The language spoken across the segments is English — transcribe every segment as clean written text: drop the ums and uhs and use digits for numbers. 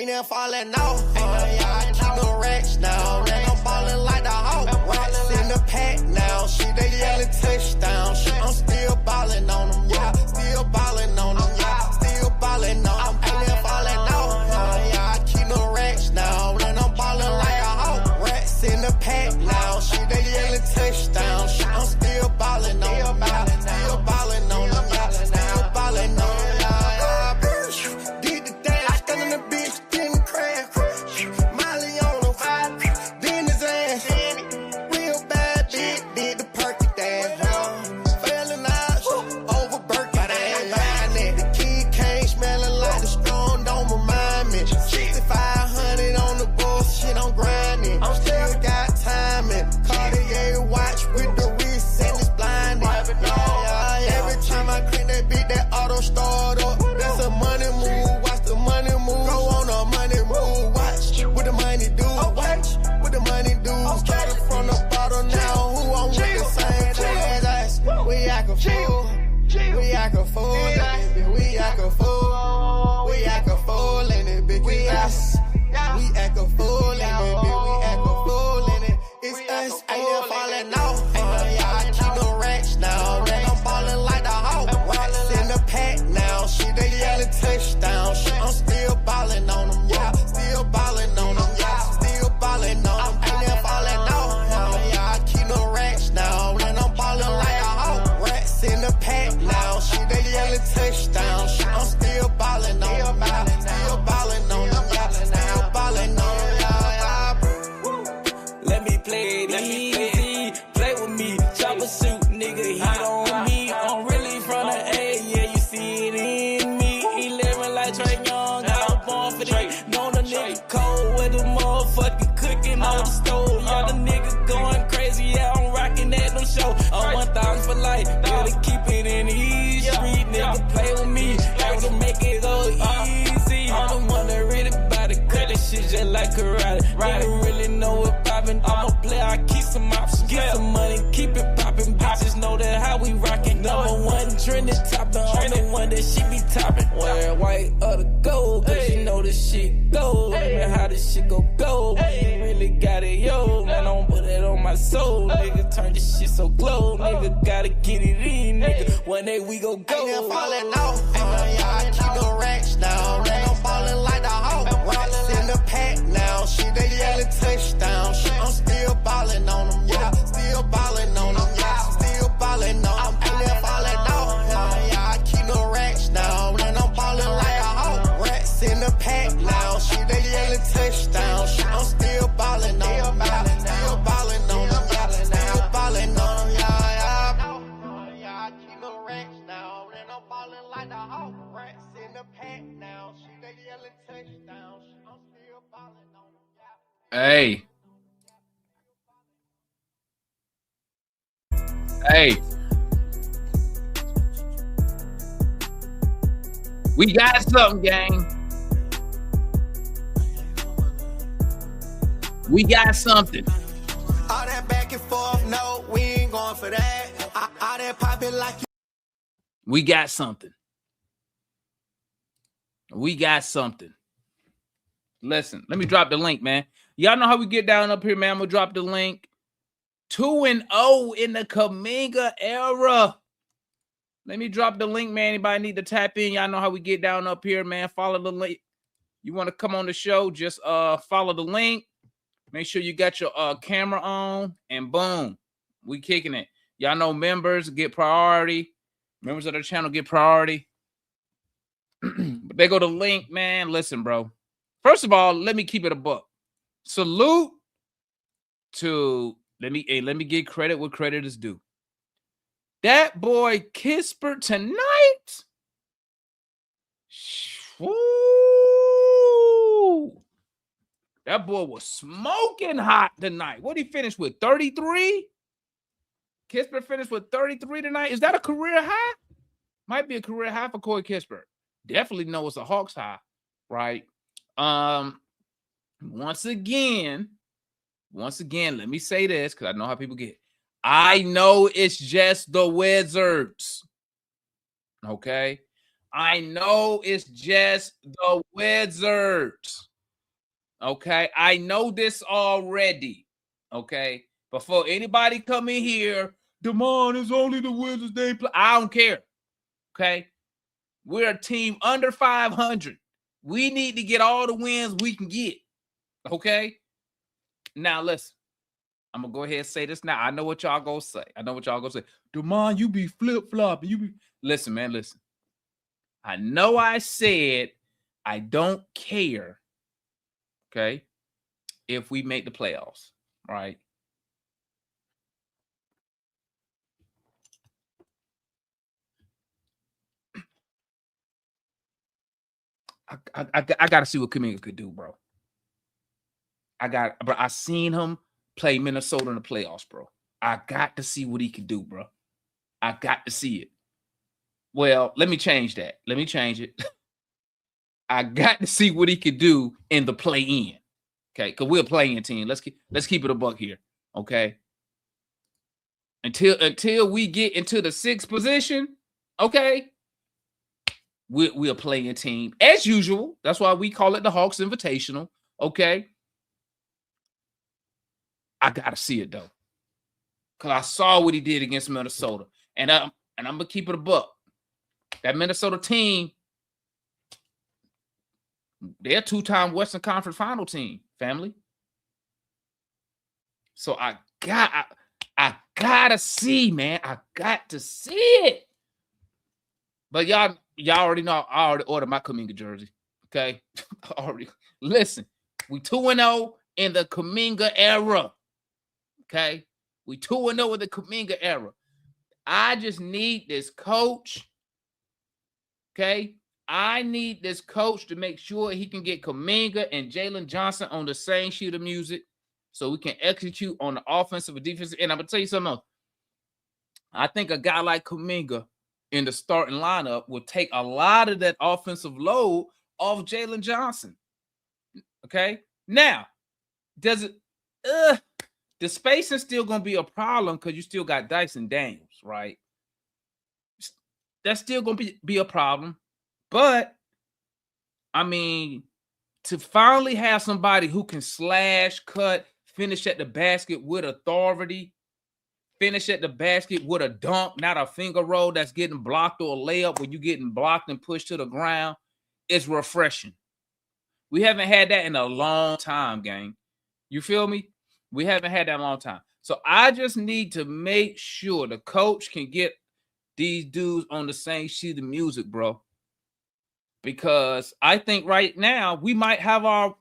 ain't never falling off. I keep the racks now. I'm ballin' like the Hawk. Racks in the pack now. Shit, they yelling touchdown. Shit, I'm still ballin' on them. Yeah, still ballin' on them. Yeah, still ballin' on them. Ain't never falling off. I keep the racks now. I'm ballin' like a Hawk. Racks in the pack now. Shit, they yelling touchdown. Shit, I'm still ballin' on them. Yeah, still ballin' on them. Yeah, still ballin' on them. Touchdown, shit, I'm still ballin' on them, yeah, still ballin' on them, yeah, still ballin' on them, ain't never fallin' off, I keep no racks now, and I'm ballin' like a Hawk, racks in the pack now, shit, they yellin' touchdown, shit, I'm still ballin' on them, yeah, still ballin' on them, yeah, still ballin' on them, yeah. Let me play it easy, play with me, chopper shoot, nigga, heat on me, I'm really from the A, yeah, you see it in me. Trey Young, I was born for that. Know the nigga cold with the motherfucking cooking on the stove. Yeah, the nigga going crazy. Yeah, I'm rocking at them show. I'm 1,000 for life. Gotta keep it in the east street. Nigga, play with me. I can make it go easy. I'm the one that really bout to cut this shit just like karate. Nigga really know what poppin'. I'm a player. I keep some options. Get some money. Keep it poppin'. Bitches know that how we rockin'. Number one trending toppin'. I'm the one that she be toppin'. Wear white or the gold, cause you know this shit go. Man, how this shit go. Man, really got it, yo. Man, don't put it on my soul. Nigga, turn this shit so glow. Nigga, gotta get it in, nigga. One day we go. Ain't never fallin' off. I keep the racks now. I'm ballin' like the Hawk. Racks in the pack now. Shit, they yellin' touchdown. Shit, I'm still ballin' on them. Yeah, still ballin' on them. Yeah, still ballin' on them. Ain't never fallin' off. I keep the racks now. I'm ballin' like a Hawk. Racks in the pack now. Shit, they yellin' touchdown. Shit, I'm still ballin' on them. Yeah, still ballin' on them. Yeah, still ballin' on them. Yeah, I keep the racks now. I'm ballin' like the Hawk. Racks in the pack now. Shit, they yellin' touchdown. Shit, I'm still ballin' on them. Hey. Hey. We got something, gang. We got something. All that back and forth, no, we ain't going for that. All that poppin' like you. We got something. We got something. Listen, let me drop the link, man. Y'all know how we get down up here, man. I'm going to drop the link. 2-0 in the Kaminga era. Let me drop the link, man. Anybody need to tap in? Y'all know how we get down up here, man. Follow the link. You want to come on the show, just follow the link. Make sure you got your camera on, and boom, we kicking it. Y'all know members get priority. Members of the channel get priority. But they go to link, man. Listen, bro. First of all, let me keep it a buck. Salute to let me give credit where credit is due. That boy Kispert tonight. Woo! That boy was smoking hot tonight. What did he finish with? 33? Kispert finished with 33 tonight. Is that a career high? Might be a career high for Cory Kispert. Definitely know it's a Hawks high, right? Once again, let me say this because I know how people get. I know it's just the Wizards. Okay? I know it's just the Wizards. Okay, I know this already. Okay, before anybody come in here, Damon is only the Wizards they play. I don't care. Okay, we're a team under 500. We need to get all the wins we can get. Okay, now listen. I'm gonna go ahead and say this now. I know what y'all gonna say. Damon, you be flip flopping. You be listen, man. Listen. I know I said I don't care. Okay, if we make the playoffs, right? I got to see what Kaminga could do, bro. I seen him play Minnesota in the playoffs, bro. I got to see what he could do, bro. I got to see it. Well, let me change that. Let me change it. I got to see what he could do in the play-in. Okay, because we're a play-in team. Let's keep it a buck here. Okay. Until we get into the 6th position, okay. We're a play-in team as usual. That's why we call it the Hawks Invitational. Okay. I gotta see it though. Cause I saw what he did against Minnesota. And I'm gonna keep it a buck. That Minnesota team, they're a 2-time Western Conference final team, family. So I gotta see, man. I got to see it. But y'all already know I already ordered my Kaminga jersey. Okay. Listen, we 2-0 in the Kaminga era. Okay. We 2-0 in the Kaminga era. I just need this coach. Okay. I need this coach to make sure he can get Kaminga and Jaylen Johnson on the same sheet of music so we can execute on the offensive and defensive. And I'm going to tell you something else. I think a guy like Kaminga in the starting lineup will take a lot of that offensive load off Jaylen Johnson. Okay. Now, does it, the spacing still going to be a problem because you still got Dyson Daniels, right? That's still going to be a problem. But, I mean, to finally have somebody who can slash, cut, finish at the basket with authority, finish at the basket with a dunk, not a finger roll that's getting blocked or a layup when you're getting blocked and pushed to the ground, it's refreshing. We haven't had that in a long time, gang. You feel me? We haven't had that in a long time. So I just need to make sure the coach can get these dudes on the same sheet of music, bro. Because I think right now we might have our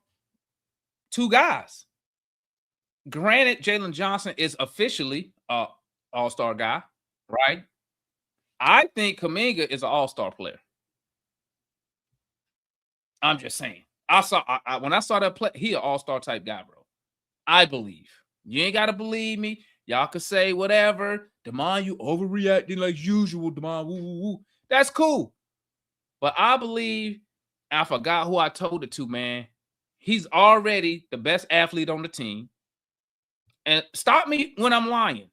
2 guys. Granted, Jaylen Johnson is officially an all-star guy, right? I think Kaminga is an all-star player. I'm just saying. When I saw that play, he an all-star type guy, bro. I believe. You ain't got to believe me. Y'all could say whatever. Damon, you overreacting like usual, Damon. Woo, woo, woo. That's cool. But I believe, I forgot who I told it to, man. He's already the best athlete on the team. And stop me when I'm lying.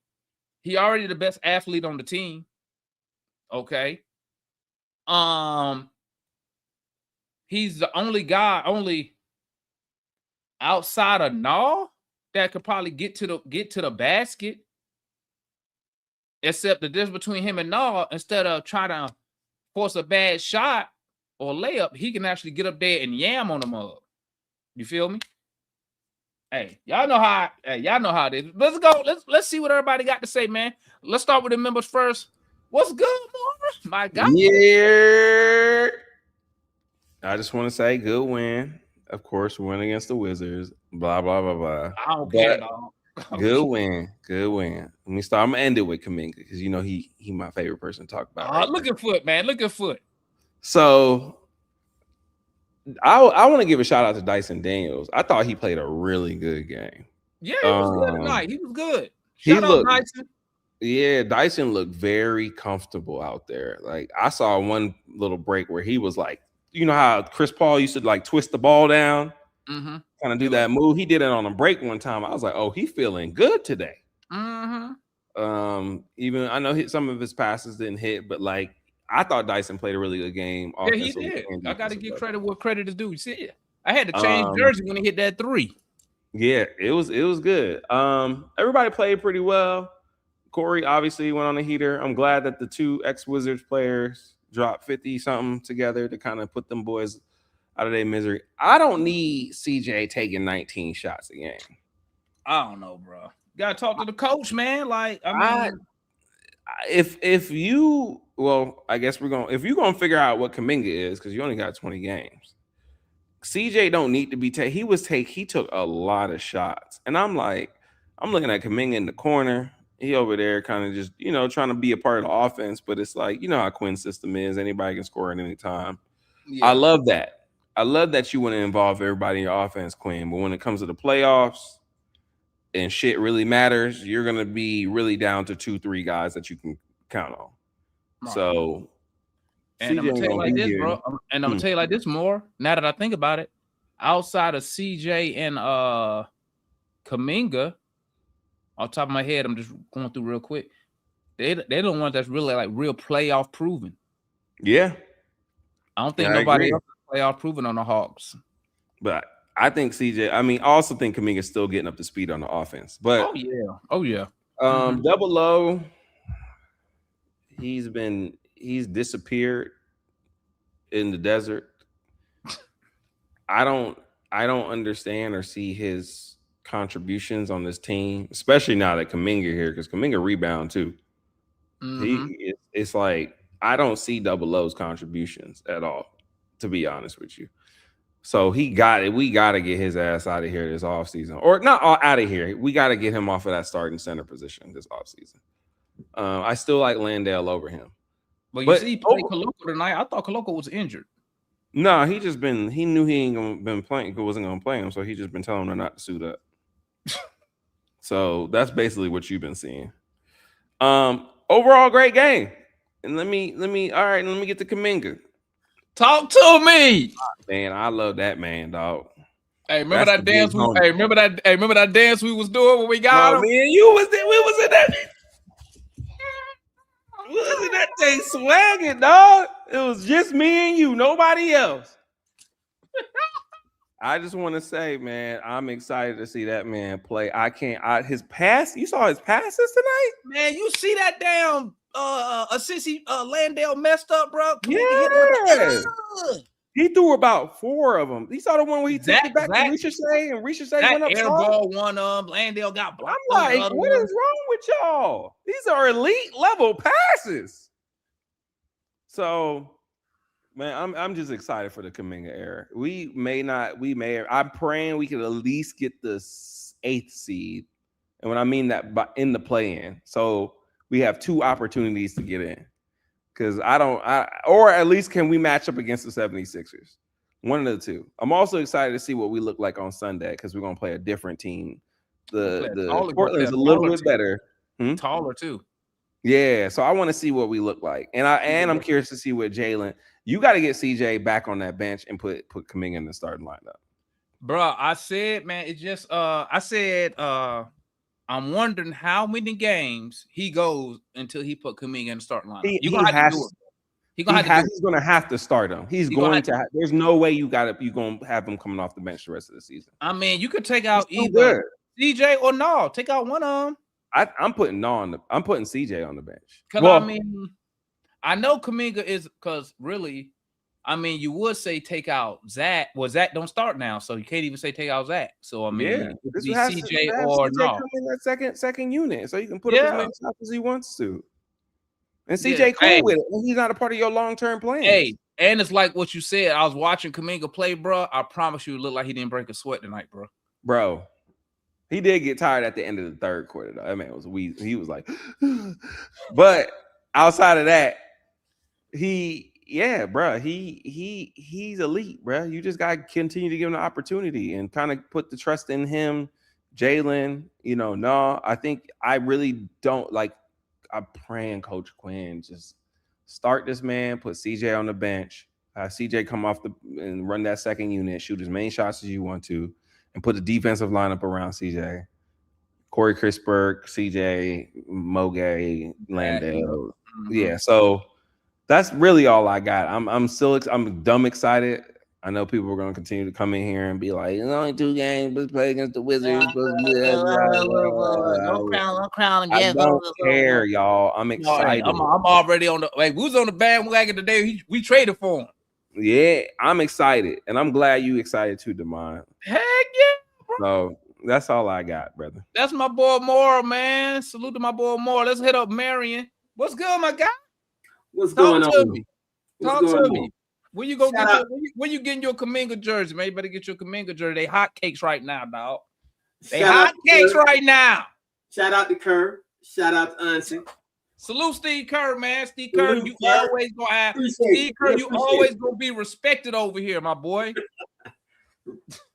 He already the best athlete on the team. Okay. He's the only guy, outside of Nall that could probably get to the basket. Except the difference between him and Nall, instead of trying to force a bad shot or layup, he can actually get up there and yam on the mug. You feel me? Hey, y'all know how it is. Let's go. Let's see what everybody got to say, man. Let's start with the members first. What's good, Mara? My God. Yeah. I just want to say good win. Of course, win against the Wizards. Blah, blah, blah, blah. I don't care, dog. Good win. Good win. Let me start. I'm gonna end it with Kaminga because you know he my favorite person to talk about. Look at Foot, man. Look at Foot. So I want to give a shout out to Dyson Daniels. I thought he played a really good game. Yeah, he was good tonight. He was good. Shout out Dyson. Yeah, Dyson looked very comfortable out there. Like I saw one little break where he was like, you know how Chris Paul used to like twist the ball down, kind of do that move. He did it on a break one time. I was like, oh, he's feeling good today. Even I know some of his passes didn't hit, but like I thought Dyson played a really good game. Yeah, he did. I got to give credit where credit is due. You see it. I had to change jersey when he hit that 3. Yeah, it was good. Everybody played pretty well. Cory obviously went on a heater. I'm glad that the 2 ex-Wizards players dropped 50-something together to kind of put them boys out of their misery. I don't need CJ taking 19 shots a game. I don't know, bro. You gotta talk to the coach, man. Like, I mean, if you, well, I guess if you're gonna figure out what Kaminga is, because you only got 20 games. CJ don't need to be he took a lot of shots. And I'm looking at Kaminga in the corner. He over there kind of just, trying to be a part of the offense, but it's like, how Quinn's system is. Anybody can score at any time. Yeah. I love that. I love that you want to involve everybody in your offense, Quinn. But when it comes to the playoffs and shit really matters, you're going to be really down to 2-3 guys that you can count on. Right. So, and I'm gonna tell you like this, bro. And I'm gonna tell you like this more. Now that I think about it, outside of CJ and Kaminga, off the top of my head, I'm just going through real quick. They're the ones that's really like real playoff proven. Yeah, I don't think nobody else is playoff proven on the Hawks. But I think CJ. I also think Kaminga's still getting up to speed on the offense. But oh yeah. Double low. He's disappeared in the desert. I don't understand or see his contributions on this team, especially now that Kaminga here, because Kaminga rebound too. It's like I don't see Double O's contributions at all, to be honest with you. So we got to get his ass out of here this offseason. Or not out of here. We got to get him off of that starting center position this offseason. I still like Landale over him. But you see, he played Koloko tonight. I thought Koloko was injured. No, he knew he ain't been playing, wasn't gonna play him, so he just been telling him not to suit up. So that's basically what you've been seeing. Overall, great game. And let me get to Kaminga. Talk to me, man. I love that man, dog. Hey, remember that dance? Remember that dance we was doing when we got him? Man, you was there. We was in that. Wasn't that thing swagging, dog? It was just me and you, nobody else. I just want to say, man, I'm excited to see that man play. His pass. You saw his passes tonight, man. You see that damn Assisi Landale messed up, bro. Yeah. He threw about 4 of them. You saw the one where he took it back to Ricochet, and Ricochet went up. Airball one of them. Landale got blocked. I'm like, what is wrong with y'all? These are elite level passes. So, man, I'm just excited for the Kaminga era. I'm praying we could at least get the 8th seed. And when I mean that, in the play-in. So we have 2 opportunities to get in. Because or at least can we match up against the 76ers? One of the 2. I'm also excited to see what we look like on Sunday because we're going to play a different team. The Portland's a little bit better. Taller too. Yeah, so I want to see what we look like. And I'm curious to see what Jaylen. You got to get CJ back on that bench and put Kaminga in the starting lineup. Bro, I said, man, it just I'm wondering how many games he goes until he put Kaminga in the starting lineup. He's going to have to start him. He's going to. There's no way you're going to have him coming off the bench the rest of the season. I mean, you could take out either CJ or no. Take out one of them. I'm putting I'm putting CJ on the bench. Because I mean, I know Kaminga is because really. I mean, you would say take out Zach. Well, Zach don't start now, so you can't even say take out Zach. So I mean, this be CJ or no. Come in that second unit, so you can put up as many shots as he wants to. And CJ cool with it. He's not a part of your long-term plan. Hey, and it's like what you said. I was watching Kaminga play, bro. I promise you, it looked like he didn't break a sweat tonight, bro. Bro, he did get tired at the end of the 3rd quarter. Though. That man was wheezing. He was like, but outside of that, bro, he's elite, bro. You just got to continue to give him the opportunity and kind of put the trust in him. Jaylen, I think I really don't like. I'm praying Coach Quinn just start this man, put CJ on the bench, CJ come off and run that second unit, shoot as many shots as you want to, and put a defensive lineup around CJ. Cory Kispert, CJ, Moge, Landale. Yeah, so that's really all I got. I'm dumb excited. I know people are going to continue to come in here and be like, it's only 2 games. Let's play against the Wizards. No crown I again. don't care, y'all. I'm excited. I'm already on the. Wait, who's on the bandwagon today? We traded for him. Yeah, I'm excited, and I'm glad you excited too, Demond. Heck yeah, bro. So that's all I got, brother. That's my boy Moore, man. Salute to my boy Moore. Let's hit up Marion. What's good, my guy? What's going on? Talk to me. Talk to me. When you go get when you getting your Kaminga jersey, man? You better get your Kaminga jersey. They hot cakes right now, dog. They hot cakes right now. Shout out to Kerr. Shout out to Ansi. Salute Steve Kerr, man. Steve Kerr, you always gonna have Steve Kerr. You always gonna be respected over here, my boy.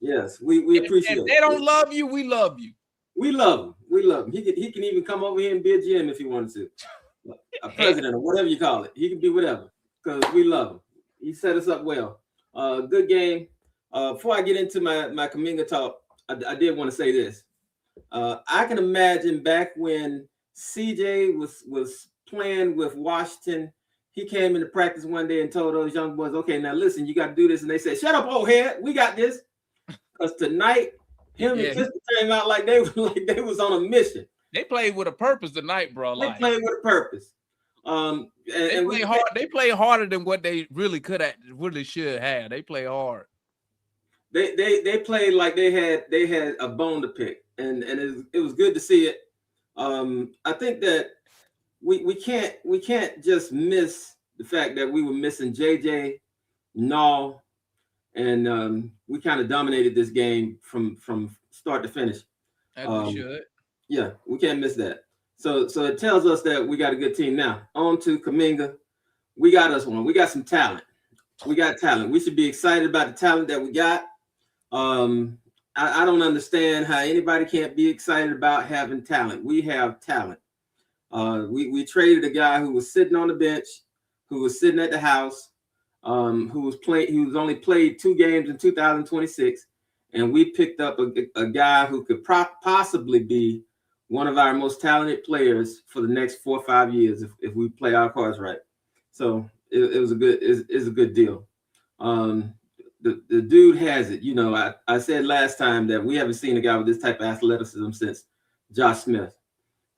Yes, we appreciate it. If they don't love you, we love you. We love him. We love him. He can even come over here and be a GM if he wanted to. A president or whatever you call it. He can be whatever because we love him. He set us up well. Good game. Before I get into my Kaminga talk, I did want to say this. I can imagine back when CJ was playing with Washington, he came into practice one day and told those young boys, okay, now listen, you got to do this. And they said, shut up, old head. We got this. Because tonight, him and Kispert came out like they was on a mission. They played with a purpose tonight, bro. They played with a purpose. They play harder than what they really could have, really should have. They play hard. They played like they had a bone to pick, and it was good to see it. I think that we can't just miss the fact that we were missing JJ, Null, and we kind of dominated this game from start to finish. As we should. Yeah, we can't miss that. So it tells us that we got a good team. Now, on to Kaminga. We got us one. We got some talent. We got talent. We should be excited about the talent that we got. I don't understand how anybody can't be excited about having talent. We have talent. We traded a guy who was sitting on the bench, who was sitting at the house, who was only played 2 games in 2026, and we picked up a guy who could possibly be one of our most talented players for the next 4 or 5 years if we play our cards right. So it was a good deal. The dude has it. You know, I said last time that we haven't seen a guy with this type of athleticism since Josh Smith,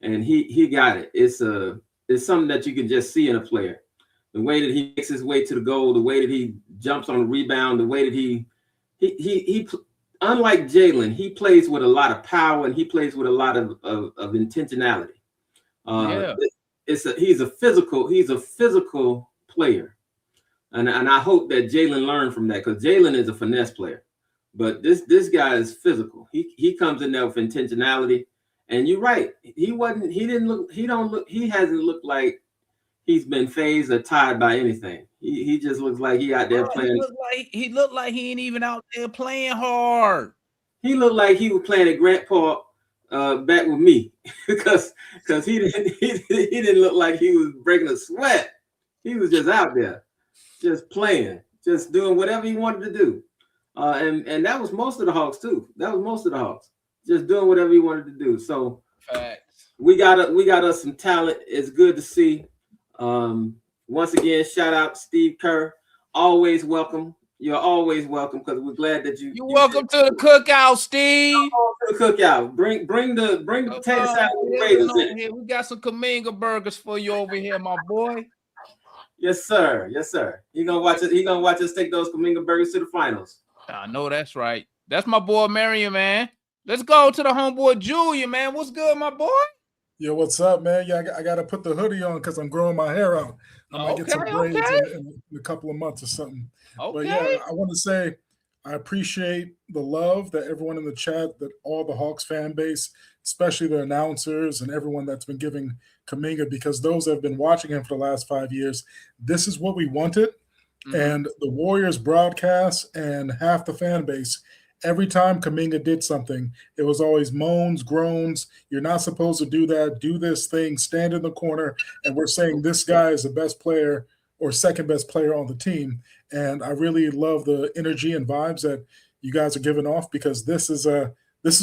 and he got it. It's something that you can just see in a player. The way that he makes his way to the goal, the way that he jumps on the rebound, the way that he unlike Jaylen, he plays with a lot of power and he plays with a lot of intentionality. He's a physical player. And I hope that Jaylen learned from that, because Jaylen is a finesse player. But this guy is physical. He comes in there with intentionality. And you're right. He hasn't looked like he's been phased or tied by anything. He just looks like he out there playing. He looked like he ain't even out there playing hard. He looked like he was playing at Grant Park back with me, because he didn't look like he was breaking a sweat. He was just out there, just playing, just doing whatever he wanted to do. And that was most of the Hawks too. That was most of the Hawks, just doing whatever he wanted to do. So facts. We got us some talent. It's good to see. Once again, shout out to Steve Kerr. Always welcome. You're always welcome, because we're glad that you're welcome to the cookout, Steve. To the cookout. Bring the potato salad with the raisins in it. We got some Kaminga burgers for you over here, my boy. Yes, sir. Yes, sir. He's gonna watch us take those Kaminga burgers to the finals. I know that's right. That's my boy Marion, man. Let's go to the homeboy Julian, man. What's good, my boy? Yo, what's up, man? Yeah, I got to put the hoodie on because I'm growing my hair out. I might get some braids in a couple of months or something. Okay. But yeah, I want to say I appreciate the love that everyone in the chat, that all the Hawks fan base, especially the announcers and everyone that's been giving Kaminga, because those that have been watching him for the last 5 years, this is what we wanted. Mm-hmm. And the Warriors broadcast and half the fan base, every time Kaminga did something, it was always moans, groans. You're not supposed to do that. Do this thing, stand in the corner. And we're saying this guy is the best player or second best player on the team. And I really love the energy and vibes that you guys are giving off, because this is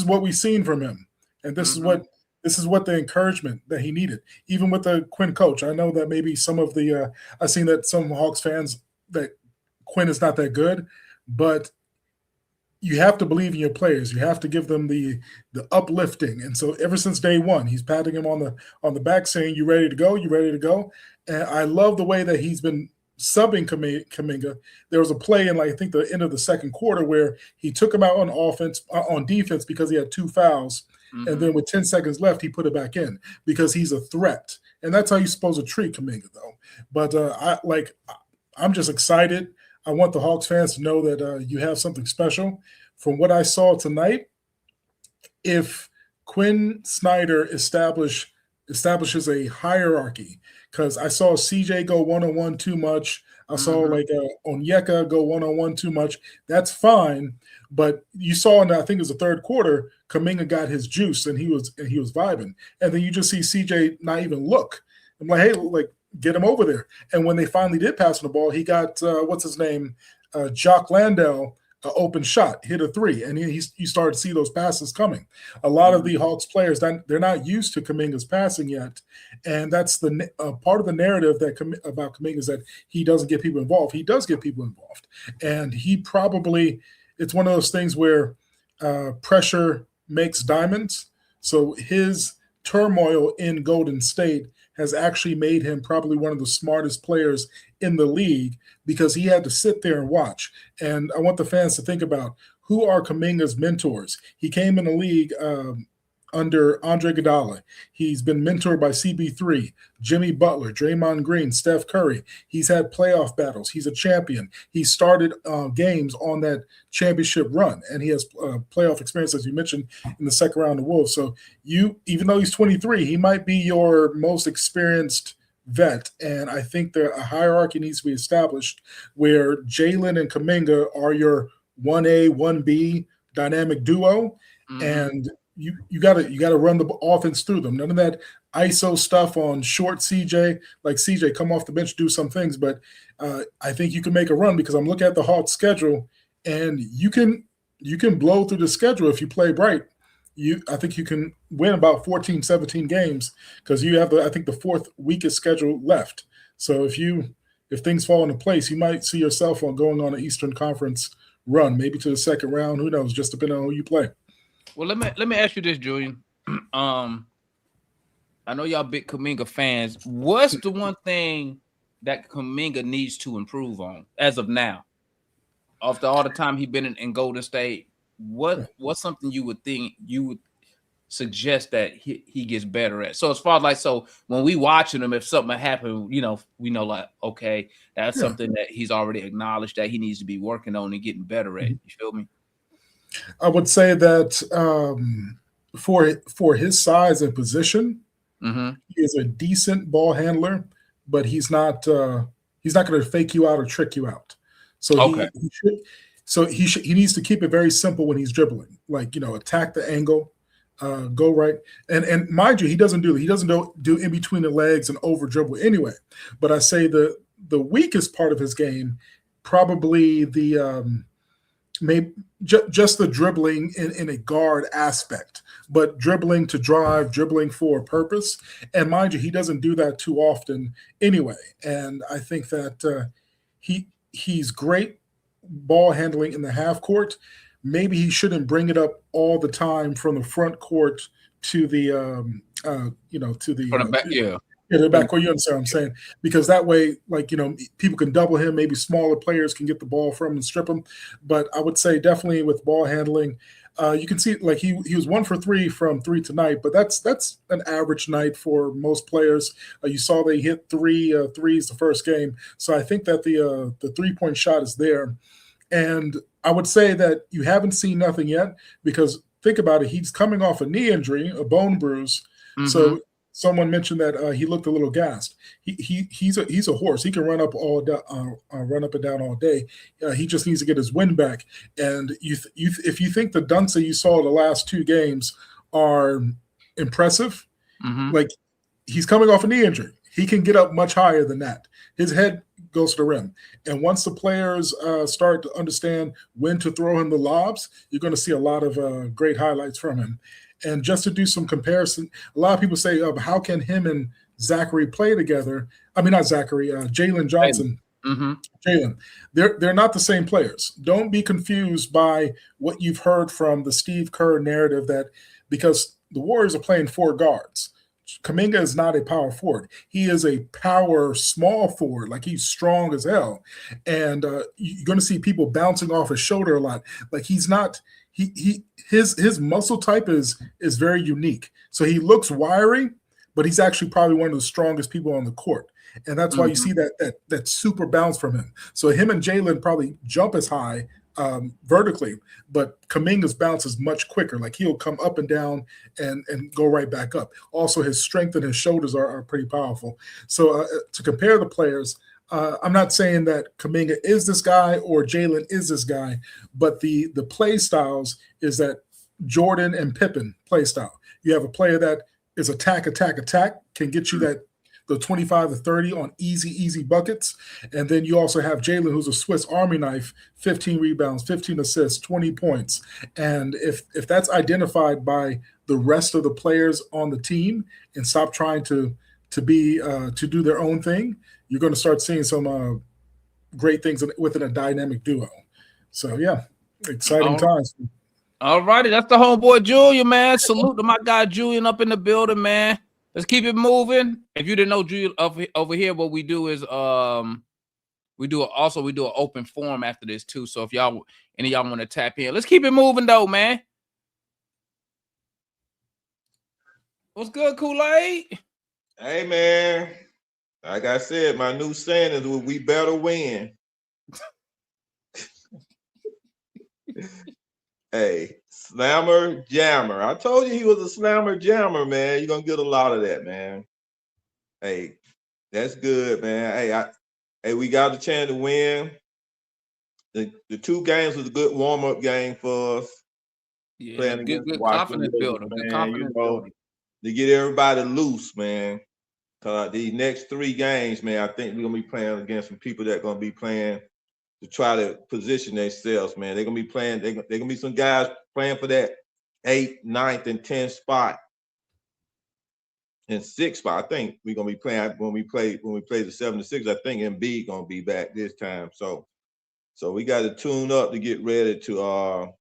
what we've seen from him. And this is what the encouragement that he needed, even with the Quinn coach. I know that maybe some of the I've seen that some Hawks fans that Quinn is not that good, but you have to believe in your players. You have to give them the uplifting. And so ever since day one, he's patting him on the back saying, "You ready to go? You ready to go?" And I love the way that he's been subbing Kaminga. There was a play in, like, I think the end of the second quarter where he took him out on defense because he had 2 fouls. Mm-hmm. And then with 10 seconds left, he put it back in because he's a threat. And that's how you're supposed to treat Kaminga, though. But I'm just excited. I want the Hawks fans to know that you have something special. From what I saw tonight, if Quinn Snyder establishes a hierarchy, because I saw CJ go one-on-one too much. I saw Onyeka go one-on-one too much. That's fine. But you saw in, I think it was the third quarter, Kaminga got his juice and he was vibing. And then you just see CJ not even look. I'm like, hey, get him over there. And when they finally did pass on the ball, he got Jock Landale, open shot, hit a 3, and you started to see those passes coming. A lot of the Hawks players, they're not used to Kaminga's passing yet, and that's the part of the narrative about Kaminga is that he doesn't get people involved. He does get people involved, and it's one of those things where pressure makes diamonds. So his turmoil in Golden State has actually made him probably one of the smartest players in the league because he had to sit there and watch. And I want the fans to think about who are Kaminga's mentors. He came in the league under Andre Iguodala. He's been mentored by CB3, Jimmy Butler, Draymond Green, Steph Curry. He's had playoff battles. He's a champion. He started games on that championship run, and he has playoff experience, as you mentioned, in the second round of Wolves. So even though he's 23, he might be your most experienced vet, and I think a hierarchy needs to be established where Jaylen and Kaminga are your 1A, 1B dynamic duo, and you got to run the offense through them. None of that ISO stuff on short CJ. Like CJ, come off the bench, do some things, but I think you can make a run because I'm looking at the Hawks schedule, and you can blow through the schedule if you play bright. I think you can win about 14, 17 games because you have I think the 4th weakest schedule left. So if things fall into place, you might see yourself going on an Eastern Conference run, maybe to the second round. Who knows? Just depending on who you play. Well, let me ask you this, Julian. I know y'all big Kaminga fans. What's the one thing that Kaminga needs to improve on as of now? After all the time he's been in Golden State, what's something you would suggest that he gets better at? So as far as when we watching him, if something happened, we know okay, that's something that he's already acknowledged that he needs to be working on and getting better at. You feel me? I would say that for his size and position, he is a decent ball handler, but he's not going to fake you out or trick you out. So he needs to keep it very simple when he's dribbling, attack the angle, go right, and mind you, he doesn't do in between the legs and over dribble anyway. But I say the weakest part of his game, probably maybe just the dribbling in a guard aspect, but dribbling to drive, dribbling for a purpose. And mind you, he doesn't do that too often anyway. And I think that he's great ball handling in the half court. Maybe he shouldn't bring it up all the time from the front court to the the back court. You understand what I'm saying? Because that way, people can double him. Maybe smaller players can get the ball from him and strip him. But I would say definitely with ball handling, you can see he was 1 for 3 from 3 tonight, but that's an average night for most players. You saw they hit 3 threes the first game, so I think that the 3-point shot is there. And I would say that you haven't seen nothing yet because think about it, he's coming off a knee injury, a bone bruise. So someone mentioned that he looked a little gassed. He's a horse. He can run up and down all day. He just needs to get his wind back. And if you think the dunks that you saw the last 2 games are impressive, he's coming off a knee injury. He can get up much higher than that. His head goes to the rim. And once the players start to understand when to throw him the lobs, you're going to see a lot of great highlights from him. And just to do some comparison, a lot of people say, how can him and Zachary play together? I mean, not Zachary, Jaylen Johnson Jaylen, they're not the same players. Don't be confused by what you've heard from the Steve Kerr narrative that because the Warriors are playing 4 guards. Kaminga is not a power forward. He is a power small forward. Like he's strong as hell, and you're going to see people bouncing off his shoulder a lot. Like he's not. His muscle type is very unique. So he looks wiry, but he's actually probably one of the strongest people on the court. And that's why you see that super bounce from him. So him and Jaylen probably jump as high vertically, but Kaminga's bounce is much quicker. Like he'll come up and down and go right back up. Also, his strength and his shoulders are pretty powerful. So to compare the players, I'm not saying that Kaminga is this guy or Jaylen is this guy, but the play styles is that Jordan and Pippen play style. You have a player that is attack, can get you the 25 to 30 on easy buckets. And then you also have Jaylen, who's a Swiss Army knife, 15 rebounds, 15 assists, 20 points. And if that's identified by the rest of the players on the team and stop trying to do their own thing, you're going to start seeing some great things within a dynamic duo. So, yeah, exciting times. All righty. That's the homeboy Julian, man. Salute to my guy Julian up in the building, man. Let's keep it moving. If you didn't know, Julian, over here, what we do is we do an open forum after this too. So if any of y'all want to tap in, let's keep it moving though, man. What's good, Kool-Aid? Hey, man. Like I said, my new saying is we better win. Hey, slammer jammer. I told you he was a slammer jammer, man. You're gonna get a lot of that, man. Hey, that's good, man. Hey, we got a chance to win. The 2 games was a good warm-up game for us. Yeah, playing good confidence building. Good confidence building. To get everybody loose, man. These next 3 games, man, I think we're gonna be playing against some people that are gonna be playing to try to position themselves, man. They're gonna be playing. They're gonna be some guys playing for that 8th, 9th, and 10th spot, and 6th spot. I think we're gonna be playing when we play the 7 to 6. I think Embiid gonna be back this time. So we got to tune up to get ready to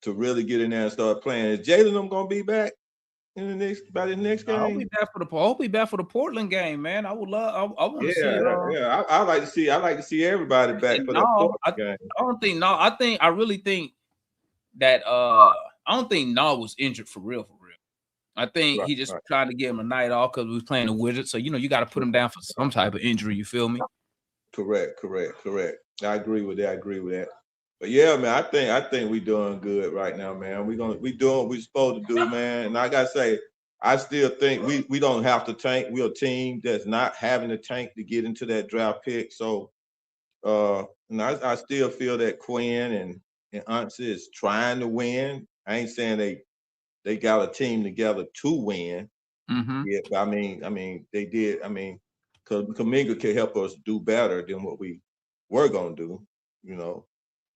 really get in there and start playing. Is Jaylen gonna be back in the next game? I'll be back for the Portland game, man. I would love. I want to see. I like to see everybody back for the Portland game. I really think that I don't think Nall was injured for real. I think he just trying to give him a night off because we was playing the Wizards. So you got to put him down for some type of injury. You feel me? Correct. I agree with that. But yeah, man, I think we doing good right now, man. We doing what we supposed to do, man. And I gotta say, I still think we don't have to tank. We're a team that's not having to tank to get into that draft pick. So and I still feel that Quinn and Unsi is trying to win. I ain't saying they got a team together to win. Yeah, but I mean they did. I mean, because Kaminga can help us do better than what we were gonna do,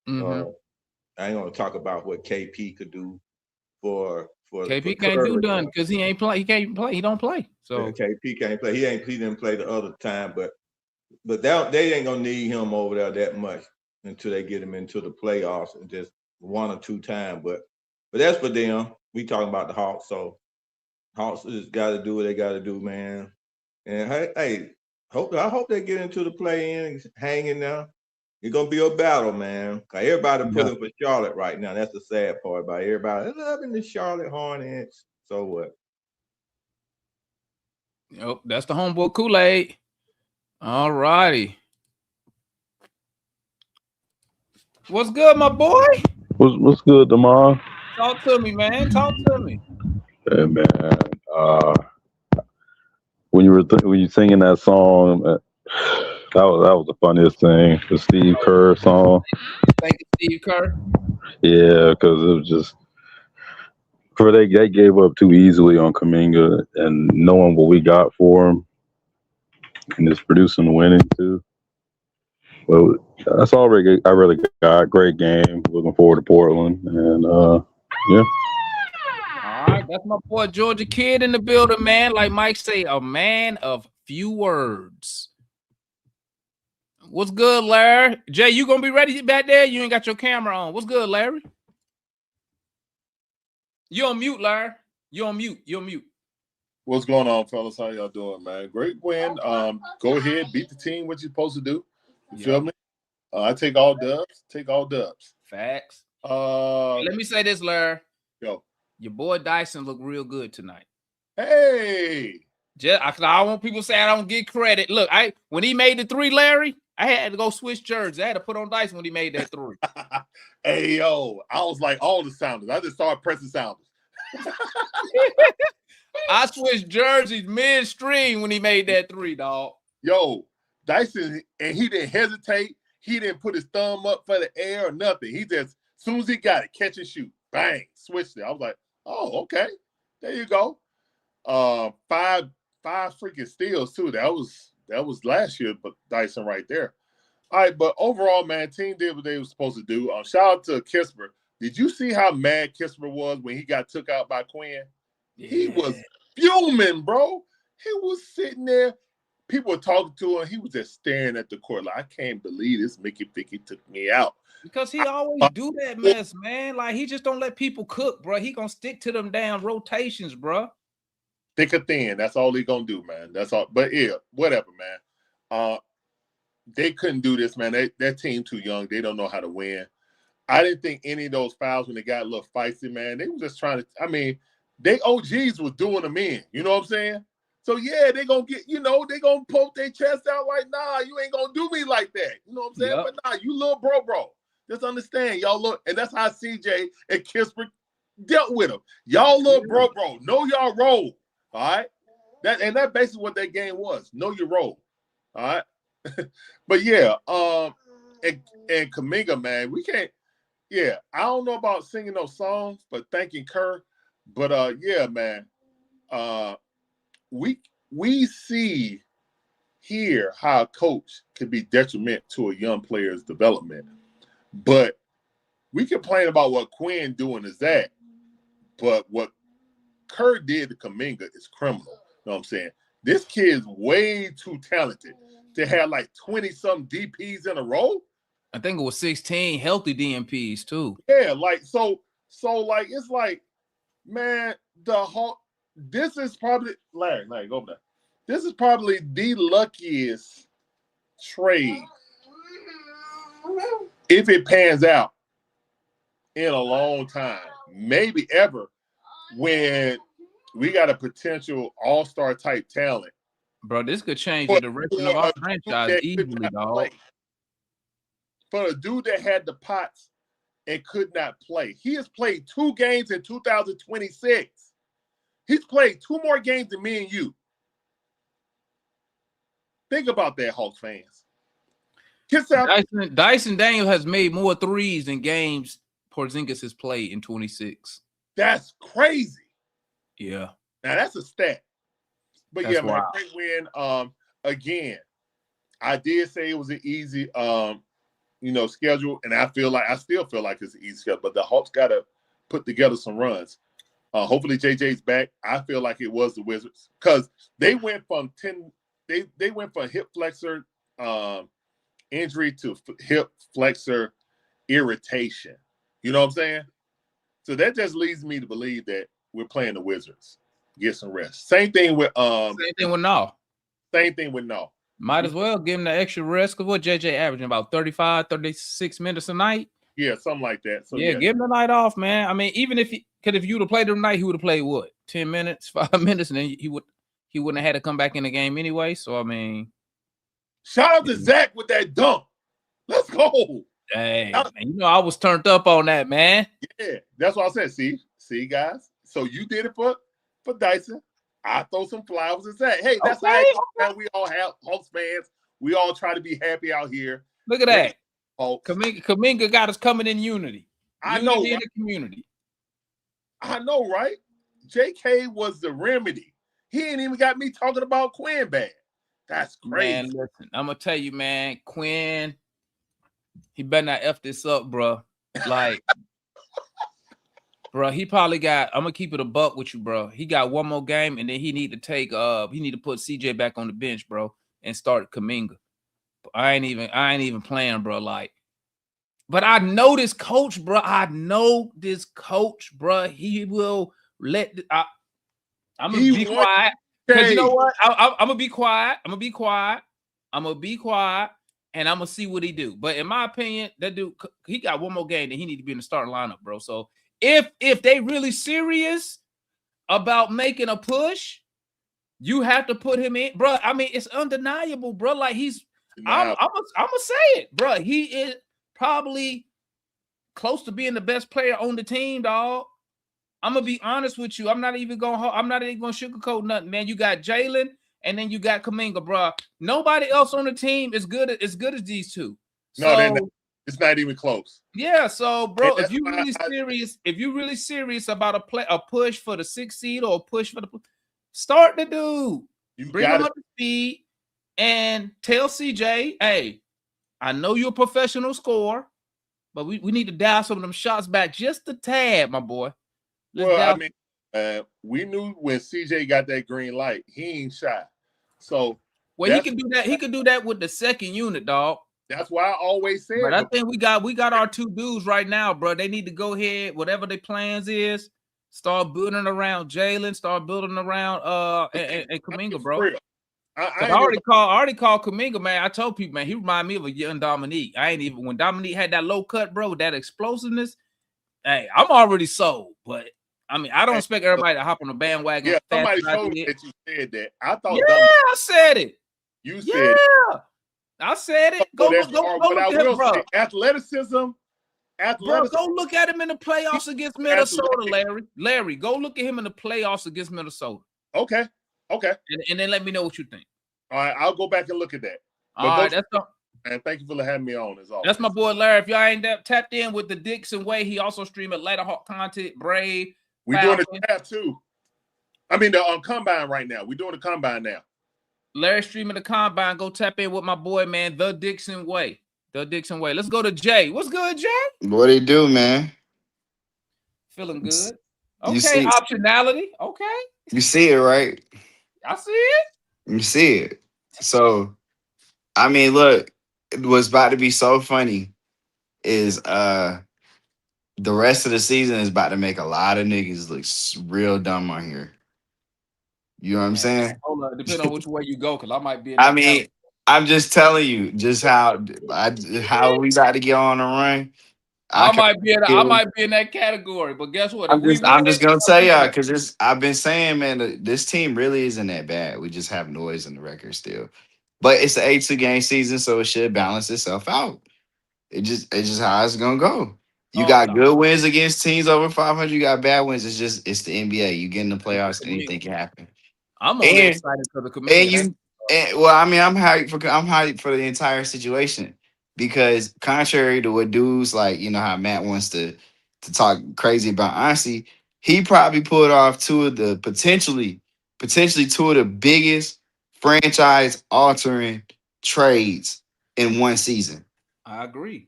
I ain't gonna talk about what KP could do for KP can't do done because he ain't play. He can't play. He don't play. So yeah, KP can't play. He didn't play the other time, but they ain't gonna need him over there that much until they get him into the playoffs and just 1 or 2 times. But that's for them. We talking about the Hawks, so Hawks just got to do what they got to do, man. And hey, I hope they get into the play-in, hanging now. It's gonna be a battle, man. Everybody pulling for Charlotte right now. That's the sad part about everybody loving the Charlotte Hornets. So what? Yep, that's the homeboy Kool-Aid. All righty. What's good, my boy? What's good, Damar? Talk to me, man. Talk to me. Hey, man. When you singing that song, that was the funniest thing. The Steve Kerr song. Thank you, Steve Kerr. Yeah, because it was just they gave up too easily on Kaminga, and knowing what we got for him, and just producing the winning too. Well, that's all I really got. Great game. Looking forward to Portland, and yeah. All right, that's my boy Georgia Kid in the building, man. Like Mike say, a man of few words. What's good, Larry? Jay, you gonna be ready back there? You ain't got your camera on. What's good, Larry? You on mute, Larry. You on mute. You on mute. What's going on, fellas? How y'all doing, man? Great win. Go ahead, beat the team. What you supposed to do? You feel me? I take all dubs. Take all dubs. Facts. Let me say this, Larry. Yo. Your boy Dyson looked real good tonight. Hey. I don't want people to say I don't get credit. Look, when he made the 3, Larry, I had to go switch jerseys. I had to put on Dyson when he made that 3. Hey, yo. I was like all the sounders. I just started pressing sounders. I switched jerseys midstream when he made that 3, dog. Yo, Dyson, and he didn't hesitate. He didn't put his thumb up for the air or nothing. He just, as soon as he got it, catch and shoot. Bang, switched it. I was like, oh, okay. There you go. 5 freaking steals, too. That was last year, but Dyson right there. All right, but overall, man, team did what they were supposed to do. Shout out to Kispert. Did you see how mad Kispert was when he got took out by Quinn? Yeah. He was fuming, bro. He was sitting there. People were talking to him. He was just staring at the court like, I can't believe this Mickey Vicky took me out. Because he always do that mess, man. Like, he just don't let people cook, bro. He gonna stick to them damn rotations, bro. Thick or thin. That's all he gonna do, man. That's all. But, yeah, whatever, man. They couldn't do this, man. That team too young. They don't know how to win. I didn't think any of those fouls when they got a little feisty, man. They were just trying to, I mean, they OGs was doing them in. You know what I'm saying? So, yeah, they going to get, they going to poke their chest out like, nah, you ain't going to do me like that. You know what I'm saying? Yep. But, nah, you little bro. Just understand, y'all look, and that's how CJ and Kispert dealt with them. Y'all little bro. Know y'all role, all right? That's basically what that game was. Know your role, all right? But, yeah, and Kaminga, man, we can't, yeah, I don't know about singing those songs, but thanking Kerr. But, yeah, man, we see here how a coach can be detriment to a young player's development. But we complain about what Quinn doing is that. But what Kerr did to Kaminga is criminal. You know what I'm saying? This kid's way too talented to have like 20-something DPs in a row. I think it was 16 healthy DMPs too. Yeah, like so like it's like, man, this is probably Larry, go over there. This is probably the luckiest trade if it pans out in a long time, maybe ever, when we got a potential all-star type talent. Bro, this could change the direction of our franchise easily, dog. For a dude that had the pots and could not play. He has played 2 games in 2026. He's played 2 more games than me and you. Think about that, Hawks fans. Dyson Daniels has made more threes in games Porzingis has played in 26. That's crazy. Yeah. Now, that's a stat. But, that's man, great win. Again, I did say it was an easy schedule, and I still feel like it's an easy schedule, but the Hawks got to put together some runs. Hopefully JJ's back. I feel like it was the Wizards because they went from hip flexor injury to hip flexor irritation. You know what I'm saying? So that just leads me to believe that we're playing the Wizards. Get some rest. Same thing with No. Same thing with No. Might as well give him the extra rest because what JJ averaging about 35, 36 minutes a night. Yeah, something like that. So yeah, give him the night off, man. I mean, even if you would have played him tonight, he would have played what? 10 minutes, 5 minutes, and then he wouldn't have had to come back in the game anyway. So I mean, shout out to Zach with that dunk. Let's go. Hey, man, I was turned up on that, man. Yeah, that's what I said. See, guys. So you did it for Dyson. I throw some flowers and say, hey, that's how we all have Hawks fans. We all try to be happy out here. Look at that. Kaminga got us coming in unity. I know, in the community. I know, right? JK was the remedy. He ain't even got me talking about Quinn bad. That's crazy. Man, listen, I'm gonna tell you, man, Quinn, he better not F this up, bro. Like, bro, he probably got, I'm gonna keep it a buck with you, bro. He got one more game, and then he need to put CJ back on the bench, bro, and start Kaminga. I ain't even playing, bro. Like, but I know this coach, bro. He will let. I'm gonna be quiet because you know what? I'm gonna be quiet. I'm gonna be quiet, and I'm gonna see what he do. But in my opinion, that dude, he got one more game that he need to be in the starting lineup, bro. So if they really serious about making a push, you have to put him in, bro. I mean, it's undeniable, bro. Like I'm gonna say it, bro. He is probably close to being the best player on the team, dog. I'm gonna be honest with you. I'm not even gonna sugarcoat nothing, man. You got Jaylen, and then you got Kaminga, bro. Nobody else on the team is good as these two. No, it's not even close. Yeah, so bro, if you really serious about a push for the 6th seed or a push for the start the dude. Bring him up to speed and tell CJ, hey, I know you're a professional scorer, but we need to dial some of them shots back just a tad, my boy. We knew when CJ got that green light, he ain't shy. So he can do that. He can do that with the second unit, dog. That's why I always said. But I think we got our two dudes right now, bro. They need to go ahead, whatever their plans is, start building around Jaylen, start building around and Kaminga, bro. I already called Kaminga, man. I told people, man, he remind me of a young Dominique. When Dominique had that low cut, bro, that explosiveness. Hey, I'm already sold, but I mean, I don't expect everybody to hop on the bandwagon. Yeah, somebody told me that you said that. I thought. Yeah, I said it. You said it. I said it. Go look at him, bro. Athleticism. Bro, go look at him in the playoffs against Minnesota, Larry. Larry, go look at him in the playoffs against Minnesota. Okay. And then let me know what you think. All right, I'll go back and look at that. And thank you for having me on. That's my boy Larry. If y'all ain't tapped in with the Dixon way, he also stream Atlanta Hawk content. Brave. We're doing the tab too. I mean the combine right now. We're doing the combine now. Larry streaming the combine. Go tap in with my boy, man. The Dixon way. Let's go to Jay. What's good, Jay? What do you do, man? Feeling good. Okay, optionality. Okay. You see it, right? I see it. You see it. So, I mean, look, what's about to be so funny is the rest of the season is about to make a lot of niggas look real dumb on here. You know what I'm saying? Hold on, depending on which way you go, because I might be. I'm just telling you just how we got to get on the run. I might be in that category, but guess what? I'm just gonna tell y'all because I've been saying, man, this team really isn't that bad. We just have noise in the record still, but it's an 82 game season, so it should balance itself out. It's just how it's gonna go. You got good wins against teams over 500. You got bad wins. It's the NBA. You get in the playoffs, anything can happen. I'm only excited for the community. I'm hyped for the entire situation. Because contrary to what dudes like, you know how Matt wants to talk crazy about honesty, he probably pulled off potentially two of the biggest franchise altering trades in one season. I agree.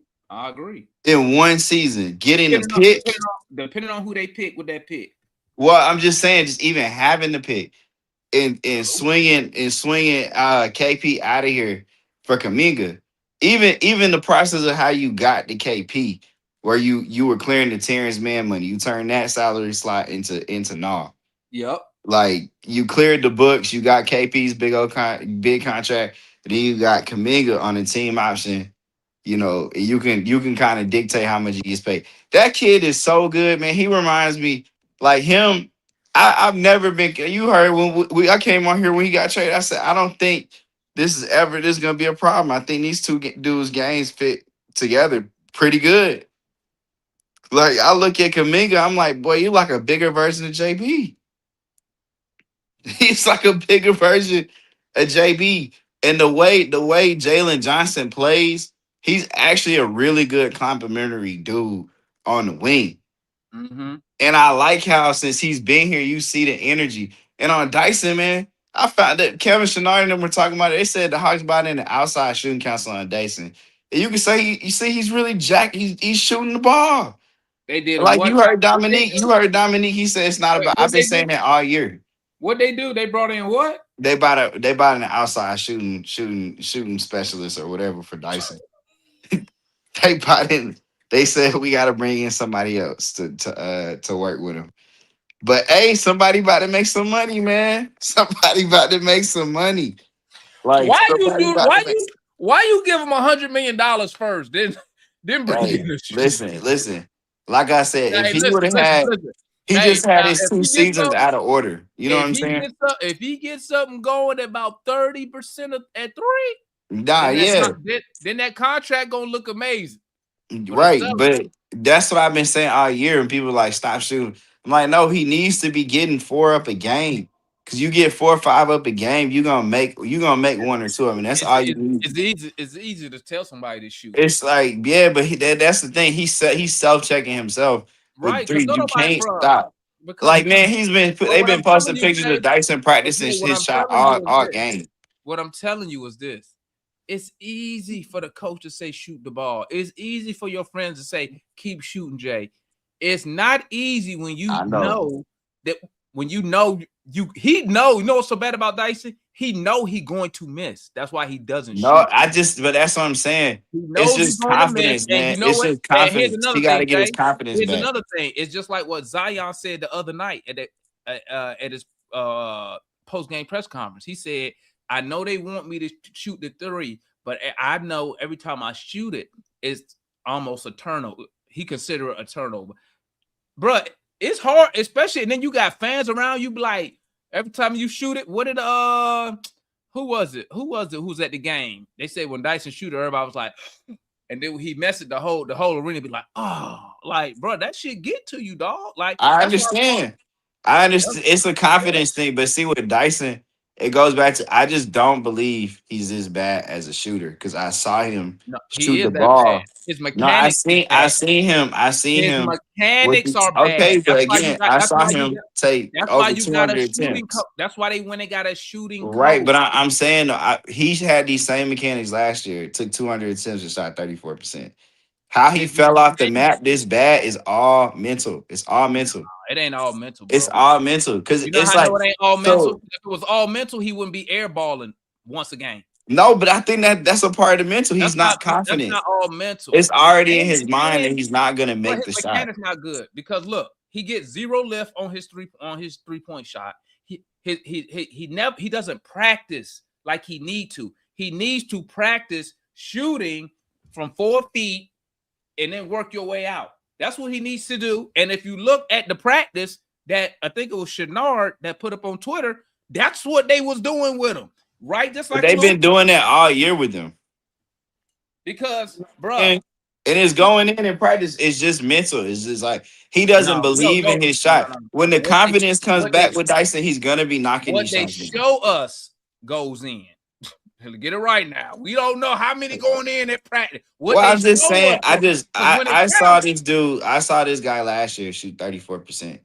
In one season, getting the pick, depending on who they pick with that pick. Well, I'm just saying, just even having the pick and swinging KP out of here for Kaminga. Even the process of how you got the KP, where you were clearing the Terrence Mann money, you turned that salary slot into Nah. Yep. Like you cleared the books, you got KP's big contract, and then you got Kaminga on the team option. You know, you can kind of dictate how much he gets paid. That kid is so good, man. He reminds me like him. I've never been. You heard when I came on here when he got traded. I said I don't think this is gonna be a problem. I think these two dudes' games fit together pretty good. Like I look at Kaminga, I'm like, boy, you like a bigger version of JB. He's like a bigger version of JB. And the way Jaylen Johnson plays, he's actually a really good complimentary dude on the wing. Mm-hmm. And I like how since he's been here, you see the energy. And on Dyson, man, I found that Kevin Chenard and them were talking about it. They said the Hawks bought in the outside shooting council on Dyson. And you can say, he's really jacked. He's shooting the ball. They did. Like you heard Dominique. He said it's not about. I've been saying that all year. What they do? They brought in what? They bought an outside shooting specialist or whatever for Dyson. They bought in. They said we got to bring in somebody else to work with him. But hey, somebody about to make some money, man. Somebody about to make some money. Like somebody about to make. Why you give him $100 million first? Then bring Hey, in the shooter. listen. Like I said, if Hey, he would have had, he Hey, just had now, his if 2 he gets seasons up, out of order. You know what I'm saying? If he gets something going at about 30% at 3, Nah, then that contract gonna look amazing. right. But that's what I've been saying all year, and people like stop shooting. I'm like, no, he needs to be getting 4 up a game. Cause you get 4 or 5 up a game, you're gonna make 1 or 2 of them. That's all you need. It's easy to tell somebody to shoot. It's like, yeah, but that's the thing. He's self-checking himself. Right, With 3, you can't stop. Because Like, man, they've been posting pictures of Dyson practicing Jay, his shot all game. What I'm telling you is this. It's easy for the coach to say shoot the ball. It's easy for your friends to say keep shooting, Jay. It's not easy when you know that when you know what's so bad about Dyson? He going to miss. That's why he doesn't shoot. But that's what I'm saying. It's just confidence, man. It's just confidence. He got to get his confidence back. Here's another thing. It's just like what Zion said the other night at his post-game press conference. He said, I know they want me to shoot the 3, but I know every time I shoot it, it's almost a turnover. He consider it a turnover. Bruh, it's hard, especially, and then you got fans around you, be like, every time you shoot it, what did who was it who's at the game? They said when Dyson shoot it, everybody was like, and then he messed the whole arena, be like, oh, like, bro, that shit get to you, dog. Like, I understand. It's a confidence thing, but see with Dyson, it goes back to I just don't believe he's this bad as a shooter because I saw him shoot the ball. Bad. His mechanics. I seen him. His mechanics are bad. Okay, but again, I saw him take over 200 attempts. That's why they went and got a shooting coach. Right, but I'm saying he had these same mechanics last year. It took 200 attempts and shot 34%. How he fell off the map this bad is all mental. It's all mental. It ain't all mental, bro. It's all mental. Because it's like, it ain't all mental. If it was all mental, he wouldn't be airballing once a game. No, but I think that's a part of the mental. He's not confident. That's not all mental. It's already in his mind that he's not gonna make the shot. It's not good because look, he gets 0 lift on his 3-point shot. He doesn't practice like he need to. He needs to practice shooting from 4 feet and then work your way out. That's what he needs to do. And if you look at the practice that I think it was Chenard that put up on Twitter, that's what they was doing with him. Right? Just like they've been doing that all year with him. Because, bro. And it's going in practice. It's just mental. It's just like he doesn't believe in his shot. When the confidence comes back with Dyson, he's gonna be knocking these shots. What they show us goes in. Get it right now. We don't know how many going in at practice. I'm just saying. I saw this dude. I saw this guy last year shoot 34%,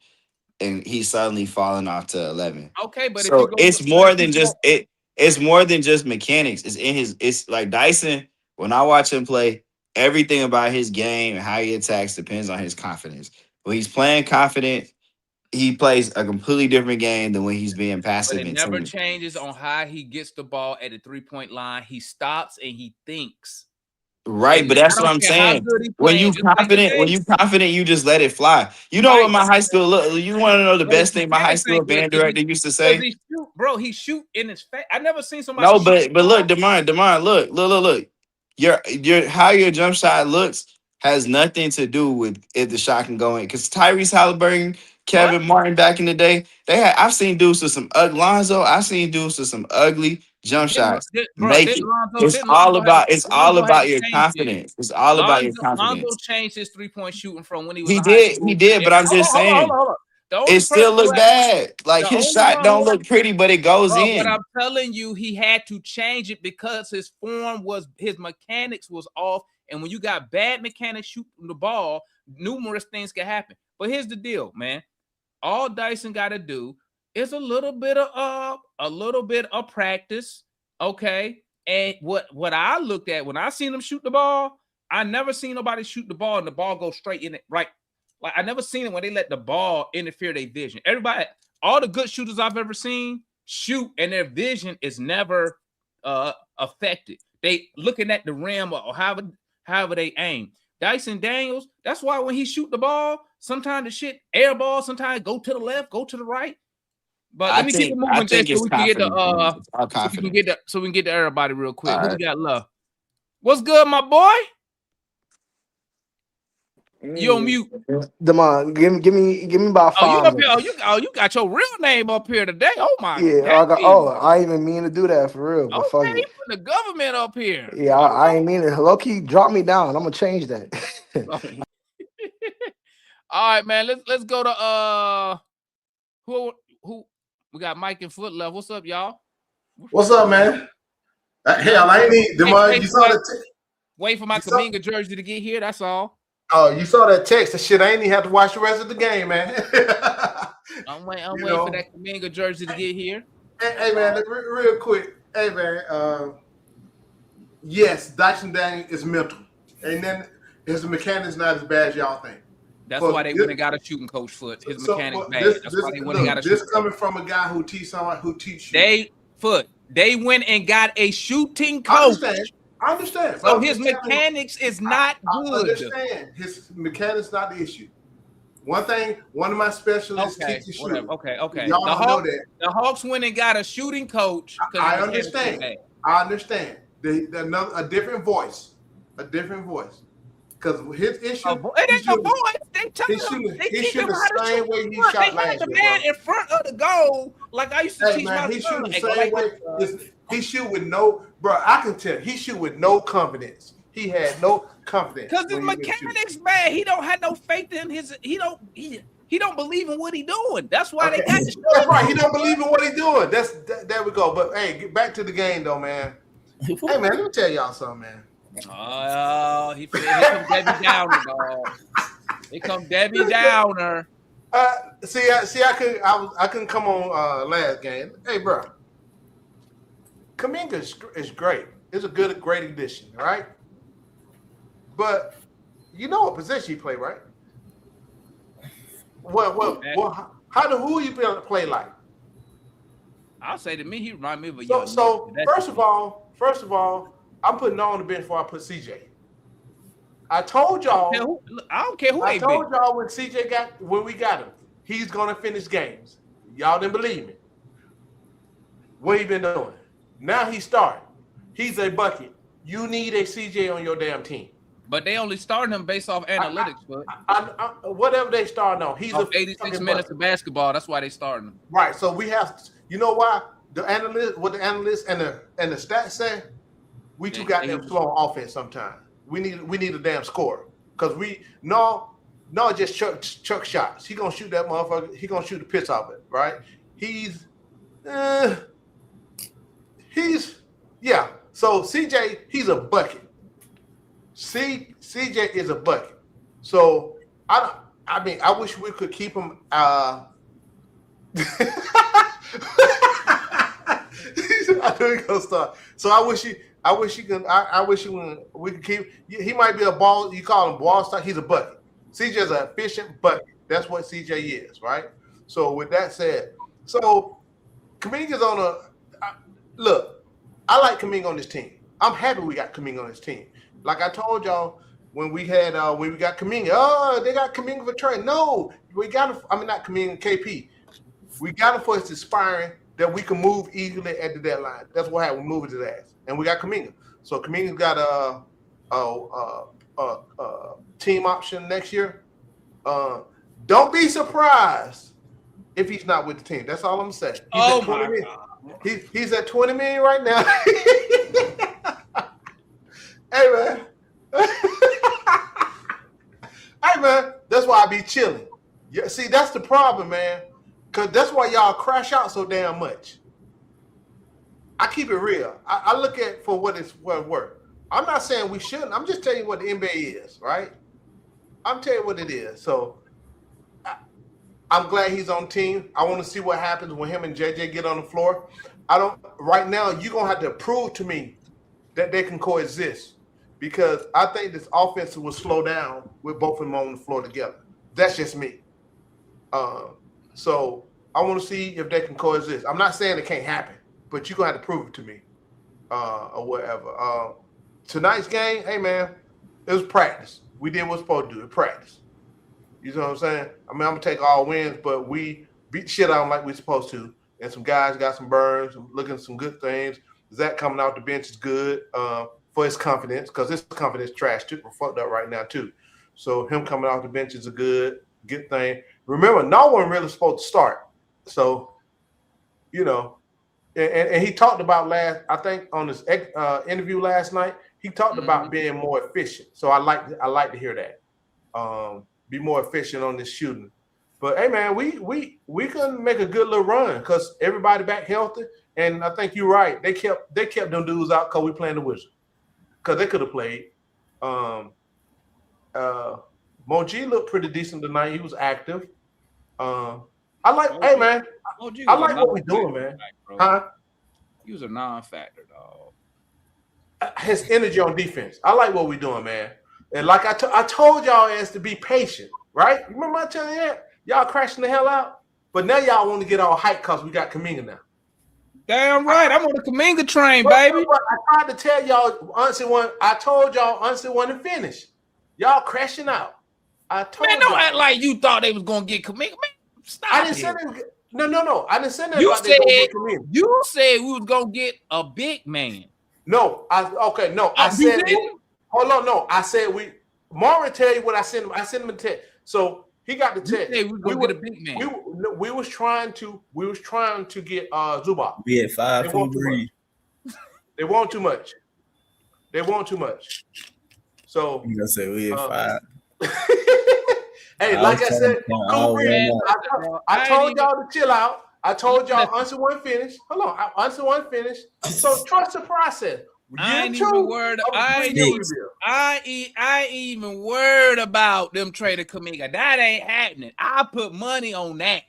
and he's suddenly falling off to 11. Okay, but so it's more than just it. It's more than just mechanics. It's like Dyson. When I watch him play, everything about his game and how he attacks depends on his confidence. When he's playing confident, he plays a completely different game than when he's being passive. But it never changes on how he gets the ball at the 3-point line. He stops and he thinks. Right, but that's what I'm saying. When you confident, you just let it fly. You know what my high school look. You want to know the best thing my high school band director used to say? He shoot in his face. I never seen somebody. No, but look, Demar, look. Your how your jump shot looks has nothing to do with if the shot can go in. Because Tyrese Halliburton, Kevin Martin back in the day, I've seen dudes with some ugly Lonzo. I've seen dudes with some ugly jump shots. It's all about your confidence. It's all about your confidence. Lonzo changed his 3-point shooting from when he was. He did, but I'm just saying. It still looks bad. Like his shot don't look pretty, but it goes in. But I'm telling you, he had to change it because his mechanics was off. And when you got bad mechanics shooting the ball, numerous things can happen. But here's the deal, man. All Dyson got to do is a little bit of practice, okay? And what I looked at when I seen him shoot the ball, I never seen nobody shoot the ball and the ball go straight in it, right? Like I never seen it when they let the ball interfere their vision. Everybody, all the good shooters I've ever seen shoot and their vision is never affected. They looking at the rim or however they aim. Dyson Daniels, that's why when he shoot the ball, sometimes the shit air ball, sometimes go to the left, go to the right. But let me keep it moving there so we can get the so we can get to everybody real quick. Who we got love? What's good, my boy? You on mute? Demond, give me about 5 minutes. You got your real name up here today. Oh my! Yeah, I ain't even mean to do that for real. But fuck you it. put the government up here. Yeah, I ain't mean it. Low key, drop me down. I'm gonna change that. All right, man. Let's go to who we got Mike and Foot Love. What's up, y'all? What's up, man? Hell, I ain't need Demond. You saw the wait for my Kaminga jersey to get here. That's all. Oh, you saw that text and shit. I ain't even have to watch the rest of the game, man. I'm waiting for that Kaminga jersey to get here. Hey man, real quick. Hey man, yes, Dyson Daniels is mental. And then his mechanics not as bad as y'all think. That's why they went and got a shooting coach Foot. His mechanics bad. That's why they went and got a shooting coach. This coming from a guy who teach someone who teach you. They went and got a shooting coach. I understand. So his mechanics is not good. I understand. His mechanics not the issue. One of my specialists teaches shooting. Okay. Y'all know that. The Hawks went and got a shooting coach. I understand. A different voice. Because his issue. It ain't no voice. They shoot the same way he shot last year. The man in front of the goal, like I used to teach my son. He shoot the same way. He shoot with no, bro. I can tell he shoot with no confidence. He had no confidence because his mechanics bad. He don't have no faith in his. He don't believe in what he doing. That's why they got. That's right. He don't believe in what he doing. There we go. But hey, get back to the game though, man. Hey man, let me tell y'all something, man. Oh, here come Debbie Downer, dog. Here come Debbie Downer. I couldn't come on last game. Hey, bro. Kaminga is great. It's a great addition, right? But you know what position you play, right? Well, who you play like? I'll say to me, he remind me of a young. So first of all, I'm putting on the bench before I put CJ. I told y'all. I don't care who I told y'all when we got him, he's gonna finish games. Y'all didn't believe me. What he been doing? Now he's starting. He's a bucket. You need a CJ on your damn team. But they only starting him based off analytics. Whatever they starting on, he's 86 minutes of basketball. That's why they starting him. Right. So we have. You know why? The analysts and the stats say, we too got them slow on offense sometimes. We need a damn scorer because no just chuck shots. He gonna shoot that motherfucker. He gonna shoot the piss off it, right? So CJ, he's a bucket. CJ is a bucket. So I wish we could keep him. I knew he gonna start. So I wish we could keep. He might be a ball. You call him ball star. He's a bucket. CJ's an efficient bucket. That's what CJ is, right? So with that said, Kaminga's on look. I like Kaminga on this team. I'm happy we got Kaminga on this team. Like I told y'all when we got Kaminga. Oh, they got Kaminga for trade. No, we got him. I mean, not Kaminga, KP. We got him for his aspiring that we can move easily at the deadline. That's what happened. We moved his ass, and we got Kaminga. So Kaminga's got a team option next year. Don't be surprised if he's not with the team. That's all I'm saying. He's at 20 million right now. Hey man. Hey man, that's why I be chilling. Yeah, see, that's the problem, man. Cause that's why y'all crash out so damn much. I keep it real. I look at for what it's worth. I'm not saying we shouldn't. I'm just telling you what the NBA is, right? I'm telling you what it is. So I'm glad he's on the team. I want to see what happens when him and JJ get on the floor. Right now, you're going to have to prove to me that they can coexist because I think this offense will slow down with both of them on the floor together. That's just me. So I want to see if they can coexist. I'm not saying it can't happen, but you're going to have to prove it to me or whatever. Tonight's game, hey, man, it was practice. We did what's supposed to do. It practice. You know what I'm saying? I mean, I'm going to take all wins, but we beat shit out of them like we're supposed to. And some guys got some burns, looking at some good things. Zach coming out the bench is good for his confidence, because his confidence trash too. We're fucked up right now too. So him coming off the bench is a good thing. Remember, no one really supposed to start. So, you know, and he talked about I think on his interview last night, he talked about being more efficient. So I like to hear that. Be more efficient on this shooting. But hey, man, we can make a good little run because everybody back healthy. And I think you're right. They kept them dudes out because we playing the Wizards. Because they could have played. Moji looked pretty decent tonight. He was active. I like what we're doing, man. Huh? He was a non-factor, dog. His energy on defense. I like what we're doing, man. And like I told y'all as to be patient, right? Remember I telling you that? Y'all crashing the hell out. But now y'all want to get all hyped because we got Kaminga now. Damn right. I'm on the Kaminga train, baby. I tried to tell y'all, I told y'all honestly want to finish. Y'all crashing out. I told man, don't act like you thought they was going to get Kaminga. Man, stop. I didn't say that. No. I didn't say that. You said we was going to get a big man. No. I said hold on. No, I said Marvin tell you what I sent him. I sent him a text. So he got the text. We were the big man. We was trying to get Zubac. We had 5 from Breeze. They want too much. So you gonna say we had 5. Hey, like I said, I told y'all to chill out. I told y'all answer one finish. Hold on, answer one finish. So trust the process. I ain't even worried about them trading Kaminga. That ain't happening. I put money on that.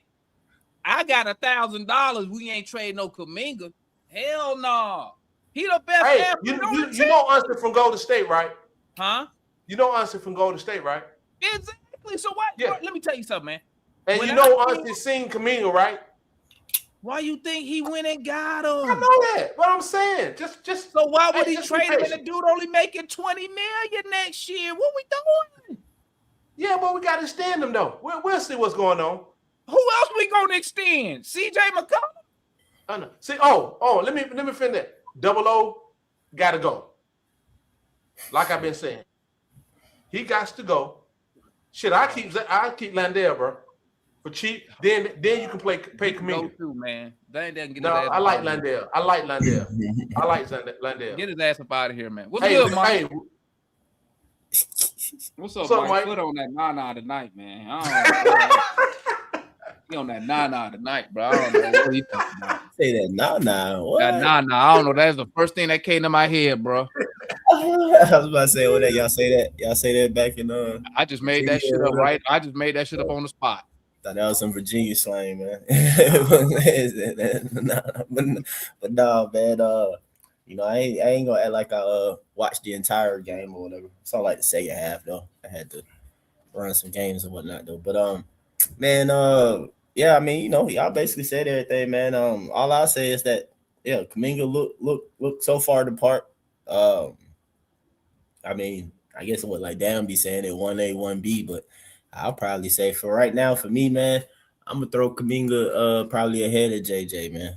I got $1,000. We ain't trading no Kaminga. Hell no. He the best. Hey, you know Answer from Golden State, right? Huh? You know Answer from Golden State, right? Exactly. So what? Yeah. Let me tell you something, man. And you know Answer seen Kaminga, right? Why you think he went and got him? I know that. What I'm saying, just so why would he trade him? And the dude only making $20 million next year. What we doing? Yeah, but we got to extend him though. We'll see what's going on. Who else we gonna extend? CJ McCollum? I know. See, let me finish that. 00 got to go. Like I've been saying, he got to go. Shit, I keep Landale, bro. For cheap, then you can pay Kaminga. Too, man. I like Landale. I like Landale. Get his ass up out of here, man. What's good, Mike? Hey. What's up, Mike? Put on that nah tonight, man. He on that nah tonight, bro. I don't know what he talking about. Say that nah. What? That nah. I don't know. That's the first thing that came to my head, bro. I was about to say, what that y'all say that? Y'all say that back in I just made that shit up, right? I just made that shit up on the spot. Thought that was some Virginia slang, man. but no, man. You know, I ain't gonna act like I watched the entire game or whatever. It's not like the second half though. I had to run some games and whatnot though. But man, yeah, I mean, you know, y'all basically said everything, man. All I'll say is that Kaminga look so far apart. I mean, I guess what like Dan be saying it 1A, 1B, but I'll probably say for right now, for me, man, I'm gonna throw Kaminga probably ahead of JJ, man.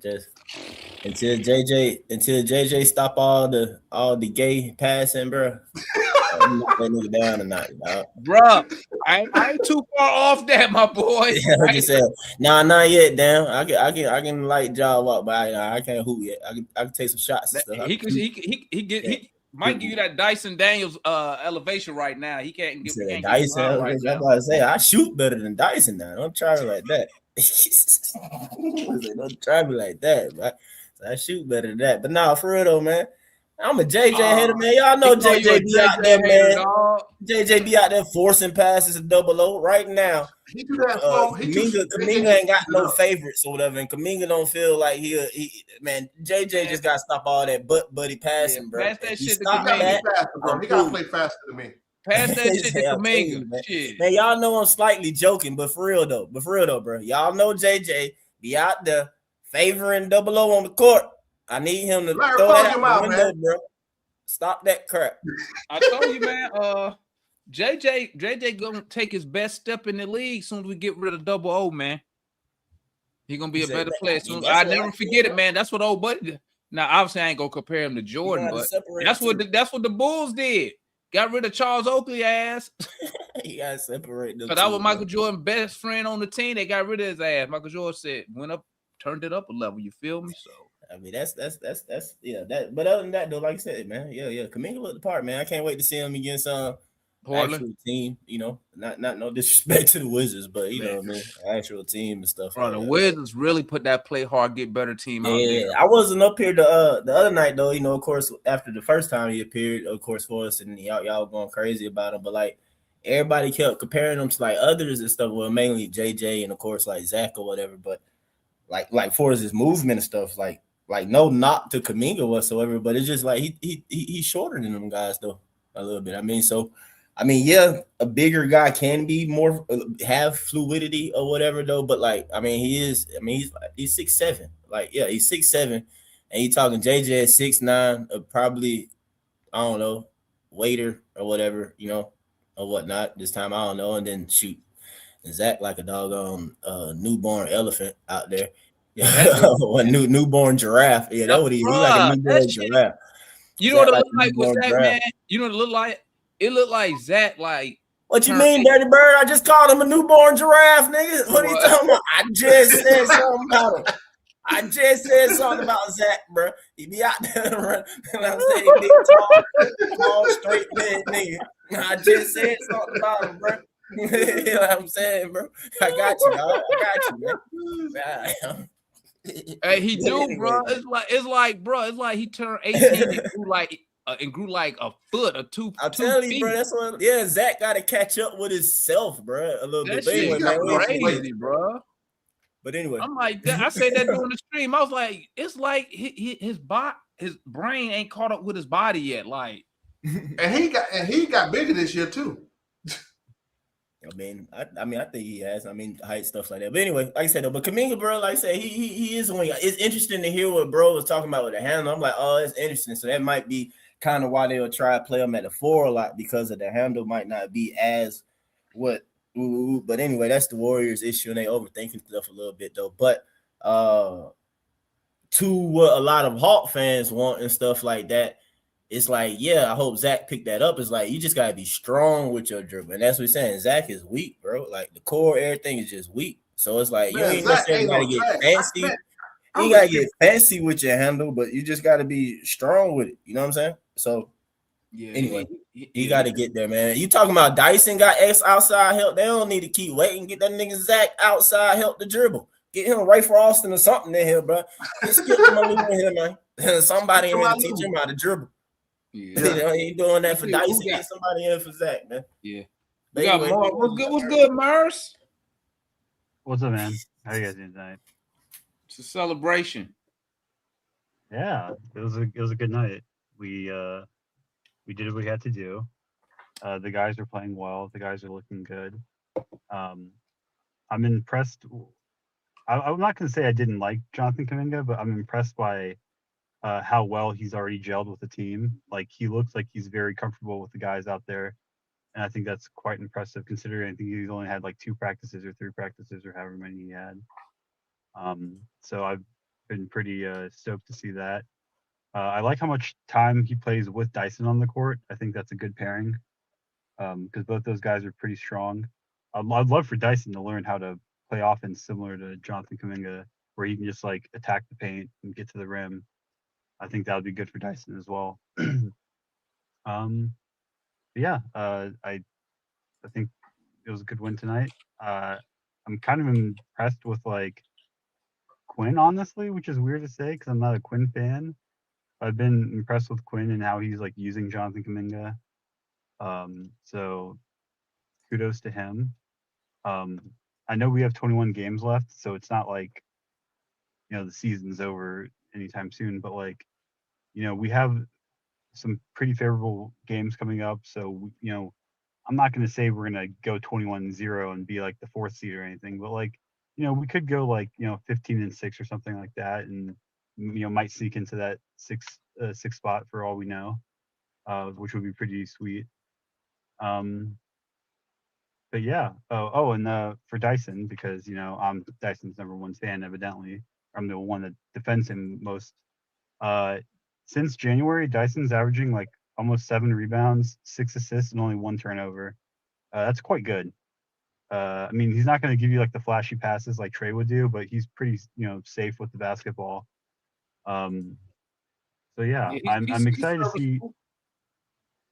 Just until JJ stop all the gay passing, bro. I'm not that nigga down tonight, dog. Bro, I ain't too far off that, my boy. Yeah, I just said, not yet, damn. I can like job up, but I can't hoop yet. I can take some shots and stuff. He might give you that Dyson Daniels elevation right now. He can't get Dyson. Right now. I'm about to say I shoot better than Dyson now. Don't try me like that. Don't try me like that, but I shoot better than that. But nah, for real though, man. I'm a JJ hater, man. Y'all know JJ be out there, man. JJ be out there forcing passes to 00 right now. He do that slow. Kaminga ain't got no favorites or whatever, and Kaminga don't feel like he man. JJ just got to stop all that buddy passing, bro. Pass that shit to Kaminga. He got to play faster than me. Pass that shit to I'm telling you, Kaminga. man. Shit. Man, y'all know I'm slightly joking, but for real though, bro. Y'all know JJ be out there favoring 00 on the court. I need him to Larry, throw close that your out mouth, the window, man. bro. Stop that crap. I told you, man. JJ gonna take his best step in the league soon as we get rid of 00, man. He gonna be a better player soon. I never forget it, man. That's what old buddy did. Now, obviously, I ain't gonna compare him to Jordan, but that's what the Bulls did. Got rid of Charles Oakley ass. You gotta separate them. Because that was Michael Jordan's best friend on the team. They got rid of his ass. Michael Jordan said, turned it up a level. You feel me? So I mean, that's yeah. That, but other than that, though, like I said, man, yeah. Kaminga looked the part, man. I can't wait to see him against actual team. You know, not no disrespect to the Wizards, but you know, man, actual team and stuff. Bro, the Wizards really put that play hard, get better team out there. Yeah, I wasn't up here the other night though. You know, of course, after the first time he appeared, of course, for us, and y'all going crazy about him, but like everybody kept comparing him to like others and stuff. Well, mainly JJ and of course like Zach or whatever, but like for his movement and stuff, like no knock to Kaminga whatsoever, but it's just like he's shorter than them guys though a little bit. I mean, yeah, a bigger guy can be more have fluidity or whatever though, but like he's 6'7". Like yeah, he's 6'7", and you talking JJ at 6'9", probably I don't know, waiter or whatever, you know, or whatnot. This time I don't know, and then shoot. And Zach like a doggone newborn elephant out there. A newborn giraffe. Yeah, that's what he like a newborn giraffe. You know what it looked like with Zach, man? You know what it looked like? It looked like Zach, like. What you mean, Dirty Bird? I just called him a newborn giraffe, nigga. What are you talking about? I just said something about him. I just said something about Zach, bro. He be out there running. I'm saying big, tall, straight leg nigga. I just said something about him, bro. You know what I'm saying, bro? I got you, dog. I got you, man. Hey, he do, bro. It's like he turned 18 and grew like a foot or two. I'm telling you, bro. That's what. Yeah, Zach got to catch up with himself, bro. A little bit. But anyway, man, crazy, bro. But anyway, I'm like that. I said that during the stream. I was like, it's like his brain ain't caught up with his body yet. Like, and he got bigger this year too. I think he has. Height stuff like that. But anyway, like I said, but Kaminga, bro, like I said, he is one. It's interesting to hear what bro was talking about with the handle. I'm like, oh, it's interesting. So that might be kind of why they'll try to play him at the 4 a lot, because of the handle might not be as what. But anyway, that's the Warriors' issue, and they overthinking stuff a little bit though. But to what a lot of Hawk fans want and stuff like that. It's like, yeah, I hope Zach picked that up. It's like, you just got to be strong with your dribble. And that's what he's saying. Zach is weak, bro. Like, the core, everything is just weak. So it's like, you ain't necessarily got to get fancy. You got to get fancy with your handle, but you just got to be strong with it. You know what I'm saying? So, yeah. Anyway, he got to get there, man. You talking about Dyson got outside help. They don't need to keep waiting. Get that nigga Zach outside help to dribble. Get him Ray for Austin or something in here, bro. Get Skip him over here, man. Somebody in here to teach him how to dribble. Yeah, he ain't doing that for Dyson. Get somebody in for Zach, man. Yeah. We got more. What's good, Murs? What's up, man? How you guys doing tonight? It's a celebration. Yeah, it was a good night. We did what we had to do. The guys are playing well. The guys are looking good. I'm impressed. I'm not going to say I didn't like Jonathan Kaminga, but I'm impressed by how well he's already gelled with the team. Like, he looks like he's very comfortable with the guys out there, and I think that's quite impressive considering I think he's only had like 2 practices or 3 practices or however many he had. So I've been pretty stoked to see that. I like how much time he plays with Dyson on the court. I think that's a good pairing because both those guys are pretty strong. I'd love for Dyson to learn how to play offense similar to Jonathan Kaminga, where he can just like attack the paint and get to the rim. I think that would be good for Dyson as well. I think it was a good win tonight. I'm kind of impressed with like Quinn, honestly, which is weird to say because I'm not a Quinn fan. I've been impressed with Quinn and how he's like using Jonathan Kaminga. So kudos to him. I know we have 21 games left, so it's not like, the season's over anytime soon, but like, we have some pretty favorable games coming up. So, I'm not going to say we're going to go 21-0 and be like the 4th seed or anything, but like, we could go like, 15-6 or something like that, and might sneak into that sixth spot for all we know, which would be pretty sweet. But yeah. And for Dyson, because I'm Dyson's #1 fan, evidently. I'm the one that defends him most. Since January, Dyson's averaging like almost 7 rebounds, 6 assists, and only 1 turnover. That's quite good. I mean, he's not going to give you like the flashy passes like Trey would do, but he's pretty, safe with the basketball. So yeah, I'm excited to see.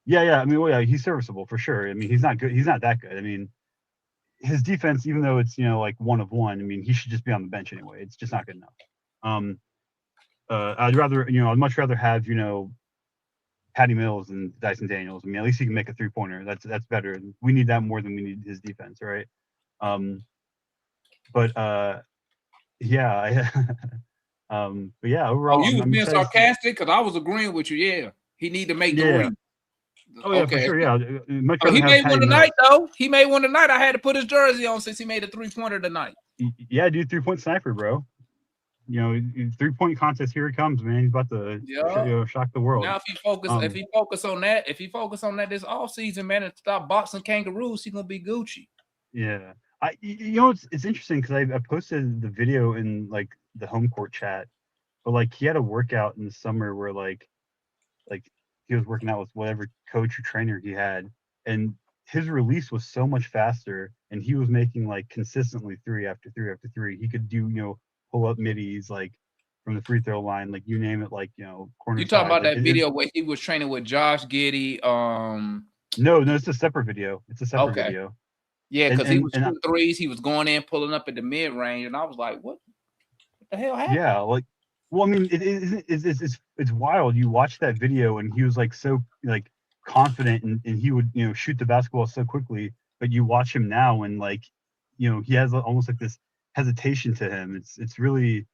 Yeah. I mean, he's serviceable for sure. I mean, he's not good. He's not that good. I mean, his defense, even though it's like 1 of 1, I mean, he should just be on the bench anyway. It's just not good enough. I'd much rather have Patty Mills and Dyson Daniels. I mean, at least he can make a 3-pointer. That's better. We need that more than we need his defense, right? Yeah. But yeah, overall, you was I'm being excited. sarcastic because I was agreeing with you. Yeah, he need to make the ring. Oh yeah, for sure. Yeah, he made one tonight though. He made one tonight. I had to put his jersey on since he made a 3-pointer tonight. Yeah, dude, 3-point sniper, bro. 3-point contest. Here he comes, man. He's about to shock the world. Now, if he focus on that this off season, man, and stop boxing kangaroos, he gonna be Gucci. Yeah, it's interesting because I posted the video in like the home court chat, but like he had a workout in the summer where like he was working out with whatever coach or trainer he had, and his release was so much faster, and he was making like consistently 3 after 3 after 3. He could do pull up middies like from the free throw line, like you name it, like corner. You talking about that video where he was training with Josh Giddey? No, it's a separate video. It's a separate video. Yeah, because he was shooting threes. He was going in, pulling up at the mid range, and I was like, "What the hell happened?" Yeah, like, well, I mean, it's wild. You watch that video, and he was like so like confident, and he would shoot the basketball so quickly. But you watch him now, and like he has almost like this hesitation to him. It's really,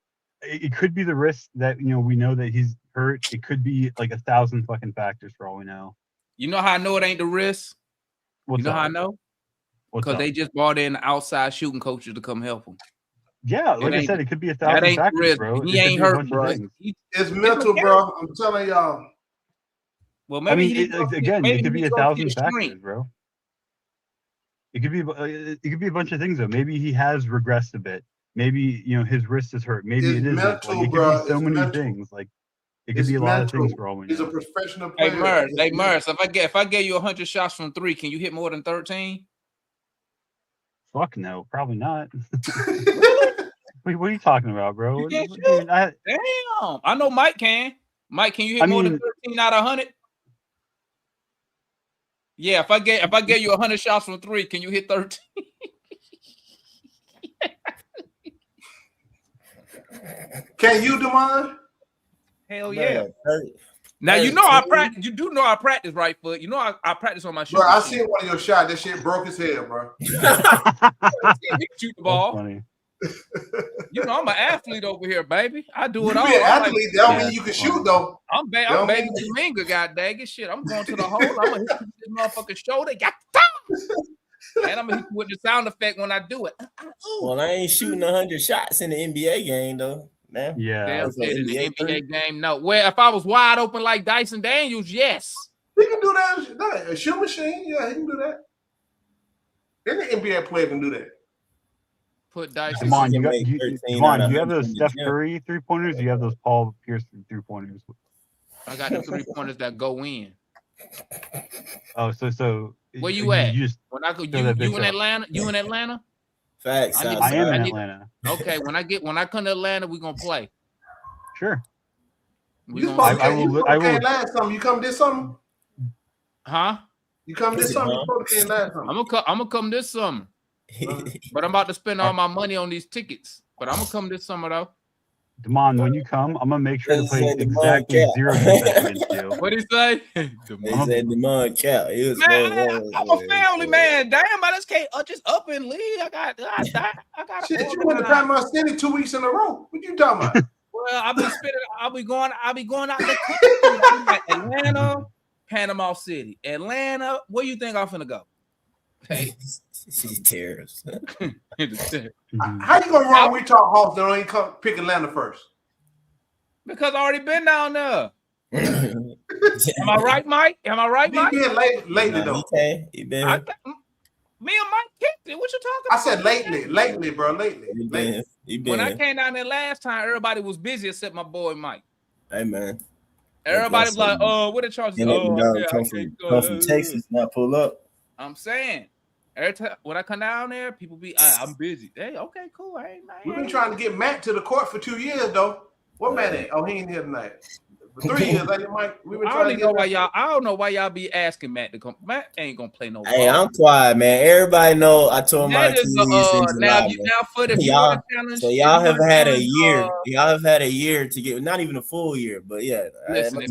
it could be the risk that we know that he's hurt. It could be like 1,000 fucking factors for all we know. You know how I know it ain't the risk? How I know? Because they just brought in outside shooting coaches to come help him. Yeah, like I said, it could be 1,000 factors, risk. bro. He ain't hurt, bro. It's mental, bro. I'm telling y'all. Well, maybe it could be 1,000 factors, bro. It could be a bunch of things though. Maybe he has regressed a bit. Maybe his wrist is hurt. Maybe it is mental, like, it could be so many things. Like it could be a lot of things for all we know. He's a professional player. Hey Murs, if I gave you 100 shots from 3, can you hit more than 13? Fuck no, probably not. Wait, what are you talking about, bro? You can't shoot. Damn, I know Mike can. Mike, can you hit more than 13 out of 100? Yeah, if I gave you 100 shots from 3, can you hit 13? Can you, Damon? Hell yeah. Now I practice. You do know I practice right foot. I practice on my shoe. Bro, I seen one of your shots. That shit broke his head, bro. He can shoot the ball. Funny. I'm an athlete over here, baby. I do it all. You be an athlete, that don't mean you can shoot though. I'm baby Kaminga, god dang it, shit. I'm going to the hole. I'm gonna hit this motherfucking shoulder. And I'm gonna hit you with the sound effect when I do it. Well, I ain't shooting 100 shots in the NBA game though. Man. Yeah. In the NBA game, no. Well, if I was wide open like Dyson Daniels, yes. He can do that. A shoe machine, yeah, he can do that. Any NBA player can do that. Put Dyson. Come on, you have those Steph Curry 3-pointers? Or you have those Paul Pierce 3-pointers? I got the 3-pointers that go in. Oh, so where you at? You in Atlanta? You in Atlanta? Facts. I am in Atlanta. Okay, when I come to Atlanta, we're gonna play. Sure. You last summer. You come this summer? Huh? You come this summer? I'm gonna come this summer. But I'm about to spend all my money on these tickets. But I'm gonna come this summer though. Damon, when you come, I'm gonna make sure to play exactly 0 defense against you. What did he say? He said Damon Cap. I'm a family man. Damn, I just can't just up and leave. I got shit. You went to Panama City 2 weeks in a row. What you talking about? Well, I'll be going out the country. Atlanta, Panama City, Atlanta. Where you think I'm finna go? Hey. She's tears. How you gonna run with y'all Hawks that don't even come pick Atlanta first? Because I already been down there. Am I right, Mike? Am I right, Mike? He been lately though. He been. Me and Mike kicked it. What you talking I about? said lately, bro. Lately. When I came down there last time, everybody was busy except my boy Mike. Hey man. Everybody was like, what the charges? Come from Texas, not pull up. I'm saying. Every time when I come down there, people be, I'm busy. Hey, okay, cool. We've been trying to get Matt to the court for 2 years though. What Matt at? Oh, he ain't here tonight. For 3 years, like Mike. We been trying to get I don't know why y'all be asking Matt to come. Matt ain't gonna play no ball. Hey, I'm quiet, man. Everybody know I told my Achilles in July. So y'all have had a year. Y'all have had a year to get, not even a full year, but yeah. Listen, if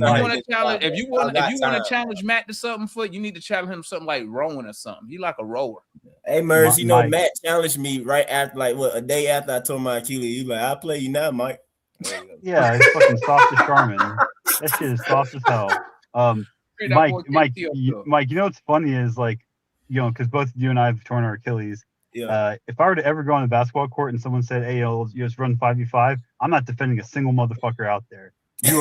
you want to challenge Matt to something you need to challenge him something like rowing or something. He like a rower. Hey, Mers, you know Matt challenged me right after, like a day after I told my Achilles. He's like, I'll play you now, Mike. Yeah, it's fucking soft as Charmin. That shit is soft as hell. Mike, you know what's funny is like, because both you and I have torn our Achilles. Yeah. If I were to ever go on the basketball court and someone said, "Hey, you just run 5v5," I'm not defending a single motherfucker out there.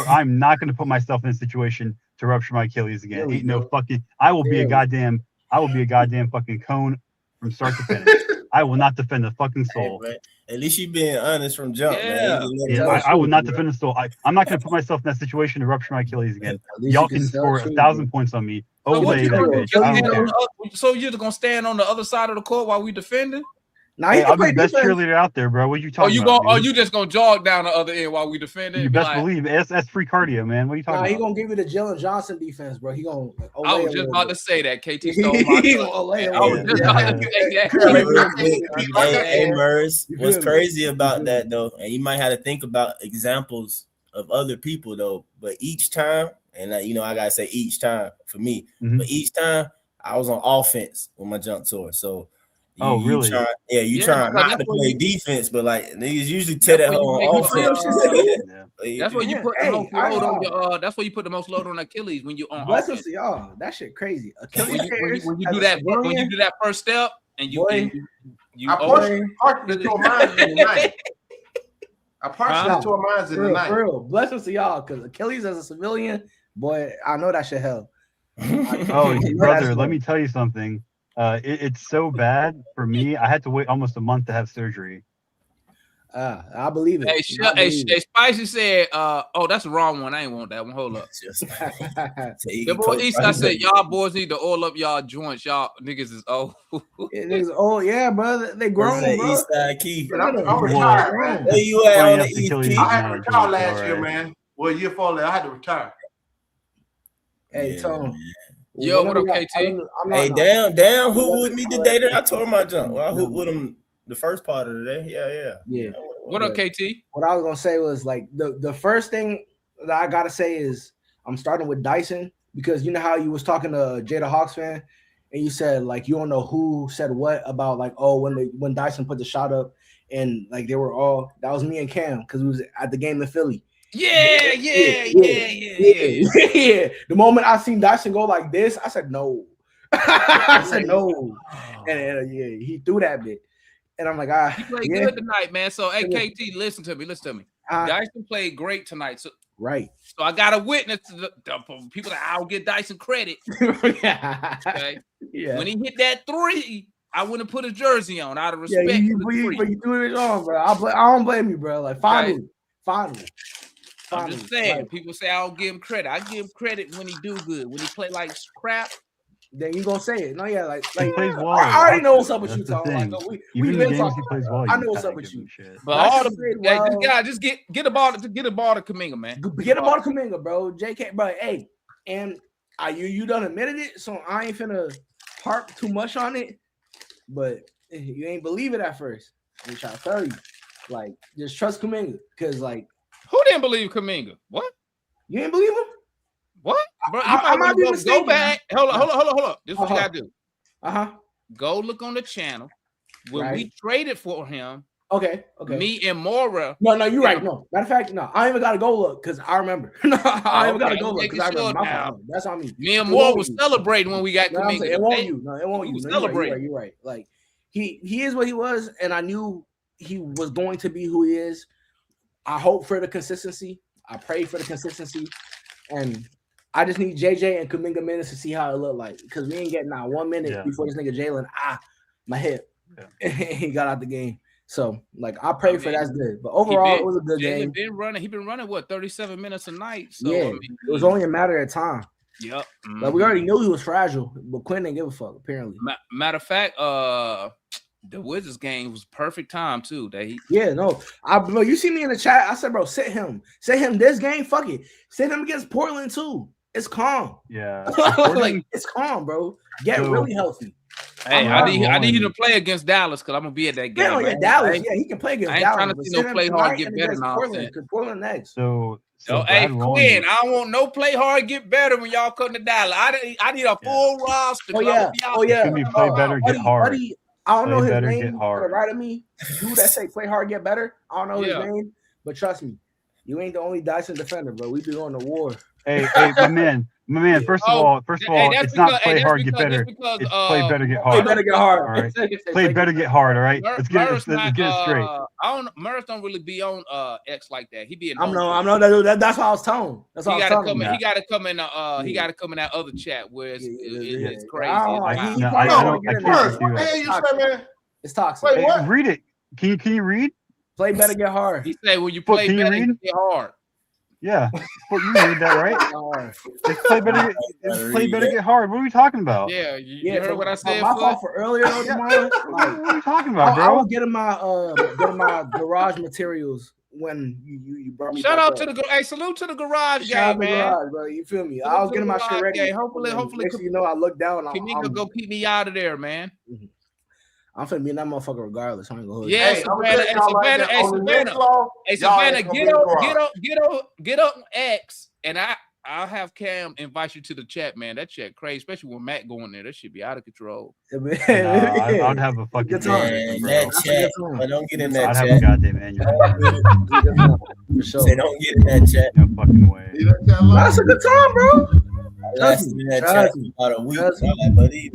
I'm not going to put myself in a situation to rupture my Achilles again. Ain't no fucking. I will be a goddamn fucking cone from start to finish. I will not defend a fucking soul. Hey, at least you being honest from jump, man. I will not defend a soul. I'm not going to put myself in that situation to rupture my Achilles again. Y'all can score 1,000 points on me. So Olay that bitch. So you're gonna stand on the other side of the court while we defending? Hey, I'll be the best cheerleader out there, bro. What you talking about? You just gonna jog down the other end while we defend it? You best believe that's free cardio, man. What are you talking about? He gonna give you the Jaylen Johnson defense, bro. He gonna. I was just about to say that. KT stole my. I was just about to say that. Hey, Mers, what's crazy about that though, and you might have to think about examples of other people though, but each time, and I gotta say each time for me, but each time I was on offense with my jump tour, so. Really? Trying not to play defense, but like niggas usually tell that on offense. That's where you put the most load on your. That's where you put the most load on Achilles when you on offense. Blessings to y'all. That shit crazy. Achilles when you do that first step and you. I partially tore mine in the night. I partially tore mine in the night. For real. Blessings to y'all, because Achilles as a civilian, boy, I know that shit hell. Brother, let me tell you something. It's so bad for me. I had to wait almost a month to have surgery. I believe it. Hey, Spicy said, that's the wrong one. I ain't want that one. Hold up. The boy East, I said, y'all boys need to oil up y'all joints. Y'all niggas is old. Niggas old, yeah, brother. They grown, bro. East Side Key. I'm retired, man. Where you at on the East Key? I had to retire last year, man. Well, year 4 I had to retire. Hey, Tom. Yo, what up, KT? Hey, damn, who with me today that I tore my jump? Well, I hooped with him the first part of the day. Yeah. What up, KT? What I was gonna say was like the first thing that I gotta say is I'm starting with Dyson, because you know how you was talking to Jay the Hawks fan and you said like you don't know who said what about like when Dyson put the shot up and like they were all, that was me and Cam because we was at the game in Philly. Yeah. The moment I seen Dyson go like this, I said no. I said no. And he threw that bit. And I'm like, he played good tonight, man. So, hey, KT, listen to me. Dyson played great tonight. So, right. So I got a witness to the people that I'll give Dyson credit. Okay. Yeah. When he hit that 3, I wouldn't put his jersey on out of respect. Yeah, you threw it on, bro. I don't blame you, bro. Like, finally. I'm just saying, like, people say I don't give him credit. I give him credit when he do good. When he play like crap, then you gonna say it. No, yeah, like he plays well. I already know what's up with you, Tom. Like, we've been talking. He plays well. I know what's up with you. But all this guy, just get the ball to Kaminga, man. Get the ball to Kaminga, bro. JK, bro. Hey, and you done admitted it, so I ain't finna harp too much on it. But you ain't believe it at first. I'm trying to tell you, like, just trust Kaminga, because like. Who didn't believe Kaminga? What? You didn't believe him? What? Bro, I might be mistaken. Go back. Hold on. This is what you gotta do. Go look on the channel when we traded for him. Okay. Me and Mora. No, you're right. No, matter of fact, no, I ain't even gotta go look because I remember. No, I ain't even gotta go look because I remember. My fault. That's on me. Me and Mora was celebrating when we got Kaminga. It won't you. No, it won't you. Celebrate. You're right. Like he is what he was, and I knew he was going to be who he is. I hope for the consistency. I pray for the consistency, and I just need JJ and Kaminga minutes to see how it look like because we ain't getting not 1 minute before this nigga Jaylen my hip. Yeah. He got out the game. So like I pray for that's good. But overall, it was a good game. He been running what 37 minutes a night. So yeah, it was only a matter of time. Yep. Like we already knew he was fragile, but Quinn didn't give a fuck, apparently. Matter of fact, the Wizards game was perfect time too. Bro, you see me in the chat. I said, bro, sit him this game. Fuck it. Sit him against Portland too. It's calm. Yeah. Like it's calm, bro. Get really healthy. Hey, I need you to play against Dallas because I'm gonna be at that game. Yeah, Dallas. Yeah, he can play against Dallas. I ain't trying to see no play hard get better now. Portland next. So hey, Quinn, I don't want no play hard get better when y'all come to Dallas. I need a full roster. Oh yeah. Play better, get hard. Buddy, I don't know his name. To the right of me, dude that say play hard, get better. I don't know his name, but trust me, you ain't the only Dyson defender, bro. We be on the war. Hey, my man. First of all, it's not play hard, get better. It's play better, get hard. Play better, get hard. All right. Play better, get hard. All right. Let's get it straight. Murph don't really be on X like that. He be in. I know that's how I was telling. That's how I was telling. He got to come in. He got to come in that other chat where it's crazy. It's toxic. Wait, what? Read it. Can you read? Play better, get hard. He said when you play better, get hard. Yeah, well, you read that right. Play better, get hard. What are we talking about? Yeah, you heard what I said. My fault for earlier. What are you talking about, bro? I was getting my garage materials when you brought me. Shout out to salute to the garage guy, man. Garage, bro. You feel me? I was getting my shit ready. Hopefully, I look down. Kaminga go keep me out of there, man. Mm-hmm. I'm finna be in that motherfucker regardless. I ain't gonna hold you. Yeah, Savannah, get up X, and I'll have Cam invite you to the chat, man. That chat crazy, especially when Matt go in there. That should be out of control. I'd have a fucking that chat. But don't get in that chat. I'd have a goddamn annual. For sure. Say don't get in that chat. No fucking way. That's a good time, bro. Last in that chat about a week. Buddy.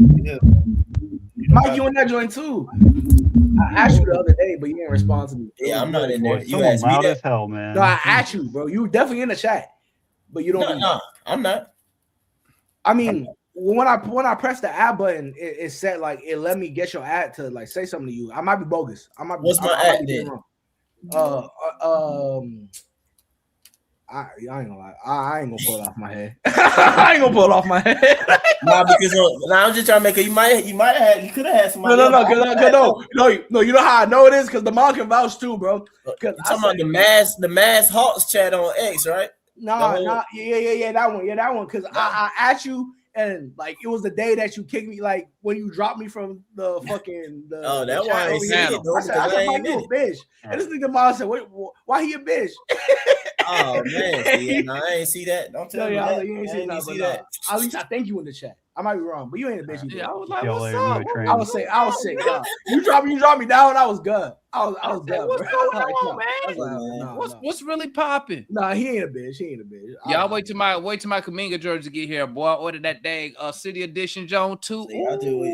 Mike, you in that joint too? I asked you the other day, but you didn't respond to me. Yeah, I'm not in there. You asked me loud as hell, man. No, I asked you, bro. You were definitely in the chat, but you don't. No, I'm not. I mean, when I press the add button, it said like it let me get your ad to like say something to you. I might be bogus. What's my ad then? I ain't gonna lie. I ain't gonna pull it off my head. I ain't gonna pull it off my head. Because I'm just trying to make it. You could have had somebody. No. You know how I know it is because the mom can vouch too, bro. You're talking about the mass Hawks chat on X, right? Yeah, that one. Because I asked you. And like it was the day that you kicked me, like when you dropped me from the fucking. That one I said, you a bitch. And this nigga mom said, "Wait, why he a bitch?" Oh man, I ain't see that. Don't tell me that. You ain't see that. At least I think you in the chat. I might be wrong, but you ain't a bitch. Yeah, I was like, what's up? I was sick. You dropped me down. I was good. I was good. What's going on, man? What's really popping? Nah, he ain't a bitch. Y'all wait till my Kaminga jersey get here, boy. I ordered that dang City Edition Jones too.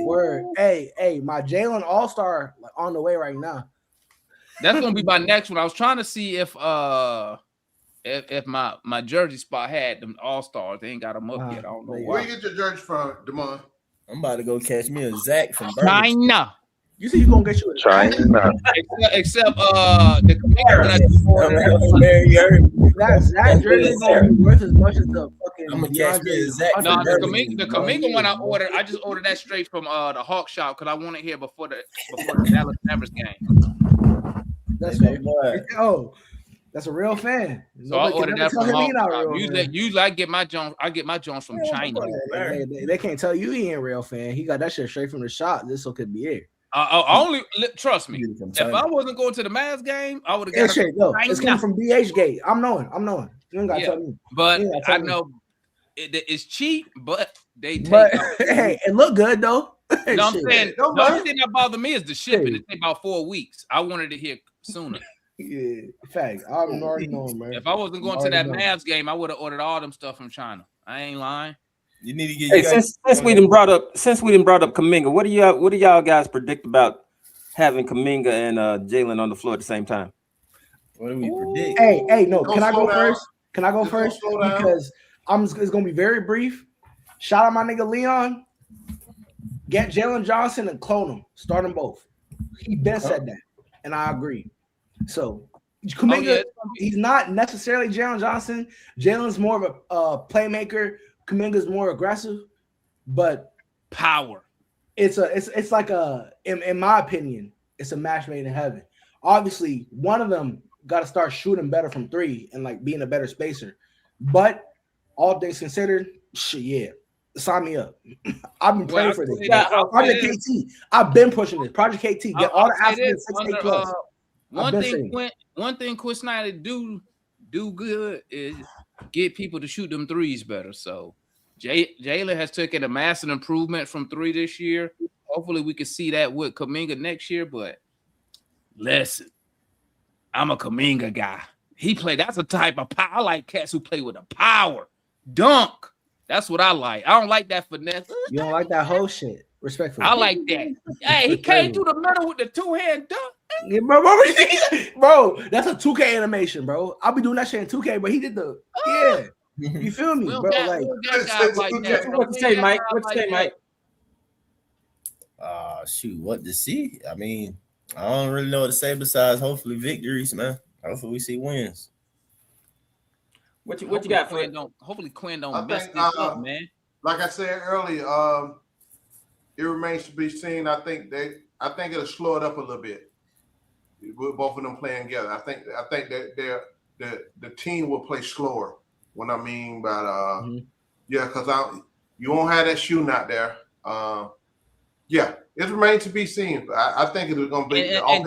Word. Hey, my Jaylen All-Star like on the way right now. That's gonna be my next one. I was trying to see if my jersey spot had them All-Stars. They ain't got them up yet. I don't know why. Where you get your jersey from, Damon? I'm about to go catch me a Zach from China. You see, you gonna get you a China. Except the Zach jersey is gonna be worth as much as the fucking. I'm gonna catch me a Zach. No, the Kaminga one I ordered. I just ordered that straight from the Hawk Shop because I want it here before the Dallas Mavericks game. That's right. Oh. That's a real fan. So I ordered that from Hawk Shop. Usually I get my Jones from China. They can't tell you he ain't a real fan. He got that shit straight from the shop. This could be it. Trust me. If I wasn't going to the Mavs game, I would have got it. It's coming from DH Gate. I'm knowing. You ain't gotta tell me. But I know it's cheap, but they take. Hey, it look good though. No, I'm saying the only thing that bothered me is the shipping. It take about 4 weeks. I wanted it here sooner. Yeah, fact. I'm already knowing, man. If I wasn't going to that Mavs game, I would have ordered all them stuff from China. I ain't lying. You need to get. Hey, since we done brought up Kaminga, what do y'all guys predict about having Kaminga and Jaylen on the floor at the same time? What do we predict? Hey, no. Can I go down. first? Can I go first? Because it's gonna be very brief. Shout out my nigga Leon. Get Jaylen Johnson and clone him. Start them both. He been said that, and I agree. So Kaminga, he's not necessarily Jaylen Johnson. Jalen's more of a playmaker. Kaminga's more aggressive, but power. It's like in my opinion, it's a match made in heaven. Obviously, one of them got to start shooting better from three and like being a better spacer. But all things considered, yeah, sign me up. I've been praying for this. Project KT. I've been pushing this. Project KT. Get all the athletes 6'8 plus. One thing Chris Snyder do good is get people to shoot them threes better. So Jaylen has taken a massive improvement from three this year. Hopefully we can see that with Kaminga next year. But listen, I'm a Kaminga guy. That's a type of power. I like cats who play with a power. Dunk. That's what I like. I don't like that finesse. You don't like that whole shit. Respectfully. I like that. Hey, he came through the middle with the two-hand dunk. Yeah, bro, that's a 2K animation, bro. I'll be doing that shit in 2K, but he did the You feel me, bro? Like, What you say, Mike? What you say, Mike? Shoot, what to see? I mean, I don't really know what to say besides hopefully victories, man. Hopefully we see wins. What you got, Flint? Hopefully Quinn don't mess this up, man. Like I said earlier, it remains to be seen. I think it'll slow it up a little bit with both of them playing together. I think that the team will play slower. What I mean by because you won't have that shooting out there. It remains to be seen. I think it's going to be. And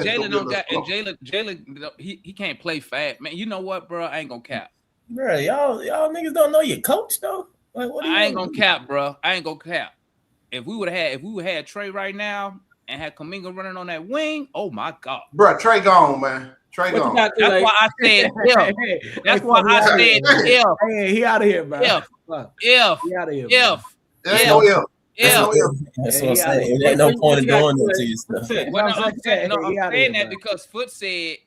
Jaylen, he can't play fast, man. You know what, bro? I ain't gonna cap. Bro, y'all niggas don't know your coach though. Like, what I ain't gonna cap, bro. I ain't gonna cap. If we would have had Trey right now and had Kaminga running on that wing, oh my god, bro, Trey gone, man. Trey gone. That's why I said if. That's why I said if. Hey, he out of here, bro. If he out of here. There's no if. That's what I'm saying. There ain't no point in doing that to you. I'm saying that because Foot said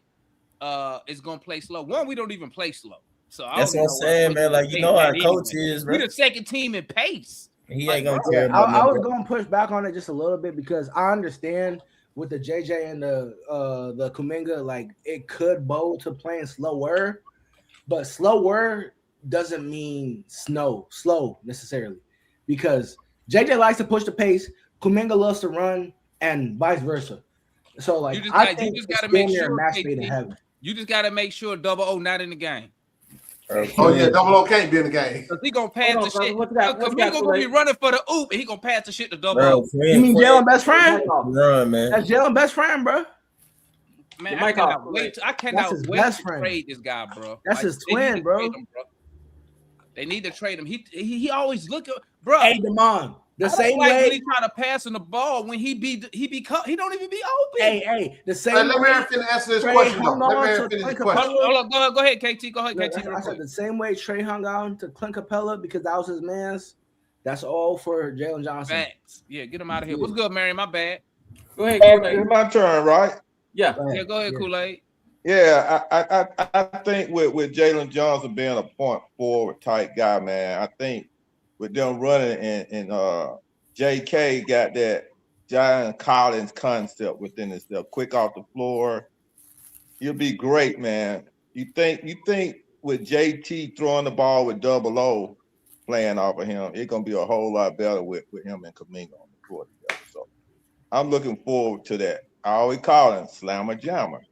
it's gonna play slow. One, we don't even play slow. So that's what I'm saying, man. Like, you know how our coach is, bro. We the second team in pace. He ain't gonna care. I was gonna push back on it just a little bit because I understand with the JJ and the Kaminga, like it could bow to playing slower, but slower doesn't mean slow necessarily, because JJ likes to push the pace, Kaminga loves to run, and vice versa. So like I think you just gotta make sure you just gotta make sure 00 not in the game. Oh yeah, 00 can't be in the game. Cause he gonna pass the shit. Kaminga gonna be running for the oop, and he gonna pass the shit to 00. You mean Jaylen best friend? Run, man. That's Jaylen best friend, bro. Man, I cannot wait to trade this guy, bro. That's his twin, bro. They need to trade him. He always look at, bro. Hey, Damon. The same way when he trying to pass in the ball when he don't even be open. Hey, the same. Let me answer this question. Hold on, go ahead, KT. Go ahead, KT. I said the same way Trey hung on to Clint Capella because that was his man's. That's all for Jaylen Johnson. Facts. Yeah, get him out of here. What's good, Mary? My bad. Go ahead, It's my turn, right? Yeah. Yeah, go ahead, Kool-Aid. Yeah, I think with Jaylen Johnson being a point forward type guy, man, I think with them running and JK got that John Collins concept within himself, quick off the floor. He'll be great, man. You think with JT throwing the ball with 00 playing off of him, it's gonna be a whole lot better with him and Kaminga on the court together. So I'm looking forward to that. I always call him Slammer Jammer.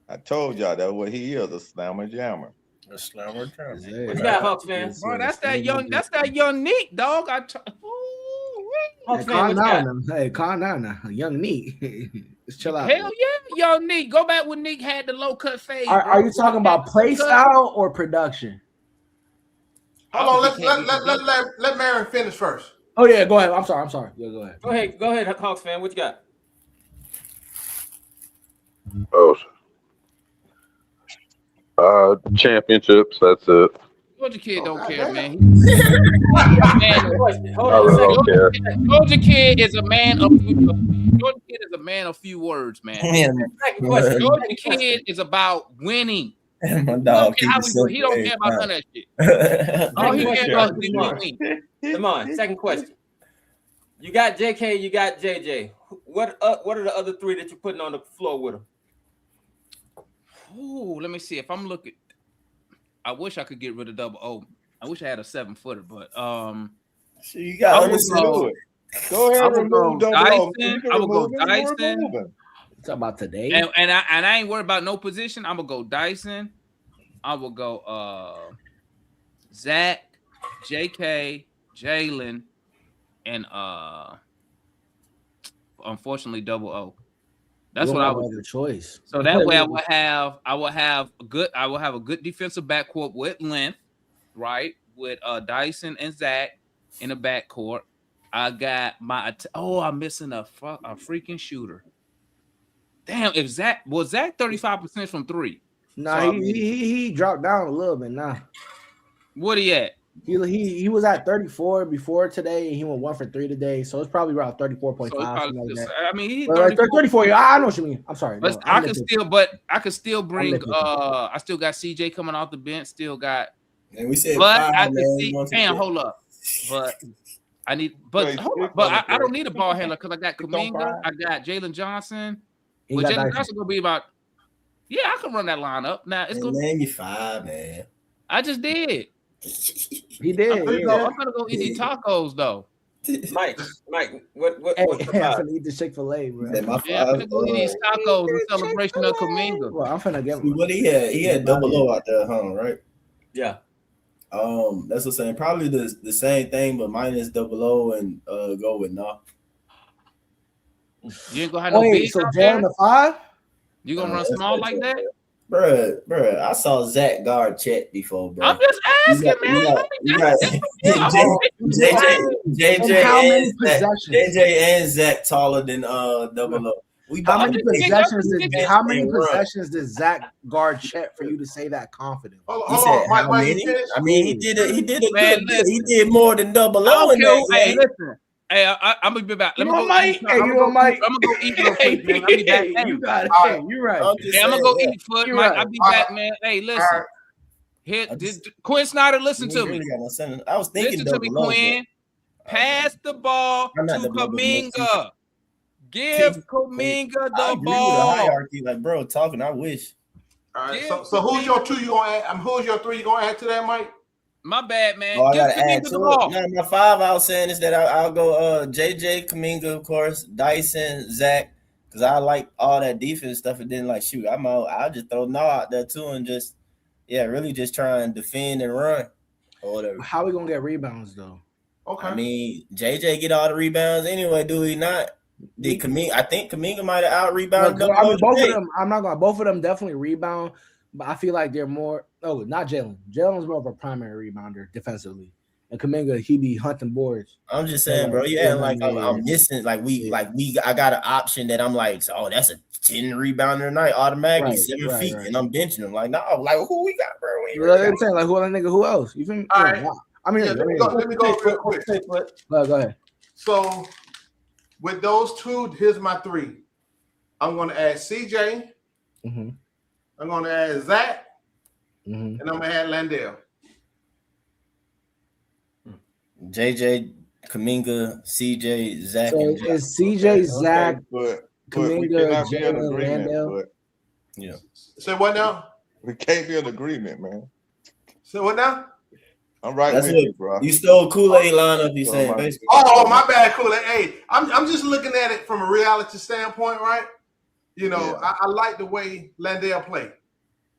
I told y'all that's what he is, a Slammer Jammer. A Slammer Jammer. What you got, Hawks fans? Bro, that's that young Nick, dog. Calm down now. Young Nick. Let's chill out. Hell yeah, young Nick. Go back when Nick had the low cut fade. Are you talking about play style or production? Hold on, let Marion finish first. Oh yeah, go ahead. I'm sorry. Yeah, go ahead. Go ahead, Hawks fan. What you got? Oh, championships. That's it. Georgia kid don't care, man. Hold I on a really second. don't care. Georgia kid is a man of few words, man. Second question. Georgia kid is about winning. My He dog don't care keep how it we simple win. He don't every care about time. none of that shit. All he cares about is winning. Come on. Second question. You got JK, you got JJ. What are the other three that you're putting on the floor with them? Ooh, let me see. If I'm looking, I wish I could get rid of double O. I wish I had a 7-footer, but you got to do it. Go ahead and remove double O. I will go Dyson. Talk about today. And I ain't worried about no position. I'm gonna go Dyson. I will go Zach, JK, Jaylen, and unfortunately double O. That's what I would do. Choice. So that way I will have a good defensive backcourt with length, right? With Dyson and Zach in the backcourt. I got I'm missing a freaking shooter. Damn, if Zach 35% from 3. Nah, so, he dropped down a little bit now. What he at? He was at 34 before today, and he went 1 for 3 today. So it's probably around 34.5. So like I mean, he's 34. I know what you mean. I'm sorry. But I can still bring. I still got CJ coming off the bench. Still got. And we said, but I can see. Damn, hold up. But I need. But I don't need a ball handler because I got Kaminga. I got Jaylen Johnson. Well, Jaylen Johnson gonna be about. Yeah, I can run that lineup. Now it's gonna be 5, man. I just did. He did. I'm gonna go eat these tacos though. Mike, what I'm gonna eat the Chick-fil-A, bro. I'm gonna go eat these tacos in celebration of Kaminga. Well, I'm finna get what he had. He had double O out there, right? Yeah. That's the same. Probably the same thing, but minus double O and go with nah. You ain't gonna have no big so out there? Jaylen the 5? You gonna run small like that? Bruh, I saw Zach guard Chet before, bro. I'm just asking, man. You got JJ and Zach taller than double O. How many possessions did Zach guard Chet for you to say that confident? Hold on, Mike, I mean, he did he did more than double O. Hey, listen. Hey, I'm gonna be back. Let me go. Mike. I'm gonna go eat real quick, man. I'll be back. Hey, you got it. Hey, you're right. I'm gonna go eat foot, Mike. I'll be back, man. Hey, listen. Here, Quinn Snyder, listen to me. I was thinking. Listen to me, Quinn. Pass the ball to Kaminga. Give Kaminga the ball. Hierarchy, like bro, talking. I wish. All right. So who's your 2 you gonna add? Who's your 3 you gonna add to that, Mike? My bad, man. I gotta add to it. No, my 5 I was saying is that I'll go JJ, Kaminga, of course, Dyson, Zach, because I like all that defense stuff. And then like shoot, I'll just throw out there too and just really just try and defend and run or whatever. How we gonna get rebounds though? Okay. I mean, JJ get all the rebounds anyway, do he not? I think Kaminga might have out rebounded. Both of them. I'm not gonna. Both of them definitely rebound. But I feel like they're more. Oh, not Jaylen. Jaylen's more of a primary rebounder defensively, and Kaminga he be hunting boards. I'm just saying, bro. Yeah, like I'm missing. I got an option that I'm like, oh, that's a 10 rebounder tonight automatically, 7 feet, and I'm benching him. Like, no, like who we got, bro? I'm saying like who other nigga? Who else? You feel me? All right. I mean, let me go real quick. Go ahead. So with those 2, here's my 3. I'm gonna add CJ. Mm-hmm. I'm going to add Zach, and I'm going to add Landale. JJ, Kaminga, CJ, Zach. So it's CJ, Zach, Kaminga, Jaylen, Landale. Yeah. Say what now? We can't be in agreement, man. Say what now? I'm right with you, bro. You stole Kool-Aid lineup, you saying basically. Oh, my bad, Kool-Aid. Hey, I'm just looking at it from a reality standpoint, right? You know, I like the way Landale played,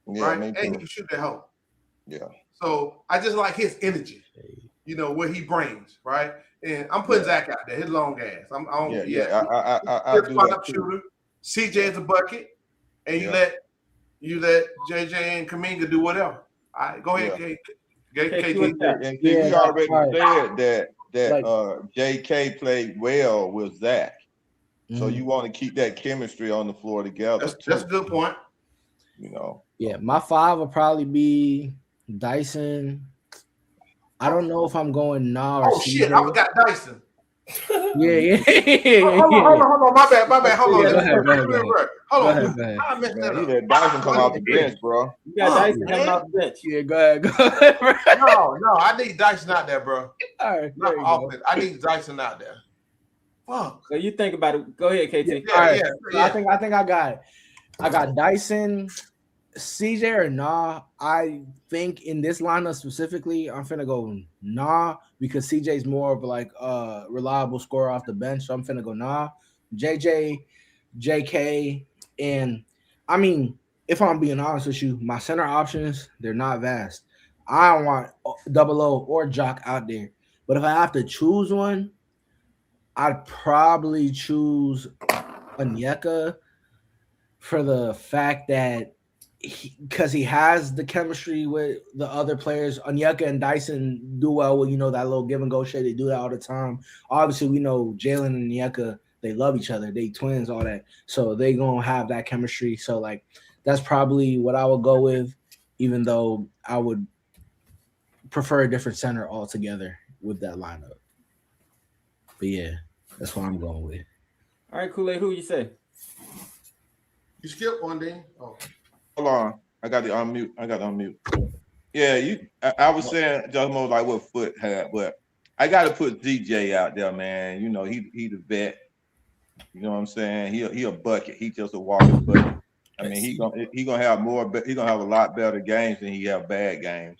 right? And he can shoot that hole. Yeah. So I just like his energy, you know, what he brings, right? And I'm putting Zach out there, his long ass. I do that shooter. CJ is a bucket, and you let JJ and Kaminga do whatever. All right, go ahead, KT. We already said that JK played well with Zach. So you want to keep that chemistry on the floor together. That's a good point. You know. Yeah, my 5 will probably be Dyson. I don't know if I'm going Nah or Oh shit, I CJ. forgot Dyson. Yeah. Hold on. My bad. Hold on. Yeah, Let me go ahead. Hold on. Go ahead. I messed that Man, he up. let Dyson come off the bench, bro. You got Dyson coming off the bench. Yeah, go ahead. Bro. No, I need Dyson out there, bro. All right, Not there you offense. go. I need Dyson out there. Fuck. So you think about it. Go ahead, KT. All right. Yeah. I think I got Dyson, CJ or Nah. I think in this lineup specifically, I'm finna go Nah because CJ's more of like a reliable scorer off the bench. So I'm finna go Nah. JJ, JK, and I mean, if I'm being honest with you, my center options, they're not vast. I don't want Double O or Jock out there. But if I have to choose one, I'd probably choose Onyeka for the fact that because he has the chemistry with the other players. Onyeka and Dyson do well with, that little give and go shit. They do that all the time. Obviously, we know Jaylen and Onyeka, they love each other. They twins, all that. So they going to have that chemistry. So, like, that's probably what I would go with, even though I would prefer a different center altogether with that lineup. But, yeah, that's what I'm going with. All right, Kool-Aid, who you say? You skipped one day. Oh. Hold on. I got to unmute. Yeah, I was saying just more like what Foot had, but I got to put DJ out there, man. You know, he the vet. You know what I'm saying? He a bucket. He just a walking bucket. I mean, he gonna have a lot better games than he have bad games.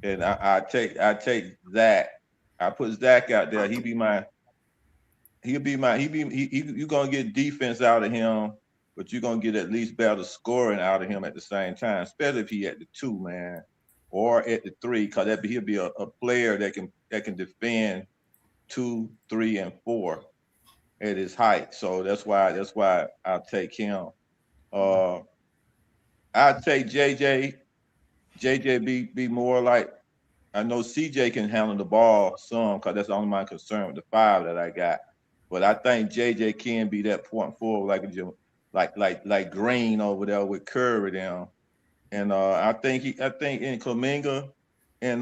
And I take Zach. I put Zach out there. You gonna get defense out of him, but you're gonna get at least better scoring out of him at the same time, especially if he at the 2, man, or at the 3, because he'll be a player that can defend 2, 3, and 4 at his height. So that's why I'll take him. I'd take JJ. JJ be more like, I know CJ can handle the ball some, because that's only my concern with the 5 that I got. But I think JJ can be that point forward like Green over there with Curry down. And I think in Kaminga and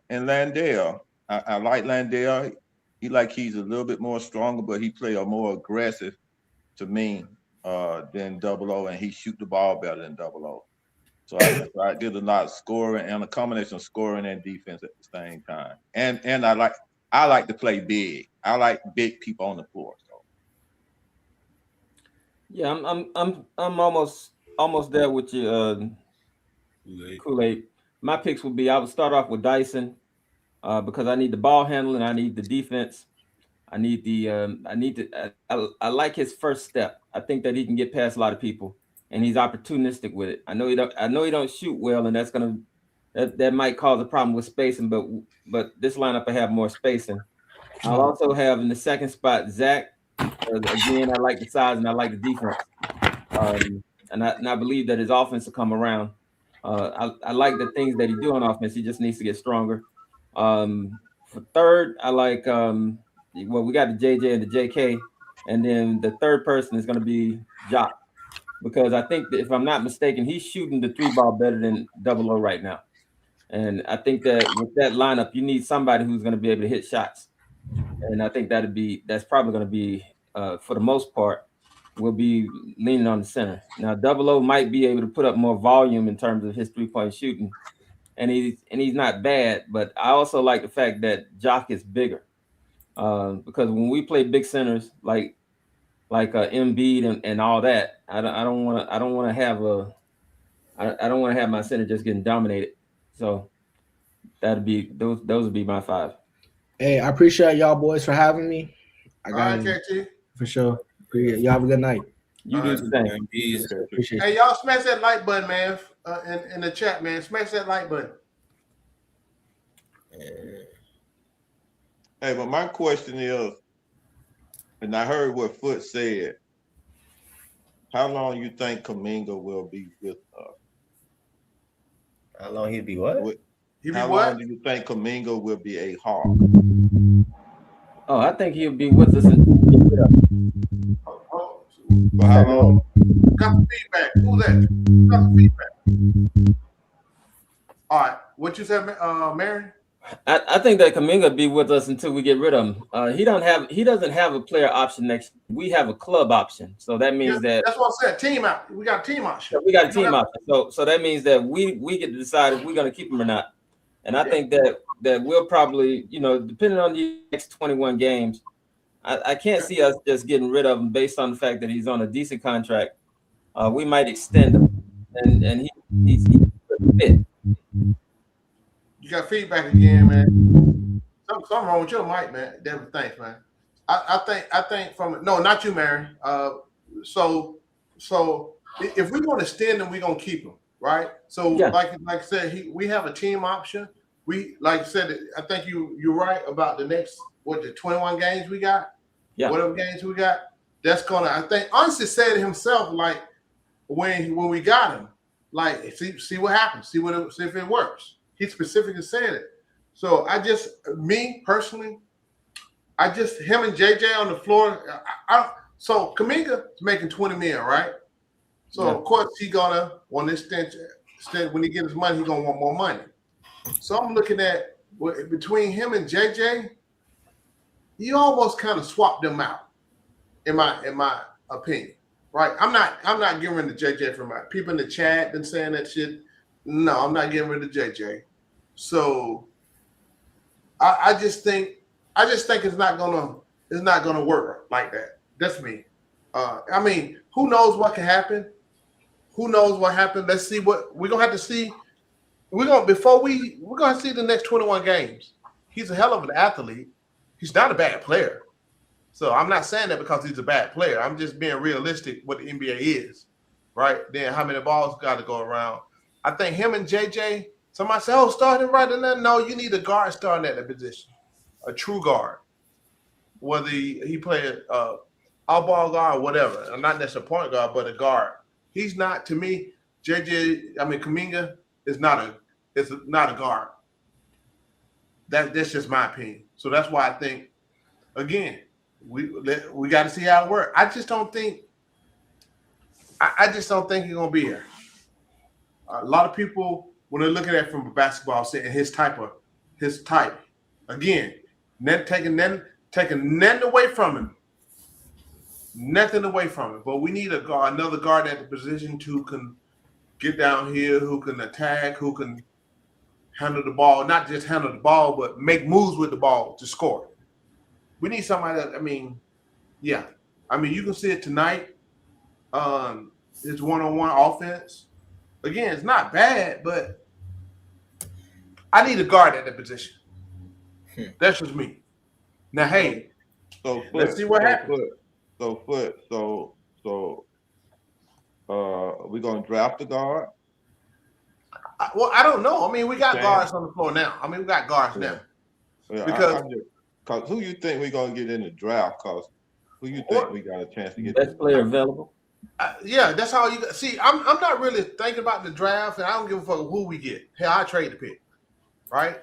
Landale. I like Landale. He's a little bit more stronger, but he play a more aggressive to me than Double O, and he shoot the ball better than Double O. So I did a lot of scoring and a combination of scoring and defense at the same time. And I like to play big. I like big people on the floor. So. Yeah, I'm almost there with you, Kool-Aid. My picks would be, I would start off with Dyson because I need the ball handling, I need the defense, I like his first step. I think that he can get past a lot of people, and he's opportunistic with it. I know he don't shoot well, and that might cause a problem with spacing, but this lineup I have more spacing. I'll also have in the second spot Zach. Again, I like the size and I like the defense, and I believe that his offense will come around. I like the things that he do on offense. He just needs to get stronger. For third, I like we got the JJ and the JK, and then the third person is going to be Jock, because I think that if I'm not mistaken, he's shooting the 3 ball better than Double O right now, and I think that with that lineup, you need somebody who's going to be able to hit shots, and I think that's probably going to be for the most part, will be leaning on the center. Now, Double O might be able to put up more volume in terms of his 3-point shooting, and he's not bad. But I also like the fact that Jock is bigger, because when we play big centers like Embiid and all that, I don't want to have my center just getting dominated. So that'd be those would be my 5. Hey, I appreciate y'all boys for having me. All right, KT. For sure. Y'all have a good night. You do the same. Appreciate Hey, y'all smash that like button, man, in the chat, man. Smash that like button. Hey, but my question is, and I heard what Foot said, how long you think Kaminga will be with us? How long he'll be what? How long do you think Kaminga will be a Hawk? Oh, I think he'll be with us. For how long? Got some feedback. Who's that? Got some feedback. All right. What you said, Mary? I think that Kaminga be with us until we get rid of him. He doesn't have a player option next. We have a club option, so that means that that's what I said. Team out. We got a team option. we got a team option. So that means that we get to decide if we're going to keep him or not. And I think that we'll probably, depending on the next 21 games, I can't see us just getting rid of him based on the fact that he's on a decent contract. We might extend him, and he's fit. You got feedback again, man. Something wrong with your mic, man. Devin, thanks, man. I think from not you, Mary. So if we're going to extend him, we're going to keep him, right? So like I said, we have a team option. We like I said, I think you're right about the next the 21 games we got. Yeah. Whatever games we got, that's gonna. I think honestly said it himself, like when we got him, like see what happens, see if it works. He specifically said it. So me personally, him and JJ on the floor. So Kaminga is making $20 million, right? So of course he gonna want to extend when he gets his money, he's gonna want more money. So I'm looking at between him and JJ, you almost kind of swap them out, in my opinion, right? I'm not getting rid of JJ from my people in the chat been saying that shit. No, I'm not getting rid of JJ. So I just think it's not gonna work like that. That's me. I mean, who knows what can happen? Who knows what happened? Let's see what we're gonna have to see. We're gonna see the next 21 games. He's a hell of an athlete. He's not a bad player. So I'm not saying that because he's a bad player. I'm just being realistic what the NBA is, right? Then how many balls got to go around? I think him and JJ, somebody said, oh, starting right in there. No, you need a guard starting at that position, a true guard. Whether he played all-ball guard or whatever, not necessarily point guard, but a guard. He's not, to me, Kaminga is not a guard. That's just my opinion. So that's why I think, again, we got to see how it works. I just don't think he's gonna be here. A lot of people, when they're looking at it from a basketball saying his type. Again, taking nothing away from him. Nothing away from it. But we need another guard at the position who can get down here, who can attack, who can handle the ball, not just handle the ball, but make moves with the ball to score. We need somebody that, you can see it tonight. It's one-on-one offense. Again, it's not bad, but I need a guard at that position. That's just me. Now, hey, let's see what happens. We're going to draft the guard? I don't know. I mean, we got guards on the floor now. We got guards now. Yeah, because who you think we're going to get in the draft? Because who you think we got a chance to get? Best player available. That's how you see. I'm not really thinking about the draft, and I don't give a fuck who we get. Hell, I trade the pick, right?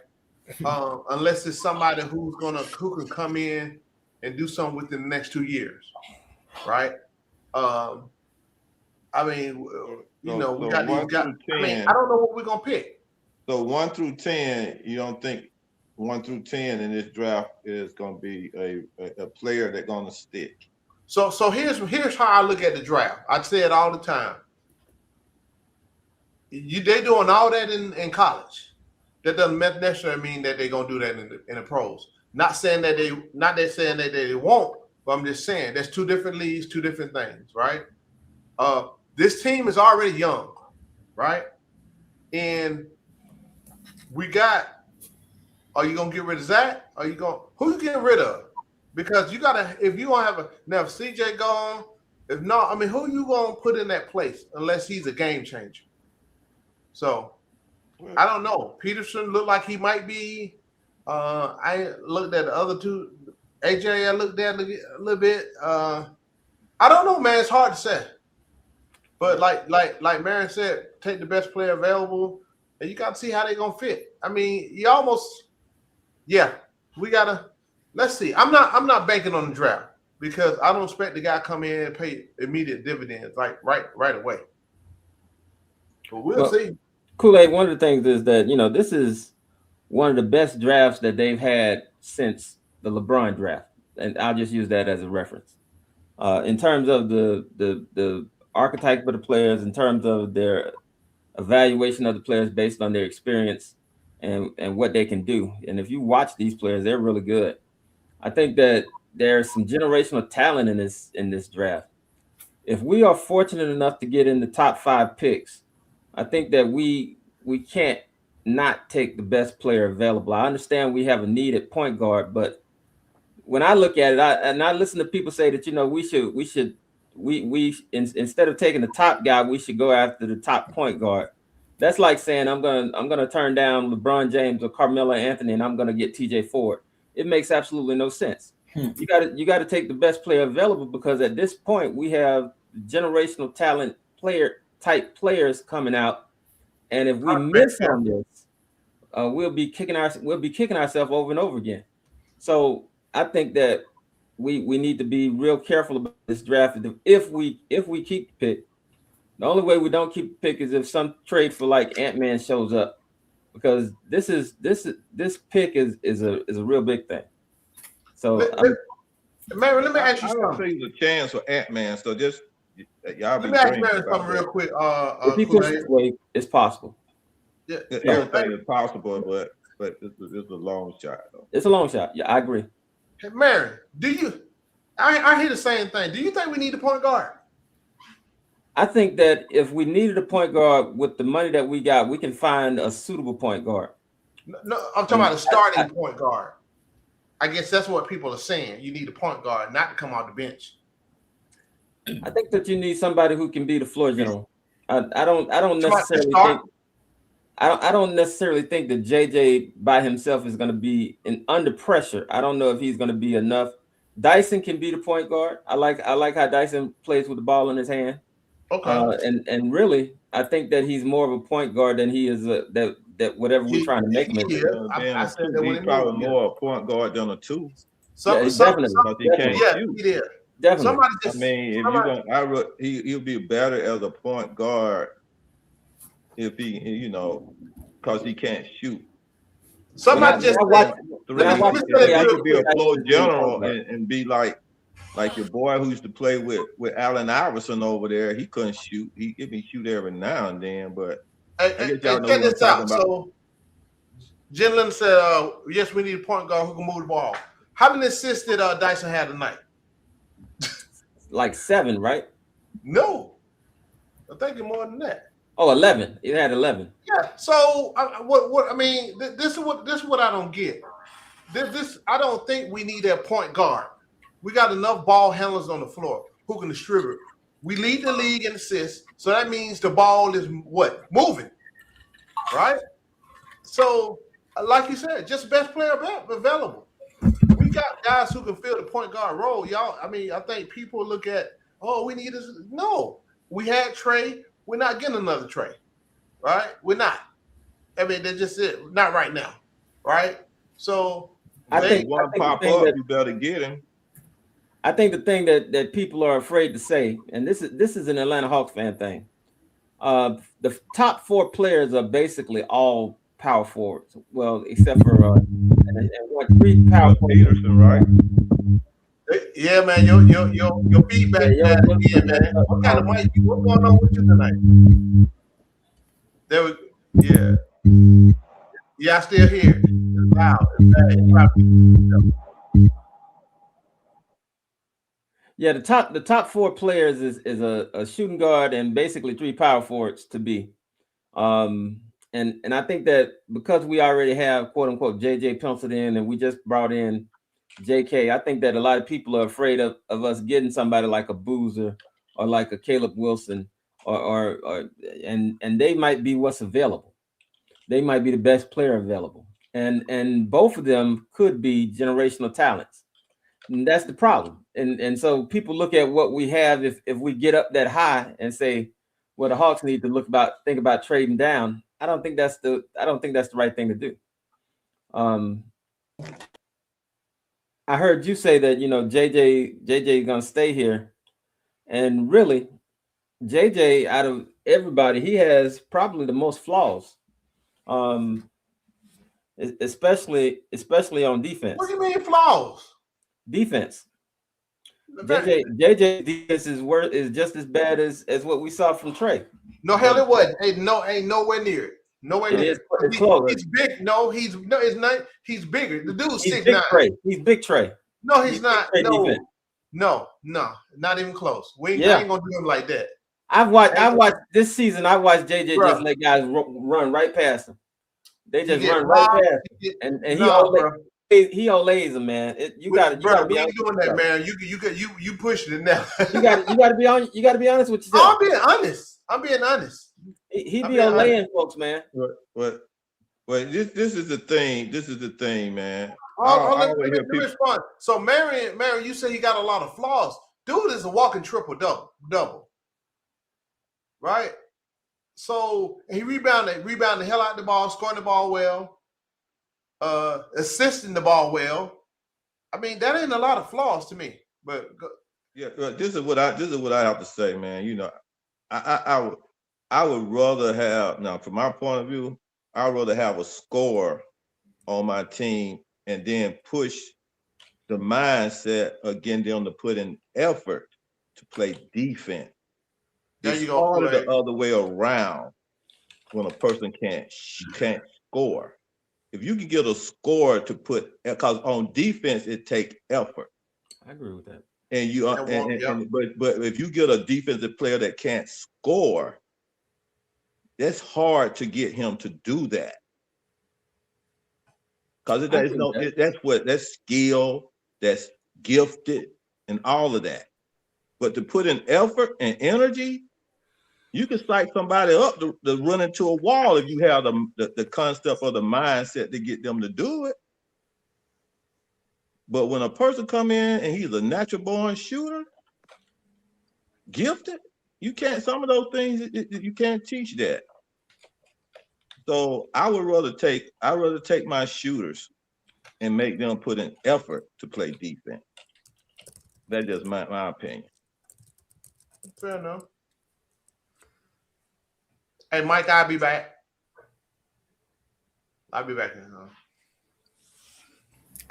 Unless it's somebody who can come in and do something within the next 2 years, right? We got these guys. I don't know what we're gonna pick. So 1 through 10, you don't think 1 through 10 in this draft is going to be a player that's going to stick? So here's how I look at the draft. I say it all the time. They doing all that in college. That doesn't necessarily mean that they're gonna do that in the pros. Not saying that they won't, but I'm just saying there's two different leagues, two different things, right? This team is already young, right? And we got. Are you gonna get rid of Zach? Who you getting rid of? Because you gotta, if you gonna have now if CJ gone, if not, who you gonna put in that place unless he's a game changer? So I don't know. Peterson looked like he might be. I looked at the other two. AJ, I looked at a little bit. I don't know, man. It's hard to say. But like Marion said, take the best player available, and you got to see how they're gonna fit. We gotta. Let's see. I'm not banking on the draft. because I don't expect the guy to come in and pay immediate dividends like right away. But we'll see. Kool-Aid, one of the things is that, this is one of the best drafts that they've had since the LeBron draft. And I'll just use that as a reference. In terms of the archetype of the players, in terms of their evaluation of the players based on their experience and what they can do. And if you watch these players, they're really good. I think that there's some generational talent in this draft. If we are fortunate enough to get in the top 5 picks, I think that we can't not take the best player available. I understand we have a need at point guard, but when I look at it, I listen to people say that we instead of taking the top guy, we should go after the top point guard. That's like saying I'm gonna turn down LeBron James or Carmelo Anthony and I'm gonna get TJ Ford. It makes absolutely no sense. You got to take the best player available, because at this point we have generational talent type players coming out, and if we miss on this, we'll be kicking ourselves over and over again. So I think that we need to be real careful about this draft. If we keep the pick, the only way we don't keep the pick is if some trade for like Ant-Man shows up, because this pick is a real big thing. So Mary, let me ask you something. I don't something. think there's a chance for Ant-Man. So just y'all be. Let me ask Mary something real quick. If he pushes this way, it's possible. Yeah, everything is possible, but it's a long shot though. It's a long shot. Yeah, I agree. Hey, Mary, I hear the same thing. Do you think we need a point guard? I think that if we needed a point guard with the money that we got, we can find a suitable point guard. No, I'm talking about a starting point guard. I guess that's what people are saying. You need a point guard, not to come off the bench. I think that you need somebody who can be the floor general. I don't necessarily think. I don't necessarily think that JJ by himself is going to be under pressure. I don't know if he's going to be enough. Dyson can be the point guard. I like how Dyson plays with the ball in his hand. Okay. And really, I think that he's more of a point guard than he is that whatever we're trying to make him into. I said that he's probably more a point guard than a 2. Definitely. Because he can't shoot. He did. Definitely. I mean, if you're gonna, he'll be better as a point guard if he, because he can't shoot. Somebody just he could be a floor general and be like your boy who used to play with Allen Iverson over there. He couldn't shoot. He can shoot every now and then, but check this out. So Jaylen said, yes, we need a point guard who can move the ball. How many assists did Dyson have tonight? Like 7, right? No, I think it's more than that. Oh, 11. It had 11. Yeah. So what I mean, this is what I don't get. This I don't think we need a point guard. We got enough ball handlers on the floor who can distribute. We lead the league in assists, so that means the ball is moving, right? So, like you said, just best player available. We got guys who can fill the point guard role, y'all. I mean, I think people look at, we need this. No, we had Trey. We're not getting another Trey, right? We're not. I mean, that's just it. Not right now, right? So, I think one pop up, you better get him. I think the thing that people are afraid to say, and this is an Atlanta Hawks fan thing. The top 4 players are basically all power forwards. Well, except for 3 power forwards. Peterson, right? Yeah, man, your feedback, man. What kind of mic? What's going on with you tonight? There we, yeah, I still hear it. It's loud. It's bad. Yeah, the top 4 players is a shooting guard and basically 3 power forwards to be. And I think that because we already have quote unquote JJ penciled in and we just brought in JK, I think that a lot of people are afraid of us getting somebody like a Boozer or like a Caleb Wilson and they might be what's available. They might be the best player available. And both of them could be generational talents. And that's the problem. And so people look at what we have if we get up that high and say, well, the Hawks need to think about trading down. I don't think that's the right thing to do. I heard you say that JJ gonna stay here, and really, JJ out of everybody, he has probably the most flaws, especially on defense. What do you mean flaws? Defense. JJ defense is just as bad as what we saw from Trey. No, hell it wasn't. Ain't nowhere near it. Nowhere near it. It's close. He's big. It's not. He's bigger. The dude's 6'9". He's big Trey. No, he's not. No, not even close. I ain't gonna do him like that. I watched this season. I watched JJ just let guys run right past him. They just run right past him, and he olays them, man. You got to be honest. Doing that, man. You pushing it now. you got to be on. You got to be honest with yourself. I'm being honest. He be olaying folks, man. But this is the thing. This is the thing, man. Let me respond. So, Marion, you say he got a lot of flaws. Dude is a walking triple double, right? So he rebounded the hell out the ball, scoring the ball well, assisting the ball well. I mean, that ain't a lot of flaws to me. But this is what I have to say, man. You know, I would rather have, now from my point of view, I'd rather have a scorer on my team and then push the mindset of getting them to put in effort to play defense. It's harder the other way around when a person can't score. If you can get a scorer to put, because on defense it takes effort. I agree with that. But if you get a defensive player that can't score, that's hard to get him to do that. Because that's skill, that's gifted, and all of that. But to put in effort and energy, you can psych somebody up to run into a wall if you have the concept or the mindset to get them to do it. But when a person come in and he's a natural born shooter, gifted, you can't, some of those things you can't teach that. So I would rather take my shooters and make them put in effort to play defense. That's just my opinion. Fair enough. Hey, Mike, I'll be back. I'll be back in here.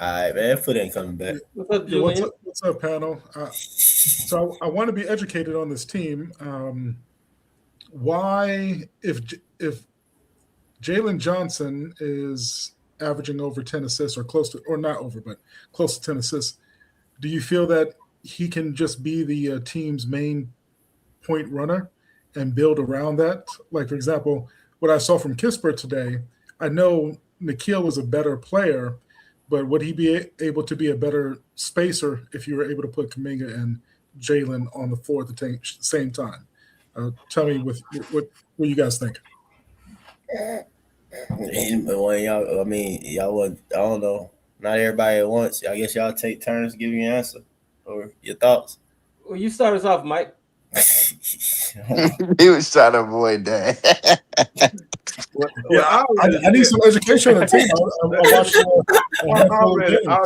All right, man. Foot ain't coming back. What's up, panel? So I want to be educated on this team. Why, if Jaylen Johnson is averaging over 10 assists or close to, or not over, but close to 10 assists, do you feel that he can just be the team's main point runner and build around that? Like, for example, what I saw from Kispert today, I know Nikhil is a better player, but would he be able to be a better spacer if you were able to put Kaminga and Jaylen on the floor at the same time? Tell me what you guys think. Y'all, I mean, y'all would, I don't know. Not everybody at once. I guess y'all take turns giving your answer or your thoughts. Well, you start us off, Mike. He was trying to avoid that. I need some education on the team.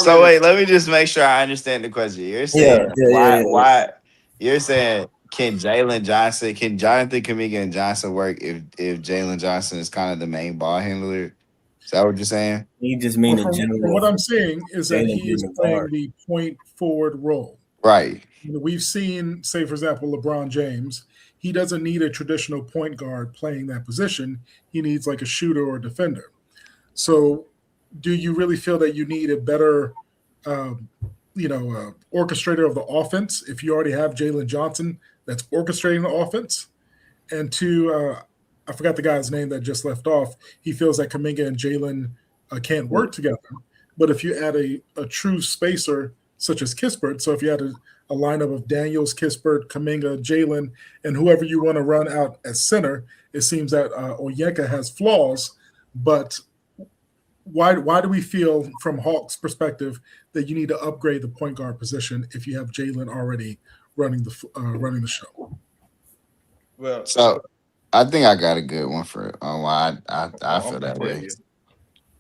So wait, let me just make sure I understand the question. You're saying why? You're saying can Jonathan Kaminga and Johnson work if Jaylen Johnson is kind of the main ball handler? Is that what you're saying? You just mean in general. What I'm saying is that he is playing the point forward role. Right. We've seen, say, for example, LeBron James. He doesn't need a traditional point guard playing that position. He needs like a shooter or a defender. So do you really feel that you need a better, orchestrator of the offense if you already have Jaylen Johnson that's orchestrating the offense? And two, I forgot the guy's name that just left off. He feels that Kaminga and Jaylen can't work together. But if you add a true spacer such as Kispert, so if you had a lineup of Daniels, Kispert, Kaminga, Jaylen, and whoever you want to run out as center, it seems that Onyeka has flaws. But why do we feel from Hawks' perspective that you need to upgrade the point guard position if you have Jaylen already running the show? Well, so I think I got a good one for why I feel that way.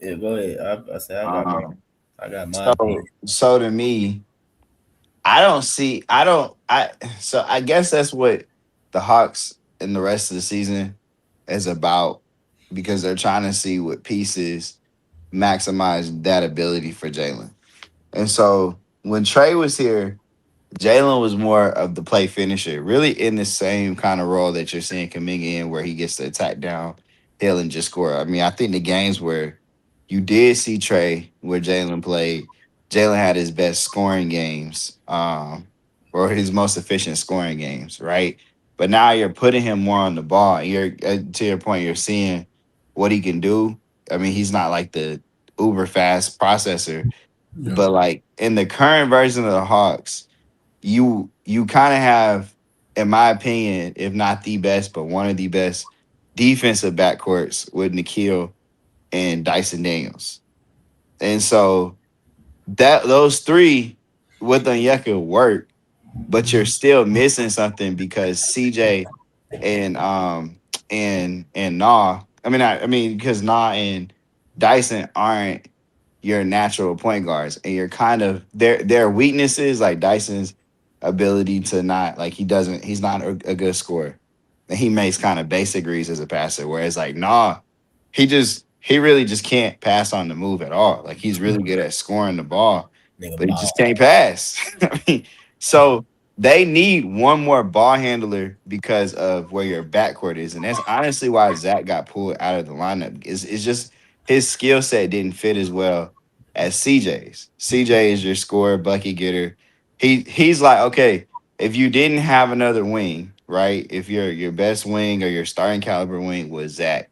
Yeah, go ahead. I got I got my opinion. So to me, so I guess that's what the Hawks in the rest of the season is about because they're trying to see what pieces maximize that ability for Jaylen. And so when Trey was here, Jaylen was more of the play finisher, really in the same kind of role that you're seeing Kaminga in, where he gets to attack down hill and just score. I mean, I think the games where you did see Trey, where Jaylen played, Jaylen had his best scoring games, or his most efficient scoring games, right? But now you're putting him more on the ball. You're to your point, you're seeing what he can do. I mean, he's not like the uber fast processor, Yeah. but like in the current version of the Hawks, you kind of have, in my opinion, if not the best, but one of the best defensive backcourts with Nikhil and Dyson Daniels. And so that those three with Onyeka work, but you're still missing something because CJ and Nah. I mean because Nah and Dyson aren't your natural point guards, and you're kind of their weaknesses like Dyson's ability to not like he's not a good scorer, and he makes kind of basic reads as a passer. Whereas like Nah, he really just can't pass on the move at all. Like he's really good at scoring the ball, Nigga but he ball. just can't pass. I mean, so they need one more ball handler because of where your backcourt is, and that's honestly why Zach got pulled out of the lineup. It's just his skill set didn't fit as well as CJ's. CJ is your scorer, bucket getter. He's like, okay, if you didn't have another wing, right? If your best wing or your starting caliber wing was Zach,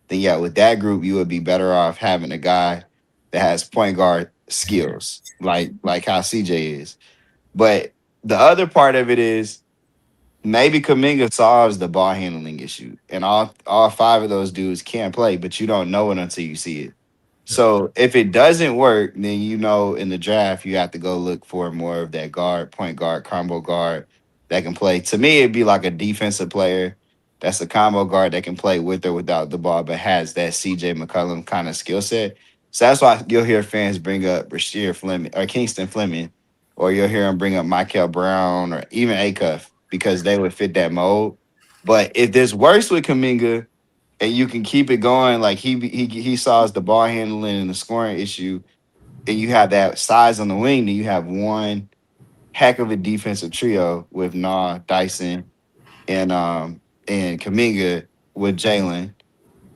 then yeah, with that group, you would be better off having a guy that has point guard skills, like how CJ is. But the other part of it is maybe Kaminga solves the ball handling issue, and all five of those dudes can't play, but you don't know it until you see it. So if it doesn't work, then you know in the draft you have to go look for more of that point guard, combo guard that can play. To me, it'd be like a defensive player that's a combo guard that can play with or without the ball, but has that CJ McCollum kind of skill set. So that's why you'll hear fans bring up Rasheed Fleming or Kingston Fleming, or you'll hear them bring up Michael Brown or even Acuff because they would fit that mold. But if this works with Kaminga, and you can keep it going. Like he solves the ball handling and the scoring issue, and you have that size on the wing. Then you have one heck of a defensive trio with Nah, Dyson, and Kaminga with Jaylen.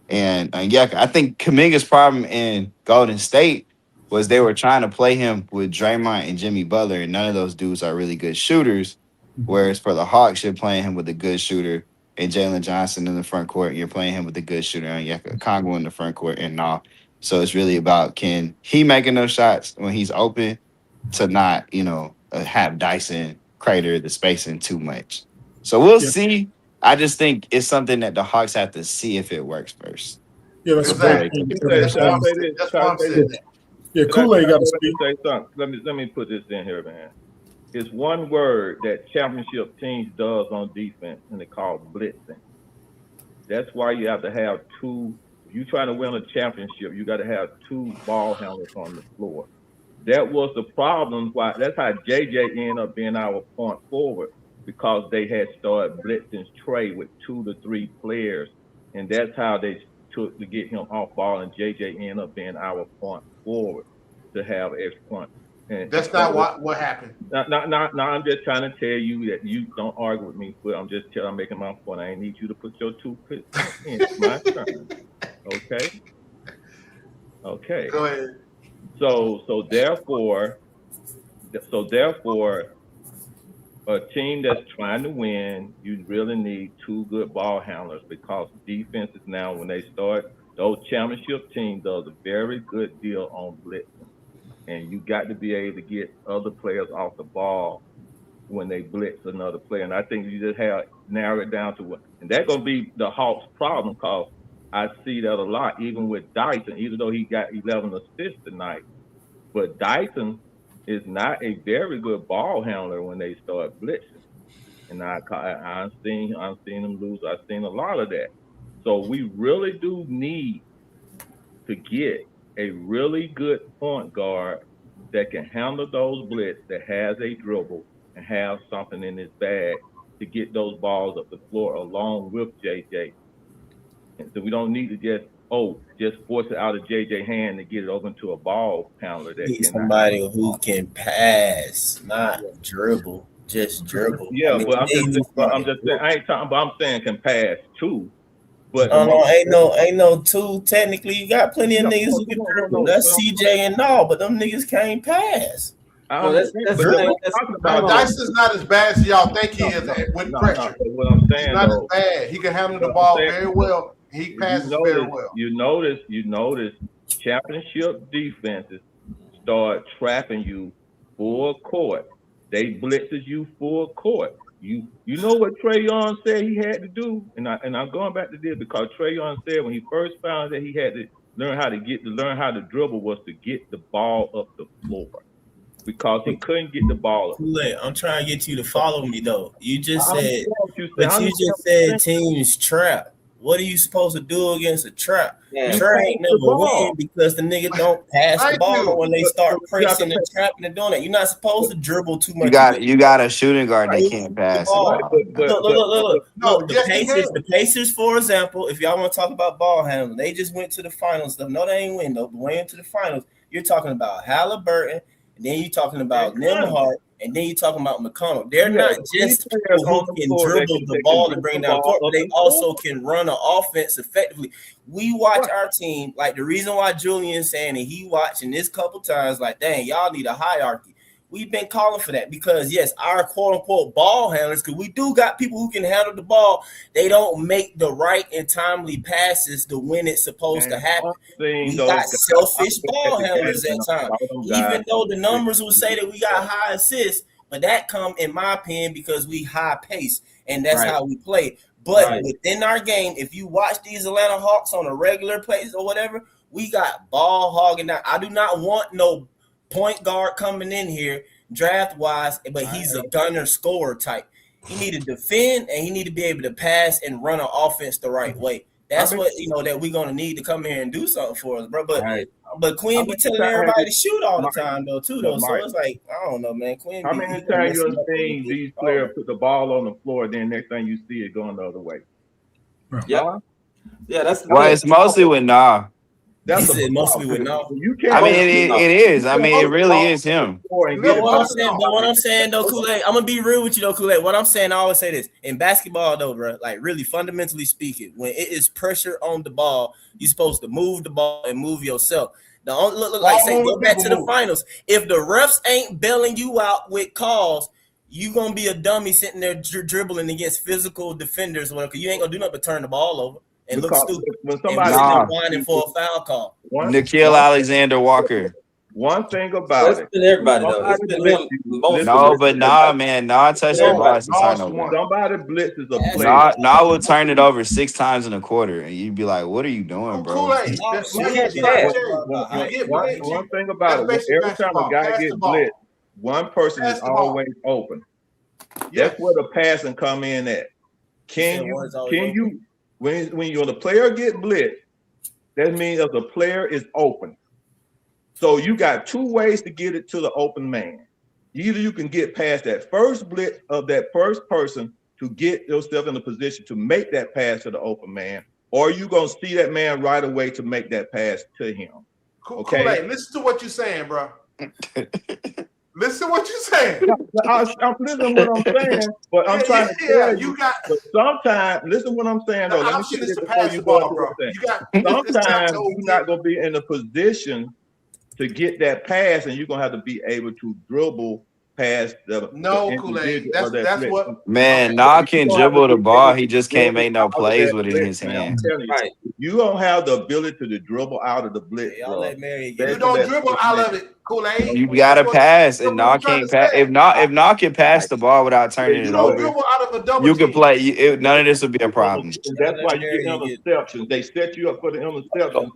And yeah, I think Kaminga's problem in Golden State was they were trying to play him with Draymond and Jimmy Butler, and none of those dudes are really good shooters. Whereas for the Hawks, you're playing him with a good shooter and Jaylen Johnson in the front court. You're playing him with a good shooter and Congo in the front court and all. So it's really about can he making those shots when he's open to not, have Dyson crater the spacing too much. So we'll Yeah. see. I just think it's something that the Hawks have to see if it works first. Yeah, that's a great Exactly. point. Let me say this. That's why I'm saying that. Yeah, Kool-Aid got to Let speak. me say something. Let me put this in here, man. It's one word that championship teams does on defense, and they call blitzing. That's why you have to have two. If you're trying to win a championship, you got to have two ball handlers on the floor. That was the problem. Why? That's how JJ ended up being our point forward, because they had started blitzing Trey with 2 to 3 players, and that's how they took to get him off ball. And JJ ended up being our point forward to have extra point. And That's not what happened. No, I'm just trying to tell you that you don't argue with me, but I'm making my point. I ain't need you to put your 2 cents in. It's my turn. Okay. Go ahead. So therefore, a team that's trying to win, you really need 2 good ball handlers, because defenses now, when they start, those championship teams does a very good deal on blitzing. And you got to be able to get other players off the ball when they blitz another player. And I think you just have narrow it down to what, and that's going to be the Hawks' problem, because I see that a lot, even with Dyson, even though he got 11 assists tonight. But Dyson is not a very good ball handler when they start blitzing. And I've seen them lose. I've seen a lot of that. So we really do need to get a really good point guard that can handle those blitz, that has a dribble and have something in his bag to get those balls up the floor along with JJ. And so we don't need to just force it out of JJ hand to get it over to a ball handler that Need can somebody who can pass, not dribble, just dribble. Yeah, I mean, but I'm they just saying, I ain't talking, but I'm saying can pass too. But ain't no two. Technically, you got plenty of niggas who can dribble. That's CJ and all, but them niggas can't pass. That's Dyson's not as bad as y'all think he is with pressure. What I'm saying, he's not as bad. He can handle the ball very well. He passes very well. You notice championship defenses start trapping you full court. They blitzes you full court. You know what Trayon said he had to do, and I'm going back to this because Trayon said when he first found that he had to learn how to dribble was to get the ball up the floor. Because he couldn't get the ball up. Kool-Aid, I'm trying to get you to follow me though. You just said teams trap. What are you supposed to do against a trap? Trap ain't never win because the nigga don't pass the ball when they start pressing and trapping and doing that. You're not supposed to dribble too much. You got a shooting guard that can't pass. Look, the Pacers, for example, if y'all want to talk about ball handling, they just went to the finals. No, they ain't win though. But went to the finals. You're talking about Halliburton, and then you're talking about Nembhard, and then you're talking about McConnell. They're not just people who can dribble the ball and bring down the court, but they also can run an offense effectively. We watch our team, like the reason why Julian's saying, and he watching this couple times, like, dang, y'all need a hierarchy. We've been calling for that because, yes, our quote-unquote ball handlers, because we do got people who can handle the ball, they don't make the right and timely passes to when it's supposed to happen. We got selfish ball handlers at times. Even though the numbers will say that we got high assists, but that come, in my opinion, because we high pace, and that's how we play. But within our game, if you watch these Atlanta Hawks on a regular pace or whatever, we got ball hogging out. I do not want no point guard coming in here draft wise, but he's a gunner scorer type. He need to defend and he need to be able to pass and run an offense the right way. That's what that we're gonna need to come here and do something for us, bro. But Quinn be telling everybody to shoot all the time though, too. So it's like, I don't know, man. Quinn. How many times you have seen these players put the ball on the floor, then next thing you see it going the other way? Yeah, that's it's mostly with Nah. That's mostly with no. I mean, it is. I mean, it really is him. But what I'm saying though, Kool-Aid, I'm gonna be real with you though, Kool-Aid. What I'm saying, I always say this in basketball though, bro. Like really, fundamentally speaking, when it is pressure on the ball, you're supposed to move the ball and move yourself. The only look like say go back to the finals. If the refs ain't bailing you out with calls, you gonna be a dummy sitting there dribbling against physical defenders, or whatever. You ain't gonna do nothing but turn the ball over. And look stupid. When somebody whining for a foul call. Nikhil Alexander Walker. One thing about it. Everybody though. No, but man. Nah touched the ball. Somebody blitzes a play. Nah will turn it over 6 times in a quarter, and you'd be like, "What are you doing, bro?" One thing about it. Every time a guy gets blitzed, one person is always open. That's where the passing come in at. Can you? When the player get blitzed, that means that the player is open. So you got 2 ways to get it to the open man. Either you can get past that first blitz of that first person to get yourself in a position to make that pass to the open man, or you're going to see that man right away to make that pass to him. Okay? Kool-Aid, listen to what you're saying, bro. Listen to what you're saying. I'm listening to what I'm saying, but I'm trying to tell you. But sometimes, listen to what I'm saying, though. Let me say this before you go into what I'm saying. Sometimes you're not going to be in a position to get that pass, and you're going to have to be able to dribble past the Kool-Aid. That's what. Man, Nah can dribble the ball. He just can't make no plays with it in his hand. Right. You don't have the ability to dribble out of the blitz. You don't dribble out of it, Kool-Aid. You gotta pass, and Nah can't pass. If Nah can pass the ball without turning it over, you can play. None of this would be a problem. And that's why you get interceptions. They set you up for the interceptions.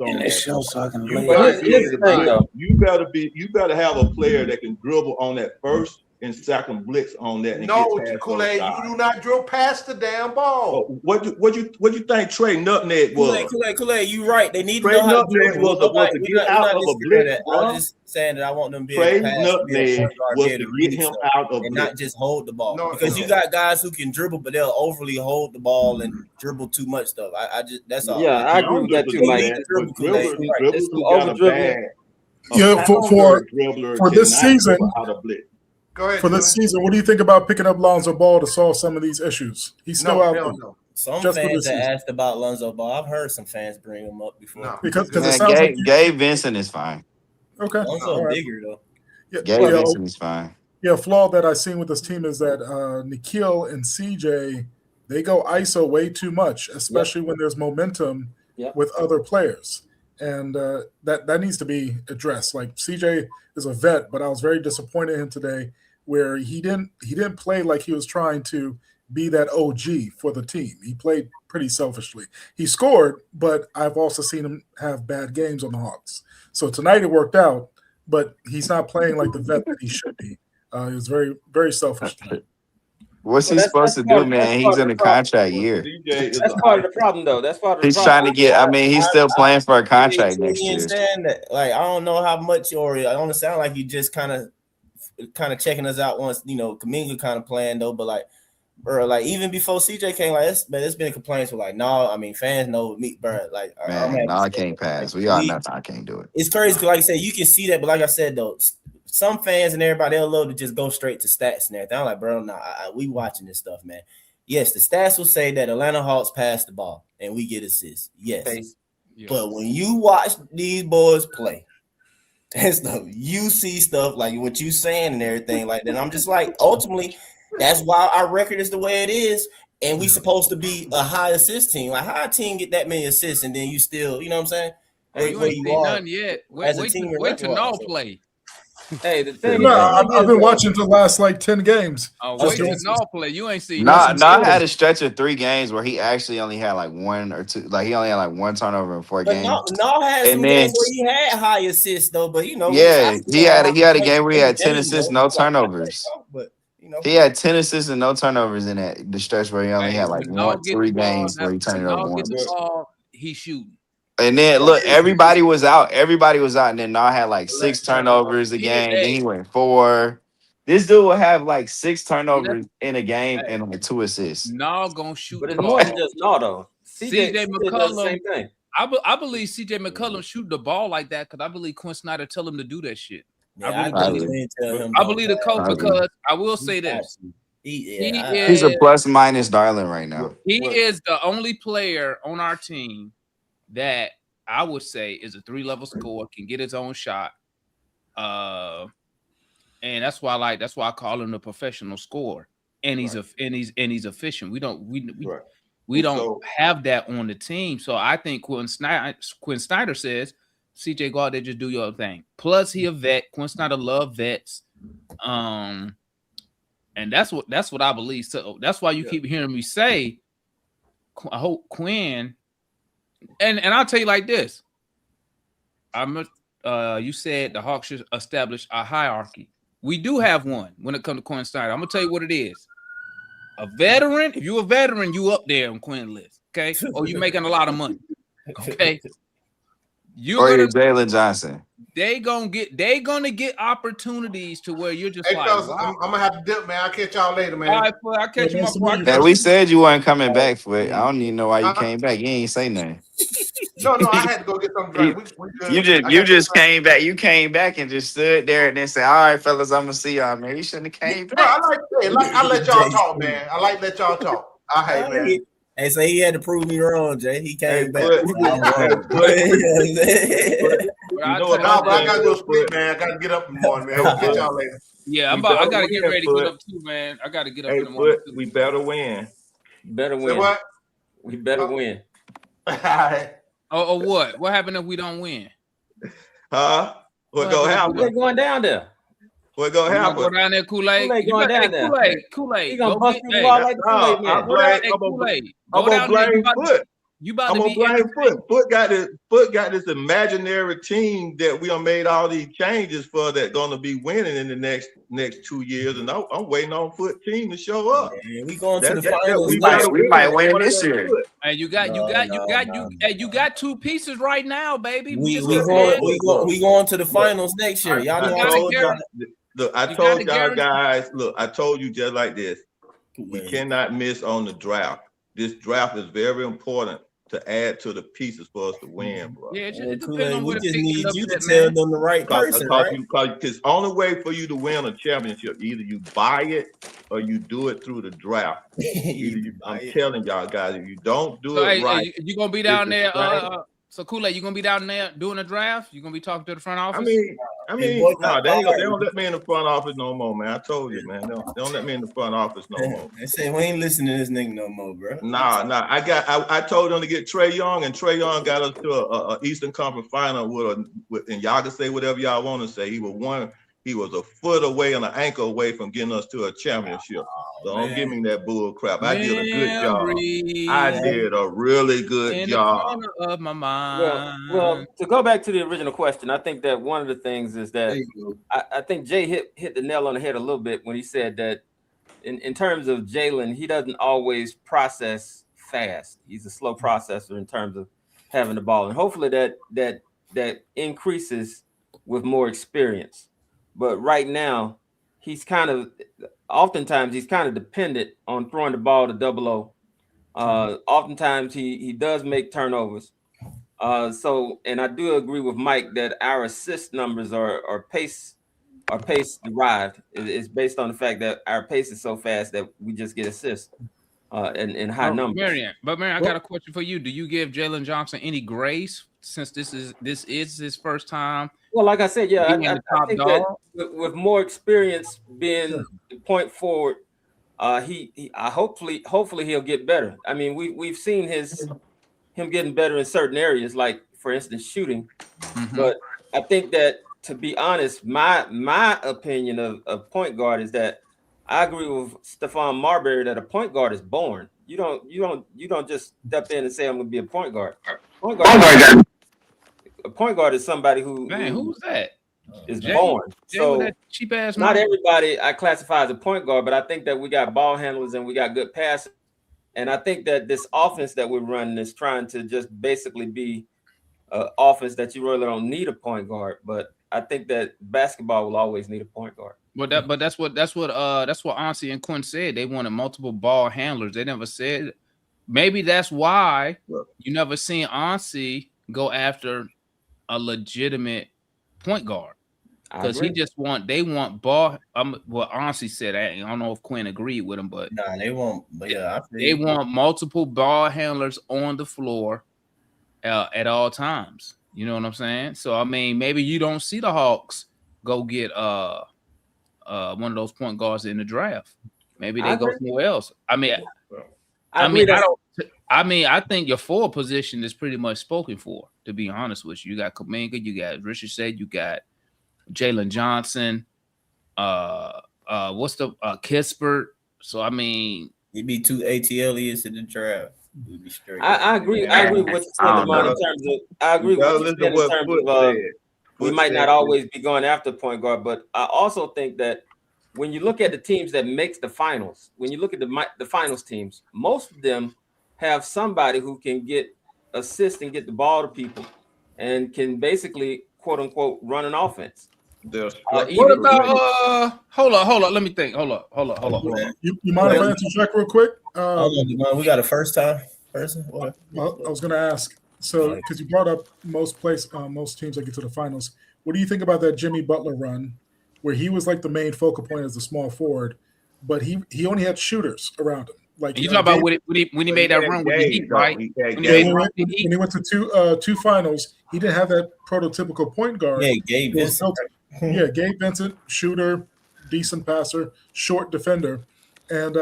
You better have a player that can dribble on that first and sacking blitz on that. And No, get past Kool-Aid, those you guys. do not drill past the damn ball. Oh, what you think Trey Nutmeg was? Kool-Aid, you right. They need to Trey know how to Nutmeg dribble. was to get out of a blitz. I was just saying that I want them to be Trey able to pass, be a Nutmeg point guard, was be able to to get read him stuff, out of and blitz. not just hold the ball. No, because you got guys who can dribble, but they'll overly hold the ball and dribble too much stuff. I just that's all. Yeah, I agree with that too, Mike. Dribblers who got a bag. Yeah, for this season, Go ahead, for this season, what do you think about picking up Lonzo Ball to solve some of these issues? He's still out there. Some Just for fans this that season. asked about Lonzo Ball. I've heard some fans bring him up before. Because it Man, sounds like Gabe Vincent is fine. okay. Lonzo All right. bigger though. Yeah, Gabe yeah, Vincent is fine. yeah, a flaw that I've seen with this team is that Nikhil and CJ, they go ISO way too much, especially when there's momentum with other players. And that needs to be addressed. Like CJ is a vet, but I was very disappointed in him today where he didn't play like he was trying to be that OG for the team. He played pretty selfishly. He scored, but I've also seen him have bad games on the Hawks. So tonight it worked out, but he's not playing like the vet that he should be. He was very, very selfish tonight. What's he supposed to do, man? He's in a contract year. That's part of the problem, though. That's part of the He's problem. trying to get. I mean, he's still playing for a contract next year. Saying that, like, I don't know how much, or I don't sound like you just kind of checking us out once, Kaminga kind of playing though, but like, bro, like even before CJ came, like, it's been complaints with like, no, I mean, fans know me, bro. Like, Man, I can't pass. We all know I can't do it. It's crazy because, like I said, you can see that, but like I said though, some fans and everybody, they'll love to just go straight to stats and everything. I'm like, bro, we watching this stuff, man. Yes, the stats will say that Atlanta Hawks pass the ball and we get assists. Yes. But when you watch these boys play and stuff, you see stuff like what you saying and everything like that. I'm just like, ultimately, that's why our record is the way it is. And we supposed to be a high assist team. Like, how a team get that many assists and then you still, you know what I'm saying? Hey, you ain't seen none yet. Wait to Null play. Hey, the thing I've been watching the last like 10 games. Oh, wait to Null play. You ain't seen Nah, had a stretch of 3 games where he actually only had like 1 or 2. Like he only had like 1 turnover in 4 games. Null had some games where he had high assists though, but he had a game where he had 10 assists, no turnovers. But he had 10 assists and no turnovers in the stretch where he only had like 3 games where he turned it over once. He's shooting. And then look, everybody was out. And then Nah had like 6 turnovers a game. Then he went 4. This dude will have like 6 turnovers in a game and like 2 assists. Nah gonna shoot. But it's more than just Nah though. CJ McCollum. Same thing. I believe CJ McCollum shoot the ball like that because I believe Quinn Snyder tell him to do that shit. Yeah, I believe the coach because I will say this. He's a plus minus darling right now. He is the only player on our team that I would say is a 3-level scorer, can get his own shot. And that's why I call him the professional scorer. And he's efficient. We don't have that on the team. So I think Quinn Snyder says, CJ, go out there, just do your thing. Plus he a vet. Quinn Snyder love vets. And that's what I believe. So that's why you keep hearing me say, I hope Quinn. And I'll tell you like this. You said the Hawks should establish a hierarchy. We do have one when it comes to Quinn Snyder. I'm gonna tell you what it is. A veteran, if you're a veteran, you up there on Quinn list, okay? Or you making a lot of money, okay? You're Jaylen Johnson. They gonna get opportunities to where you're just hey, like, fellas, wow. I'm gonna have to dip, man. I'll catch y'all later, man. All right, I'll catch you my Man, we said you weren't coming back for it. I don't even know why you came back. You ain't say nothing. No, I had to go get something to drink. You just came back. You came back and just stood there and then said, "All right, fellas, I'm gonna see y'all, man." You shouldn't have came back. I let y'all talk, man. I like let y'all talk. All right, man. Hey, so he had to prove me wrong, Jay. He came back. I gotta go sleep, man. I gotta get up in the morning, man. We'll get y'all later. Yeah, I gotta get ready to get up too, man. I gotta get up in the morning. We better win. Better win. Say what? We better win. Oh, what? What happened if we don't win? Huh? What gonna happen? We're going down there. What gonna happen? Go down there, Kool-Aid. Kool-Aid going down there. Kool-Aid. He gonna bust people out like Kool-Aid, man. I'm gonna blame Foot. You about I'm to gonna blame Foot. Foot got this imaginary team that we done made all these changes for that gonna be winning in the next next 2 years, and I'm waiting on Foot team to show up. Man, we going to the That finals. We might win this year. Hey, you got two pieces right now, baby. We going to the finals next year. Y'all know. I told y'all guys. Look, I told you just like this. We cannot miss on the draft. This draft is very important to add to the pieces for us to win, bro. Yeah, it we just need you to tell them the right person, right? Because only way for you to win a championship, either you buy it or you do it through the draft. I'm telling y'all guys, if you don't do it right, you gonna be down there. So Kool-Aid, you gonna be down there doing a draft? You gonna be talking to the front office? I mean, no, they don't let me in the front office no more, man. I told you, man. They don't let me in the front office no more. They say we ain't listening to this nigga no more, bro. Nah. I told them to get Trae Young, and Trae Young got us to a Eastern Conference final and y'all can say whatever y'all want to say. He was a foot away and an ankle away from getting us to a championship. So don't give me that bull crap. I did a good job. I did a really good job. Of my mind. Well, to go back to the original question, I think that one of the things is that I think Jay hit the nail on the head a little bit when he said that in terms of Jaylen, he doesn't always process fast. He's a slow processor in terms of having the ball, and hopefully that increases with more experience. But right now, oftentimes he's kind of dependent on throwing the ball to 00. Oftentimes he does make turnovers. And I do agree with Mike that our assist numbers are pace derived. It's based on the fact that our pace is so fast that we just get assists in high numbers. Marion, I got a question for you. Do you give Jaylen Johnson any grace since this is his first time? Well, like I said, yeah, I think that with more experience being the point forward, hopefully he'll get better. I mean, we've seen him getting better in certain areas, like for instance shooting. Mm-hmm. But I think that, to be honest, my opinion of point guard is that I agree with Stephon Marbury that a point guard is born. You don't just step in and say I'm going to be a point guard. A point guard is somebody who's that? Is born. So cheap ass not everybody I classify as a point guard, but I think that we got ball handlers and we got good passes. And I think that this offense that we're running is trying to just basically be an offense that you really don't need a point guard. But I think that basketball will always need a point guard. But that's what Ansi and Quinn said. They wanted multiple ball handlers. They never said. Maybe that's why you never seen Ansi go after a legitimate point guard, because they want ball. What Ansi said, I don't know if Quinn agreed with him, but they won't. But yeah, they want multiple ball handlers on the floor at all times. You know what I'm saying? So I mean, maybe you don't see the Hawks go get one of those point guards in the draft. Maybe they go somewhere else. I think your forward position is pretty much spoken for, to be honest with you. You got Kaminga, you got Richard said, you got Jaylen Johnson, what's the Kispert. So I mean, he'd be 2 ATLs in the draft. We'd be straight. I agree with what you said, Lamar, in terms of we might not always be going after point guard, but I also think that when you look at the teams that makes the finals, when you look at the finals teams, most of them have somebody who can get assists and get the ball to people and can basically, quote unquote, run an offense. What about hold on, let me think. Hold on. You mind if I answer Jack real quick? We got a first time person. I was gonna ask, so because you brought up most teams that get to the finals, what do you think about that Jimmy Butler run where he was like the main focal point as the small forward, but he only had shooters around him? Like you talk about when he made that run with the Heat, right? When he went to two finals, he didn't have that prototypical point guard. Yeah, Gabe Vincent. Gabe Vincent, shooter, decent passer, short defender, and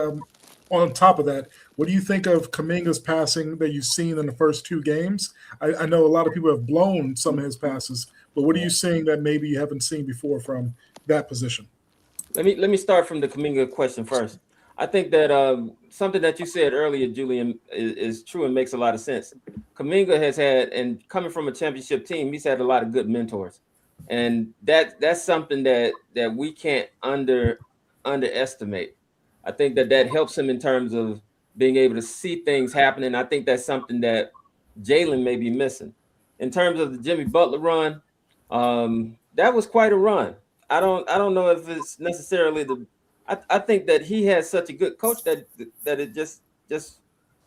on top of that, what do you think of Kaminga's passing that you've seen in the first two games? I know a lot of people have blown some of his passes, but what are you seeing that maybe you haven't seen before from that position? Let me start from the Kaminga question first. I think that something that you said earlier, Julian, is true and makes a lot of sense. Kaminga has had, and coming from a championship team, he's had a lot of good mentors. and that's something that we can't underestimate. I think that helps him in terms of being able to see things happening. I think that's something that Jaylen may be missing. In terms of the Jimmy Butler run, that was quite a run. I don't know if it's necessarily I think that he has such a good coach that it just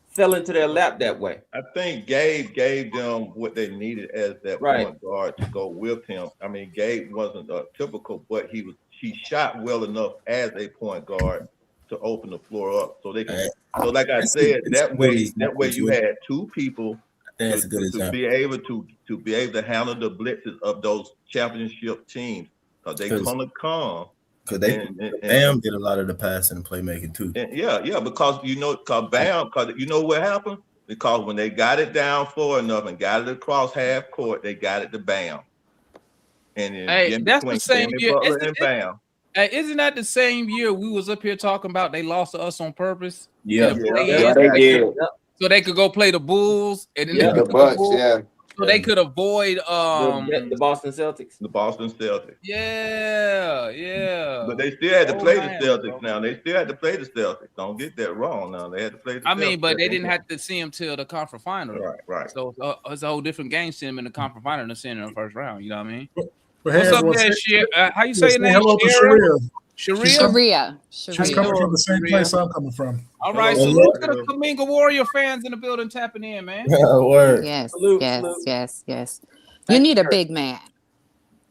fell into their lap that way. I think Gabe gave them what they needed as that point guard to go with him. I mean, Gabe wasn't typical, but he shot well enough as a point guard to open the floor up. So they can, so like I said, that way you had two people to be able to handle the blitzes of those championship teams. Because they gonna come. Because Bam did a lot of the passing and playmaking too. Yeah, because Bam, because you know what happened? Because when they got it down far enough and got it across half court, they got it to Bam. And that's the same year. Bam. Hey, isn't that the same year we was up here talking about they lost to us on purpose? Yeah, they did. So they could go play the Bulls and then the Bucks, So they could avoid the Boston Celtics. The Boston Celtics. Yeah. But they still had to play the Celtics now. They still had to play the Celtics. Don't get that wrong now. They had to play the Celtics. But they didn't have to see them till the conference final. Right. So it's a whole different game seeing them in the conference final than seeing them in the first round. You know what I mean? But what's up there, how you say your name? Hello to Sharia. Sharia. She's coming from the same place I'm coming from. All right, so look at the Kaminga Warrior fans in the building tapping in, man. Word. Yes, salute. yes. You need a big man.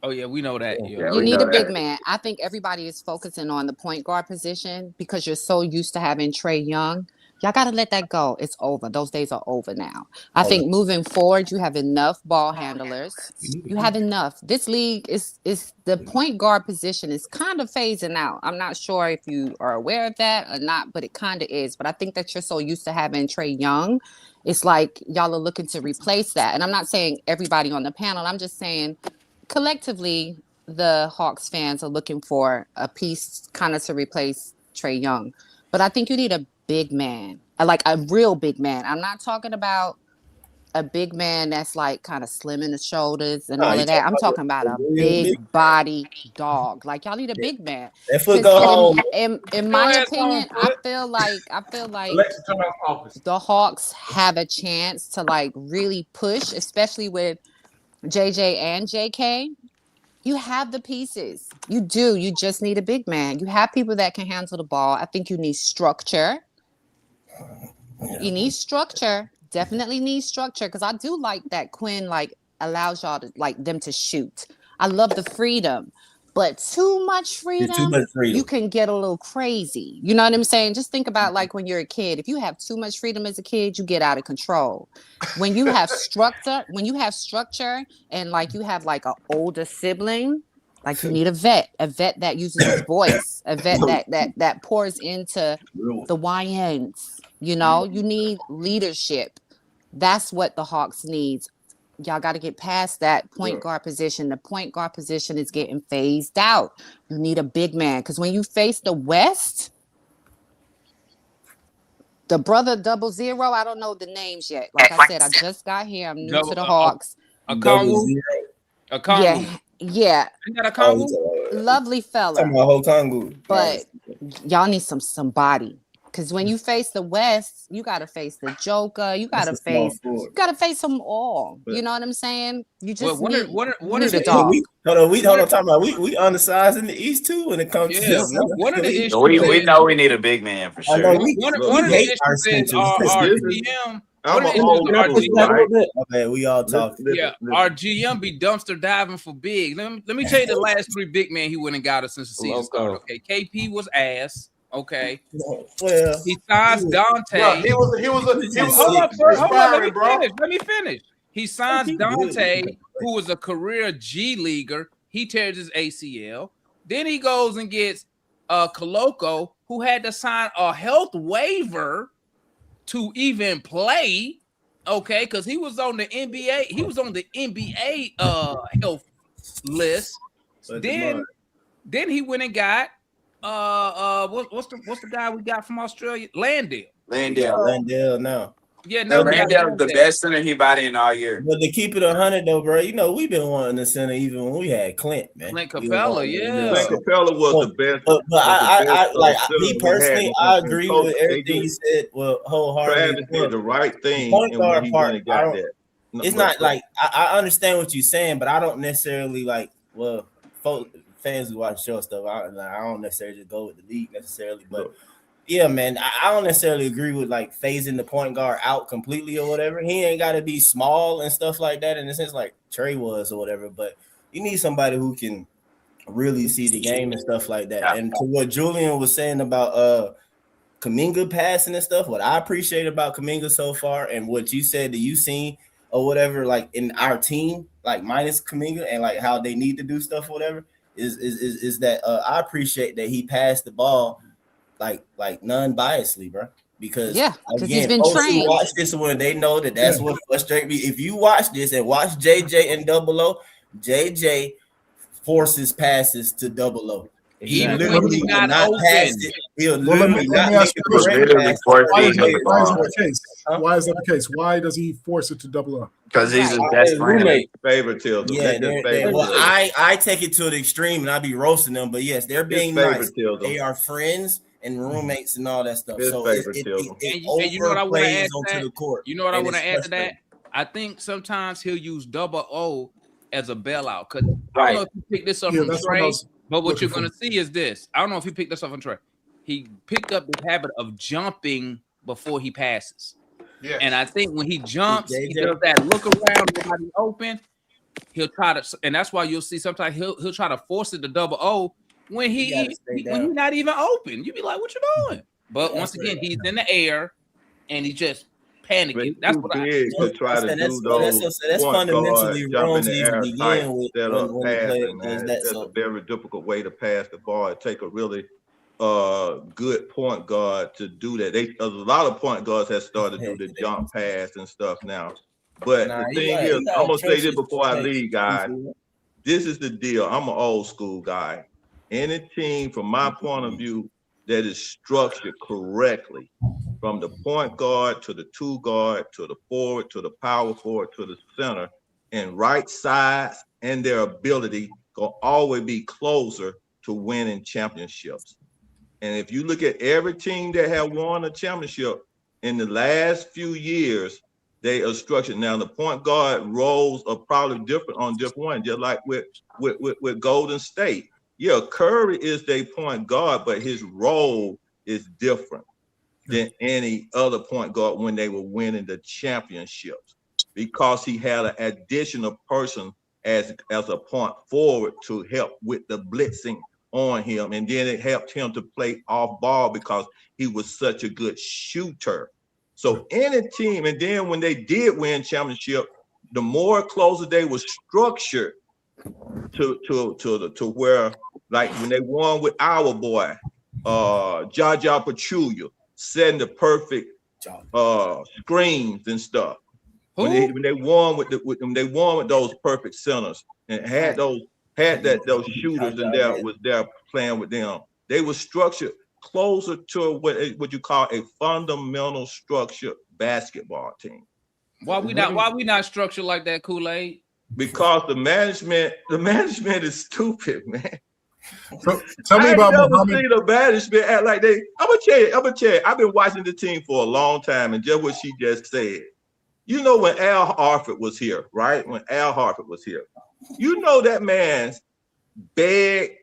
Oh yeah, we know that. Yeah, you need a big man. I think everybody is focusing on the point guard position because you're so used to having Trae Young. Y'all got to let that go. It's over. Those days are over now. I think moving forward, you have enough ball handlers. You have enough. This league is the point guard position is kind of phasing out. I'm not sure if you are aware of that or not, but it kind of is. But I think that you're so used to having Trae Young. It's like y'all are looking to replace that. And I'm not saying everybody on the panel. I'm just saying collectively, the Hawks fans are looking for a piece kind of to replace Trae Young. But I think you need a big man, like a real big man. I'm not talking about a big man that's like kind of slim in the shoulders and all of that. I'm talking about a big body dog. Like y'all need a big man. In my opinion, I feel like the Hawks have a chance to like really push, especially with JJ and JK. You have the pieces. You do. You just need a big man. You have people that can handle the ball. I think you need structure. You need structure. Definitely need structure because I do like that Quinn like allows y'all to like them to shoot. I love the freedom, but too much freedom, you can get a little crazy. You know what I'm saying? Just think about like when you're a kid. If you have too much freedom as a kid, you get out of control. When you have structure, and like you have like an older sibling, like you need a vet that uses his voice, a vet that pours into the YNs. You know, you need leadership. That's what the Hawks needs. Y'all got to get past that point guard position. The point guard position is getting phased out. You need a big man because when you face the West, the brother 00, I don't know the names yet. Like I said, I just got here. I'm new to the Hawks. A Congo. Yeah. You got a Congo? Lovely fella. But y'all need some body. Because when you face the West, you gotta face the Joker. You gotta face them all. You know what I'm saying? You just need a dog. Hold on. Talking about we undersized in the East too when it comes to one of the issues. We know we need a big man for sure. One of the issues is our GM. We all talk. Yeah, our GM be dumpster diving for big. Let me tell you the last 3 big men he went and got us since the season started. Okay, KP was ass. Okay. Well, he signs Dante. Yeah, he was Hold on, let me finish. He signs Dante, who was a career G leaguer. He tears his ACL. Then he goes and gets Koloko, who had to sign a health waiver to even play. Okay, because he was on the NBA. He was on the NBA health list. Then he went and got what's the guy we got from Australia? Landale now. Yeah, no, Randall's the best center he body in all year. But to keep it 100 though, bro, you know we've been wanting the center even when we had Clint, man. Clint Capella, yeah. Clint Capella was the best. But I like center me we personally, had I in agree coach. with They everything did. you said. Well, wholeheartedly. Travis did the right thing, Point and when guard he part, went and got that. It's not like I understand what you're saying, but I don't necessarily like. Well, fans who watch show stuff, I don't necessarily just go with the league necessarily, but. Yeah, man, I don't necessarily agree with like phasing the point guard out completely or whatever. He ain't got to be small and stuff like that in the sense like Trey was or whatever. But you need somebody who can really see the game and stuff like that. And to what Julian was saying about Kaminga passing and stuff, what I appreciate about Kaminga so far, and what you said that you seen or whatever, like in our team, like minus Kaminga and like how they need to do stuff or whatever, is that I appreciate that he passed the ball. Like non-biasly, bro. Because he's been folks trained. who watch this one, they know that's what frustrates me. If you watch this and watch JJ and Double O, JJ forces passes to Double O. He literally will not pass it. He'll literally not make the correct pass. Why is that the case? Why does he force it to Double O? Because he's his best friend. Favoritism. Yeah, well, I take it to the extreme and I be roasting them, but yes, they're being nice. They are friends and roommates and all that stuff. So it and you know what I want to add onto to that? the court. You know what I want to add to that? I think sometimes he'll use Double O as a bailout. Because I don't know if you picked this up from Trey, but what you're going to see is this. I don't know if he picked this up from Trey. He picked up the habit of jumping before he passes. Yeah. And I think when he jumps, he does that look around, nobody open. He'll try to, and that's why you'll see sometimes he'll try to force it to Double O when he's not even open. You be like, what you doing? But once again, he's in the air and he's just panicking. That's what I to try to do those. That's fundamentally wrong to even begin with. That's a very difficult way to pass the ball. It take a really good point guard to do that. A lot of point guards have started to do the jump pass and stuff now. But the thing is, I'm gonna say this before I leave, guys. This is the deal. I'm an old school guy. Any team, from my point of view, that is structured correctly, from the point guard to the two guard to the forward to the power forward to the center, and right sides and their ability will always be closer to winning championships. And if you look at every team that have won a championship in the last few years, they are structured. Now the point guard roles are probably different on different ones, just like with Golden State. Yeah, Curry is their point guard, but his role is different than any other point guard when they were winning the championships, because he had an additional person as a point forward to help with the blitzing on him, and then it helped him to play off ball because he was such a good shooter. So any team, and then when they did win championship, the more closer they were structured to where, like when they won with our boy, Jaja Pachulia, setting the perfect screens and stuff. When they won with those perfect centers and had those shooters in there was there playing with them, they were structured closer to what you call a fundamental structured basketball team. Why we not structured like that, Kool-Aid? Because the management is stupid, man. So, tell me about Muhammad. See the management act like they. I'm gonna tell you. I've been watching the team for a long time, and just what she just said. You know, when Al Horford was here, right? When Al Horford was here, you know that man begged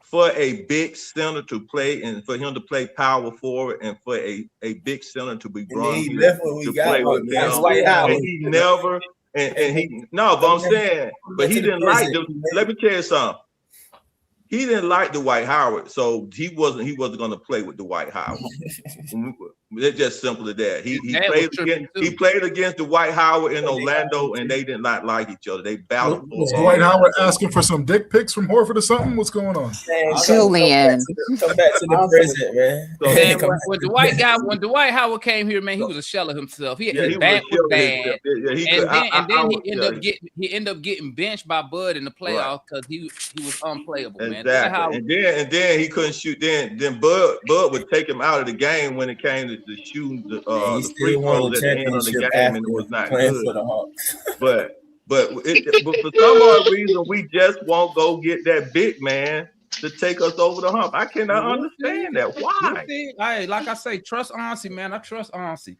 for a big center to play, and for him to play power forward, and for a big center to be brought here to play with him. And he never. And he but I'm saying, but he didn't like them. Let me tell you something. He didn't like Dwight Howard, so he wasn't going to play with Dwight Howard. It's just simple as that. He played against Dwight Howard in Orlando, and they did not like each other. They battled. Was Dwight Howard asking for some dick pics from Horford or something? What's going on? Julian, come back to the present, man. So, when Dwight Howard came here, man, he was a shell of himself. His back was bad, and then he ended up getting benched by Bud in the playoffs because he was unplayable, man. Exactly. And then he couldn't shoot. Then Bud would take him out of the game when it came to to shooting the he the free still won throws the at the end of the championship game, and it after was not playing good. for the Hawks. But for some odd reason, we just won't go get that big man to take us over the hump. I cannot understand that. Why? Hey, like I say, trust Onsi, man. I trust Onsi.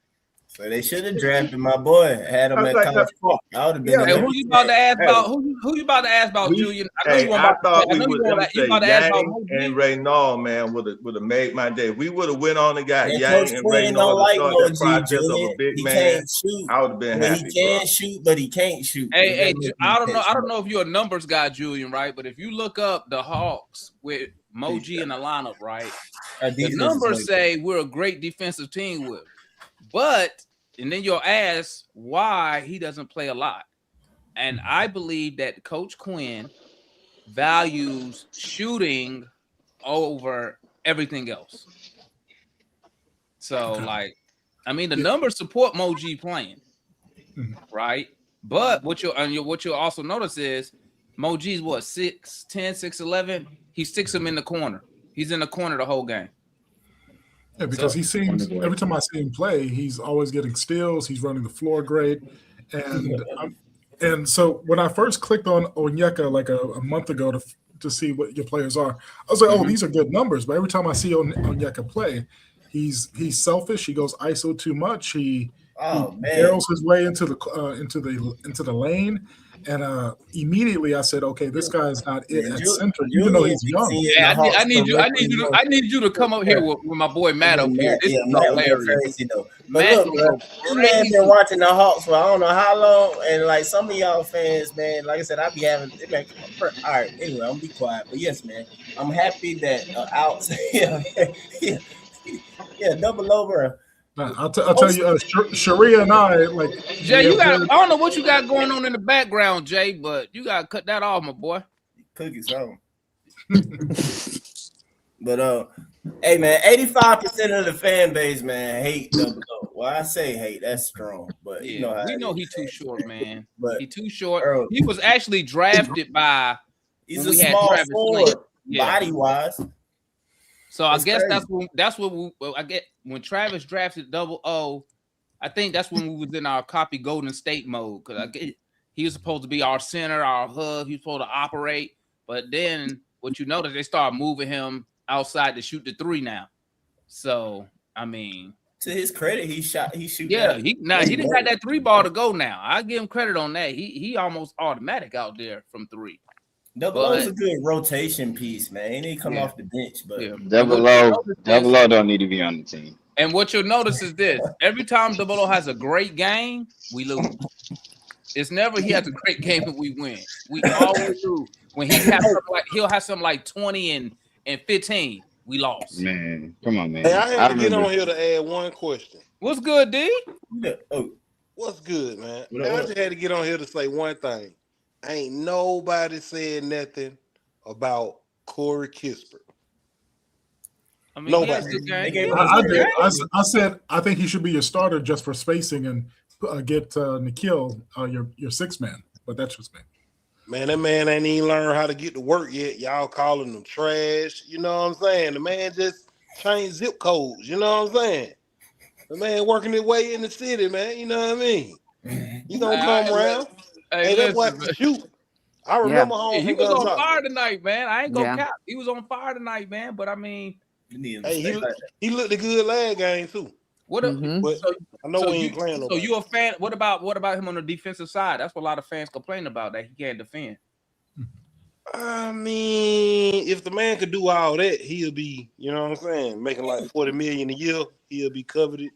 So they should have drafted my boy, had him at College Park. I would have been. Hey, who you about to ask about? Who you about to ask about, Julian? I thought we would you about to ask about Mo G? and Reynald, man, would have made my day. We would have went on and got And Yang Coach and Quinn don't Reynald like to start Mo that G, process of a Julian. big He man. can't shoot. I would have been Well, happy. he can shoot, but he can't shoot. Hey, I don't know if you're a numbers guy, Julian, right? But if you look up the Hawks with Mo G in the lineup, right? The numbers say we're a great defensive team with, but and then you'll ask why he doesn't play a lot. And I believe that Coach Quinn values shooting over everything else. So, like, I mean, the numbers support Mo G playing, right? But what you'll also notice is Mo G's what, 6'10", 6'11". He sticks him in the corner. He's in the corner the whole game. Yeah, because he seems every time I see him play, he's always getting steals. He's running the floor great, and so when I first clicked on Onyeka like a month ago to see what your players are, I was like, oh, these are good numbers. But every time I see Onyeka play, he's selfish. He goes ISO too much. He barrels his way into the lane. And immediately I said, okay, this guy's not it at center, even though he's young. Yeah, I need you to come up here with my boy Matt up here. This is hilarious. Crazy though. But look, bro, this man been watching the Hawks for I don't know how long, and like some of y'all fans, man, like I said, I be having. Man, all right, anyway, I'm gonna be quiet. But yes, man, I'm happy that yeah, double over. I'll tell you, Sharia and I like. Jay, I don't know what you got going on in the background, Jay, but you gotta cut that off, my boy. Cookies home. But hey man, 85% of the fan base, man, hate double O. Well, I say hate, that's strong, but yeah, you know how we know he's too short, man. But he's too short. He was actually drafted by. He's a small forward, body wise. So I guess that's what I get when Travis drafted double O. I think that's when we was in our copy Golden State mode because he was supposed to be our center, our hub. He was supposed to operate, but then what you notice they started moving him outside to shoot the three now. So I mean, to his credit, he shoots. Yeah, he didn't got that three ball to go now. I give him credit on that. He almost automatic out there from three. Double O is a good rotation piece, man. He need to come off the bench, but Double O don't need to be on the team. And what you'll notice is this: every time Double O has a great game, we lose. It's never he has a great game and we win. We always lose. When he'll have something like 20 and 15, we lost. Man, come on, man. Hey, I had to get on here to add one question. What's good, D? What's good, man? I just had to get on here to say one thing. Ain't nobody said nothing about Cory Kispert. I mean, nobody. I did. I said I think he should be your starter just for spacing and get Nikhil your sixth man. But that's just me. Man, that man ain't even learned how to get to work yet. Y'all calling him trash. You know what I'm saying? The man just changed zip codes. You know what I'm saying? The man working his way in the city, man. You know what I mean? He gonna come around. Hey, that's what shoot. I remember he was on fire tonight, man. I ain't gonna cap. He was on fire tonight, man. But I mean, hey, he looked a good last game too. What? I know we ain't playing. So you a fan? What about him on the defensive side? That's what a lot of fans complain about, that he can't defend. I mean, if the man could do all that, he'll be, you know what I'm saying, making like $40 million a year. He'll be coveted.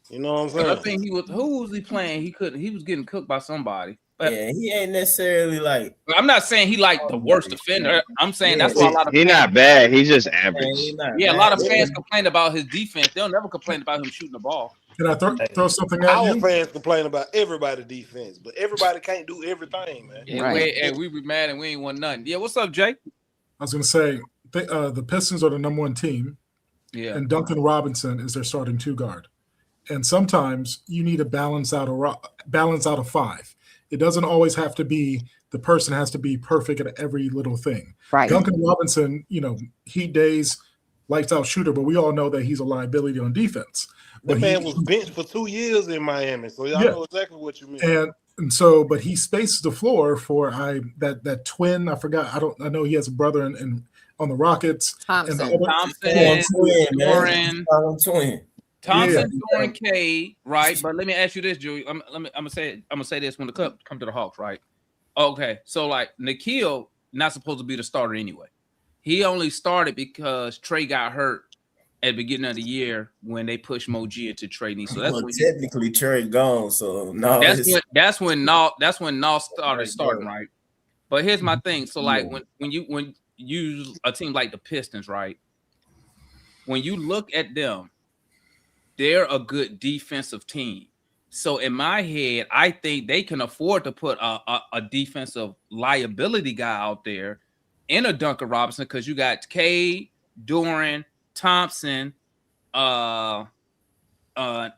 You know what I'm saying? I think who was he playing? He was getting cooked by somebody. But yeah, he ain't necessarily like. I'm not saying he like the worst defender. I'm saying that's why a lot of he's not bad. He's just average. A lot of fans complain about his defense. They'll never complain about him shooting the ball. Can I throw something at Our you? fans complain about everybody's defense, but everybody can't do everything, man. And we be mad and we ain't won nothing. Yeah, what's up, Jay? I was going to say the Pistons are the number one team. Yeah, and Duncan Robinson is their starting two guard. And sometimes you need to balance out a five. It doesn't always have to be the person has to be perfect at every little thing. Right. Duncan Robinson, heat days, lights out shooter, but we all know that he's a liability on defense. That But man was benched for 2 years in Miami, so I know exactly what you mean. And so, but he spaces the floor for that twin. I forgot. I know he has a brother in on the Rockets. Thompson, Doran, Cade, right? But let me ask you this, Julie. I'm gonna say this when the cup come to the Hawks, right? Okay, so like Nikhil not supposed to be the starter anyway. He only started because Trey got hurt at the beginning of the year when they pushed Moji into trading. So that's when technically Trey gone. So no, that's when Naw started starting, right? But here's my thing. So like when you a team like the Pistons, right? When you look at them, they're a good defensive team. So in my head, I think they can afford to put a defensive liability guy out there in a Duncan Robinson because you got Cade, Doran, Thompson, I can't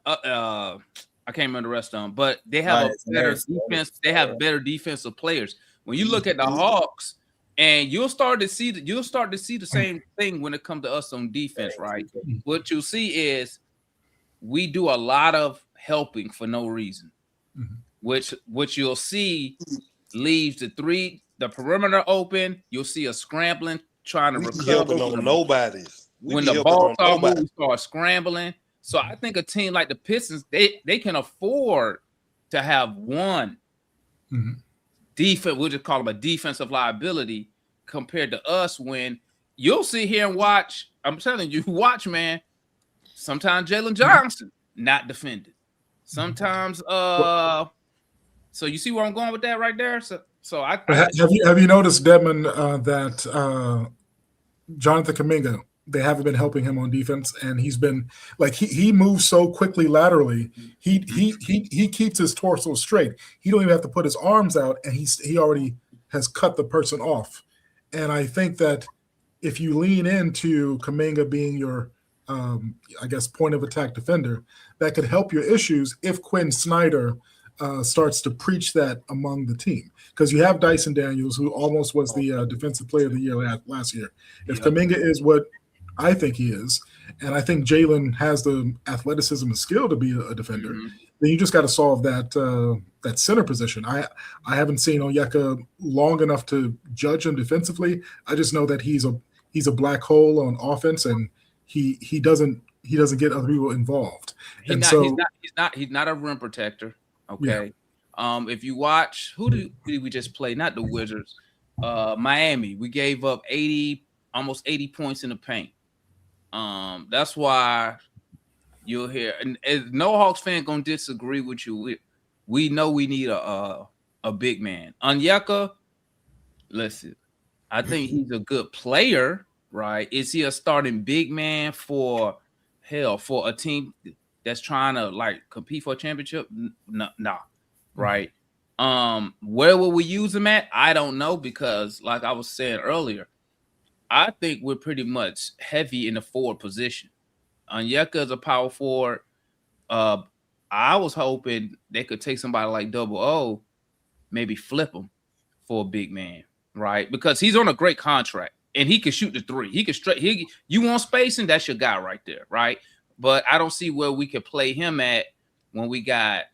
remember the rest of them, but they have a better defense. They have better defensive players. When you look at the Hawks, and you'll start to see the same thing when it comes to us on defense, right? What you'll see is we do a lot of helping for no reason, which you'll see leaves the perimeter open. You'll see us scrambling, trying to recover. On nobody's. When the ball start moving, we start scrambling. So I think a team like the Pistons, they can afford to have one defense. We'll just call them a defensive liability compared to us. When you'll sit here and watch, I'm telling you, watch, man. Sometimes Jaylen Johnson not defended. Sometimes, so you see where I'm going with that right there. So I have you noticed, Dedmon, that Jonathan Kaminga, they haven't been helping him on defense, and he's been like he moves so quickly laterally. He keeps his torso straight. He don't even have to put his arms out, and he already has cut the person off. And I think that if you lean into Kaminga being your I guess point of attack defender, that could help your issues if Quinn Snyder starts to preach that among the team, because you have Dyson Daniels, who almost was the defensive player of the year last year. If Kaminga is what I think he is, and I think Jaylen has the athleticism and skill to be a defender, then you just got to solve that center position. I haven't seen Onyeka long enough to judge him defensively. I just know that he's a black hole on offense, and he doesn't get other people involved. He's not a rim protector. Okay. Yeah. If you watch, who did we just play? Not the Wizards. Miami. We gave up almost 80 points in the paint. That's why you'll hear, and no Hawks fan gonna disagree with you. We know we need a big man. Onyeka, listen, I think he's a good player, right? Is he a starting big man for a team that's trying to like compete for a championship? No, right? Where will we use him at? I don't know, because like I was saying earlier, I think we're pretty much heavy in the forward position. Onyeka is a power forward. I was hoping they could take somebody like Double O, maybe flip him for a big man, right? Because he's on a great contract and he can shoot the three. He can you want spacing, that's your guy right there, right? But I don't see where we could play him at when you got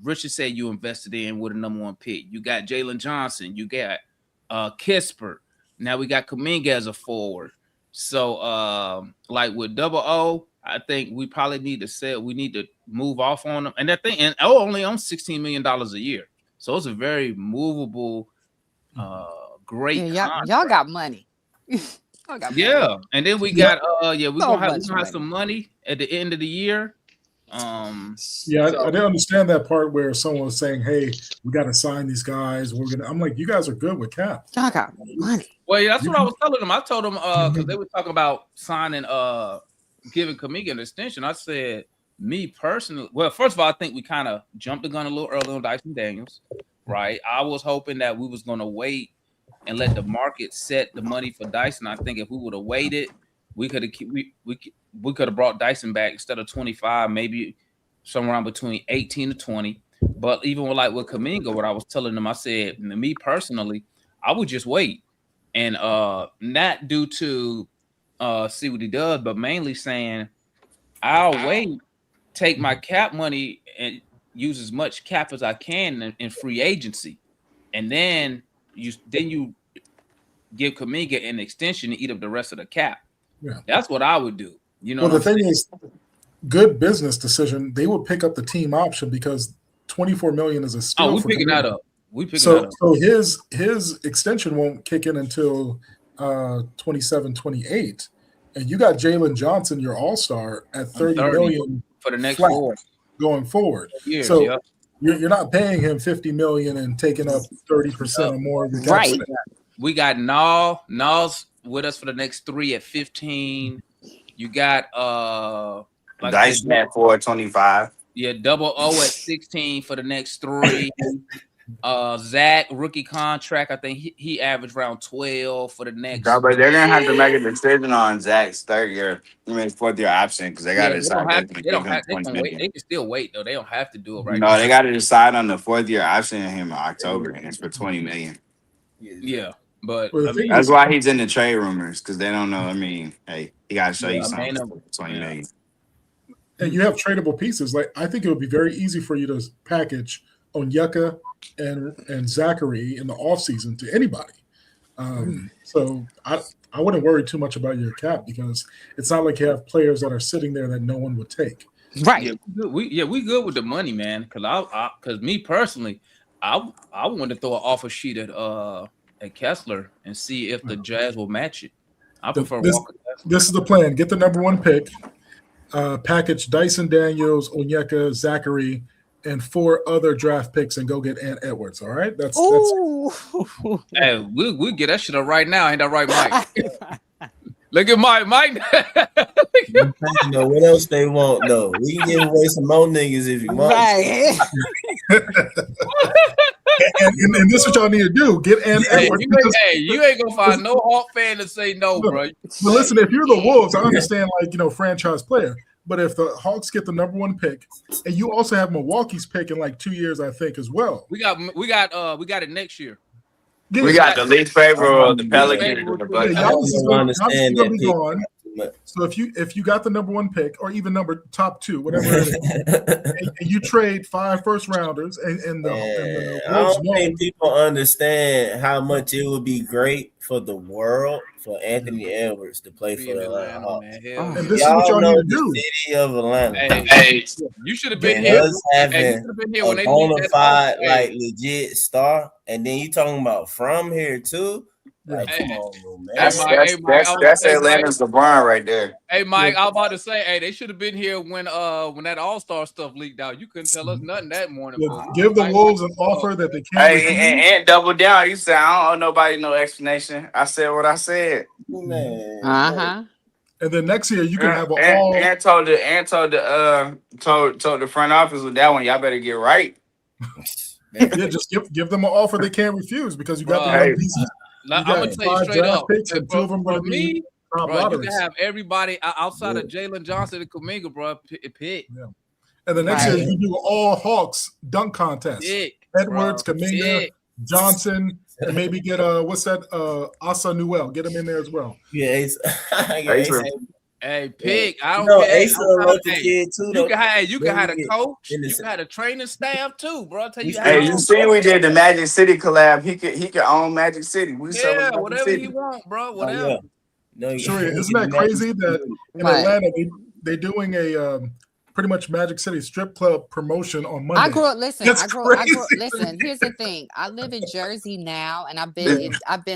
Richard said you invested in with a #1 pick. You got Jaylen Johnson. You got Kispert. Now we got Kaminga as a forward. So like with Double O, I think we probably need to sell. We need to move off on him. And that thing, and only on $16 million a year. So it's a very movable, great. Yeah, y'all got money. Yeah, and then we got we're gonna have some money at the end of the year. I didn't understand that part where someone was saying, "Hey, we got to sign these guys. I'm like, you guys are good with cap. Y'all got money." Well, yeah, that's what I was telling them. I told them because they were talking about signing, giving Kaminga an extension. I said, me personally, well, first of all, I think we kind of jumped the gun a little early on Dyson Daniels, right? I was hoping that we was gonna wait and let the market set the money for Dyson. I think if we would have waited, we could have brought Dyson back instead of 25, maybe somewhere around between 18 to 20. But even with Kaminga, what I was telling them, I said, me personally, I would just wait, and not due to see what he does, but mainly saying I'll wait, take my cap money and use as much cap as I can in free agency, and then you give Kaminga an extension to eat up the rest of the cap. Yeah. That's what I would do. You know, well, the thing is, good business decision. They would pick up the team option because $24 million is a steal. Oh, we picking that up. We picking that up. So his extension won't kick in until 27, 28. And you got Jaylen Johnson, your all-star, at $30 million for the next flat 4 going forward. years. So Yeah. you're not paying him $50 million and taking up 30% or more of your cap Right. space. We got Nals with us for the next 3 at 15. You got like Dyson at 425. Yeah, double O at 16 for the next 3. Zach rookie contract. I think he averaged around 12 for the next. No, but they're gonna have to make a decision on Zach's 4th year option because they got to decide. They don't have. They can wait. They can still wait though. They don't have to do it right No, now. they got to decide on the 4th year option in him in October, and it's for $20 million. Yeah, but Well, I mean, That's why he's in the trade rumors because they don't know. I mean, hey, he got to show you something. For $20 million. And you have tradable pieces. Like I think it would be very easy for you to package Onyeka and Zachary in the offseason to anybody. So I wouldn't worry too much about your cap because it's not like you have players that are sitting there that no one would take. Right. Yeah, we good with the money, man. Because me personally, I want to throw an offer sheet at Kessler and see if the Jazz will match it. I prefer Walker. This is the plan. Get the number 1 pick. Package Dyson Daniels, Onyeka, Zachary, and 4 other draft picks, and go get Ant Edwards. All right, that's Hey, we'll get that shit up right now. Ain't that right, Mike? Look at Mike. You know what else they want? No, we can give away some more niggas if you want. Right. and this is what y'all need to do. Get Ant Edwards. You ain't gonna find no Hawk fan to say no, bro. But listen, if you're the Wolves, I understand, franchise player. But if the Hawks get the number 1 pick, and you also have Milwaukee's pick in like 2 years, I think as well. We got it next year. Yeah, We got the least favorable of the Pelicans. Giannis is going to be gone. So if you got the number 1 pick or even top 2, whatever it is, and you trade 5 first-rounders, and the I don't think people understand how much it would be great for the world for Anthony Edwards to play for the Atlanta Hawks. And this is what y'all need to do. The city of Atlanta. Hey, you should have been here. Having when a they bona fide, legit star, and then you talking about from here too. Like, come on, man. That's Atlanta's LeBron right there. Hey, Mike, I was about to say, they should have been here when that All-Star stuff leaked out. You couldn't tell us nothing that morning. Give the Wolves an offer that they can't. Hey, and double down. You said I don't owe nobody no explanation. I said what I said. Man. And then next year you can have told the front office with that one. Y'all better get right. Yeah, just give them an offer they can't refuse because you got the young pieces. I'm gonna tell you straight up. Picks, and 2 of them going to be top bro, lotteries. you can have everybody outside of Jaylen Johnson and Kaminga, bro. Pick. Yeah. And the next year you do all Hawks dunk contest. Edwards, Kaminga, Johnson, and maybe get Asa Newell. Get him in there as well. Yeah, Hey, pick. I don't care. Asa wrote the kid too. You can have a coach. You can have a training staff too, bro. I'll tell you. Hey, you see, we did the Magic City collab. He could own Magic City. Whatever he want, bro. Whatever. Sure, isn't that crazy that in Atlanta they're doing a pretty much Magic City strip club promotion on Monday? I grew up. Listen, listen. Here's the thing. I live in Jersey now, and I've been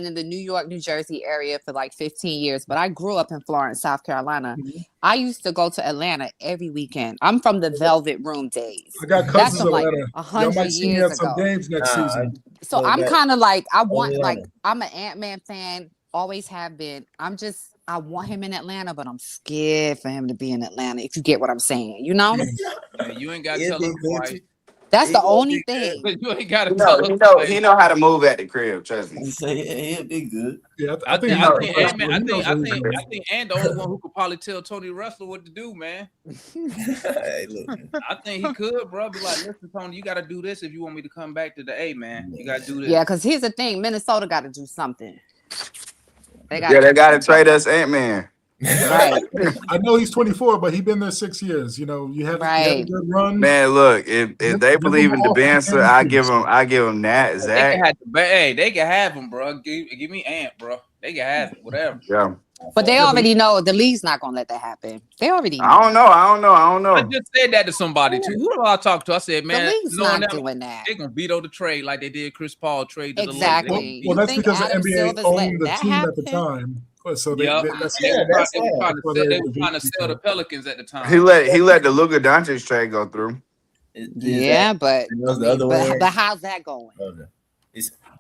in the New York, New Jersey area for like 15 years. But I grew up in Florence, South Carolina. I used to go to Atlanta every weekend. I'm from the Velvet Room days. I got cousins in like Atlanta. 100 years ago. Some games next season. So I'm kind of like I'm an Ant-Man fan. Always have been. I want him in Atlanta, but I'm scared for him to be in Atlanta. If you get what I'm saying, you know. You ain't got to tell him twice. That's the only thing. You ain't got to tell him. He know how to move at the crib. Trust me. He'll be good. Yeah, I think Ant the only one who could probably tell Tony Russell what to do, man. Hey, look. I think he could, bro. Be like, listen, Tony, you got to do this if you want me to come back to the A, man. You got to do this. Yeah, because here's the thing: Minnesota got to do something. They got to trade us Ant-Man. Right. I know he's 24, but he's been there 6 years. You know, you had a good run. Man, look, if they believe in the Benson, I give them that. They can Zach. have, they can have him, bro. Give me Ant, bro. They can have it, whatever. Yeah. But they already know the league's not gonna let that happen. They already know. I don't know. I just said that to somebody too. Who do I talk to? I said, man, The league's knowing not that, doing that. they're gonna veto the trade like they did Chris Paul trade to Exactly. the Well, that's think because the Adam NBA Silver's owned letting the that team at the happen? time. So they, Yep. that's They were that's trying why to sell the Pelicans at the time. He let the Luka Doncic trade go through. Yeah, but Goes the other way. but how's that going?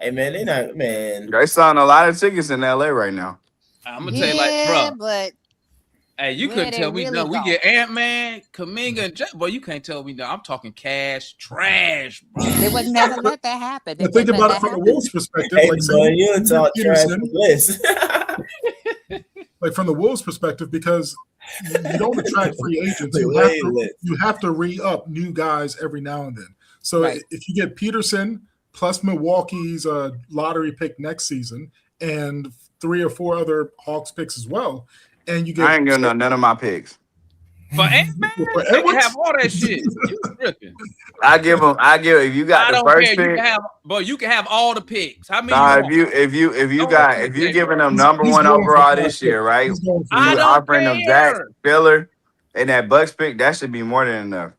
Hey man, they not man. They selling a lot of tickets in LA right now. I'm gonna tell you, like, bro. But hey, you where couldn't they tell me really no. We go? get Ant-Man, Kaminga, and boy, you can't tell me no. I'm talking cash, trash, bro. They would never let that happen. They But think wouldn't about let it from that the happen. Wolves' perspective. Hey, Like, boy, you don't talk trash Peterson, for less. like from the Wolves' perspective, because you don't attract free agents. You have to re-up new guys every now and then. So Right. if you get Peterson plus Milwaukee's lottery pick next season and 3 or 4 other Hawks picks as well, and you get I ain't gonna know none of my picks. For Ant-Man, they can have all that shit. You tripping? I give if you got I the don't first care. You pick. can have, but you can have all the picks. How many Nah, you want? if you Don't got listen if to you Jay. giving them He's number one going for overall 5 this year, picks. right? He's going for I You don't offering them Zach care. Filler and that Bucks pick, that should be more than enough.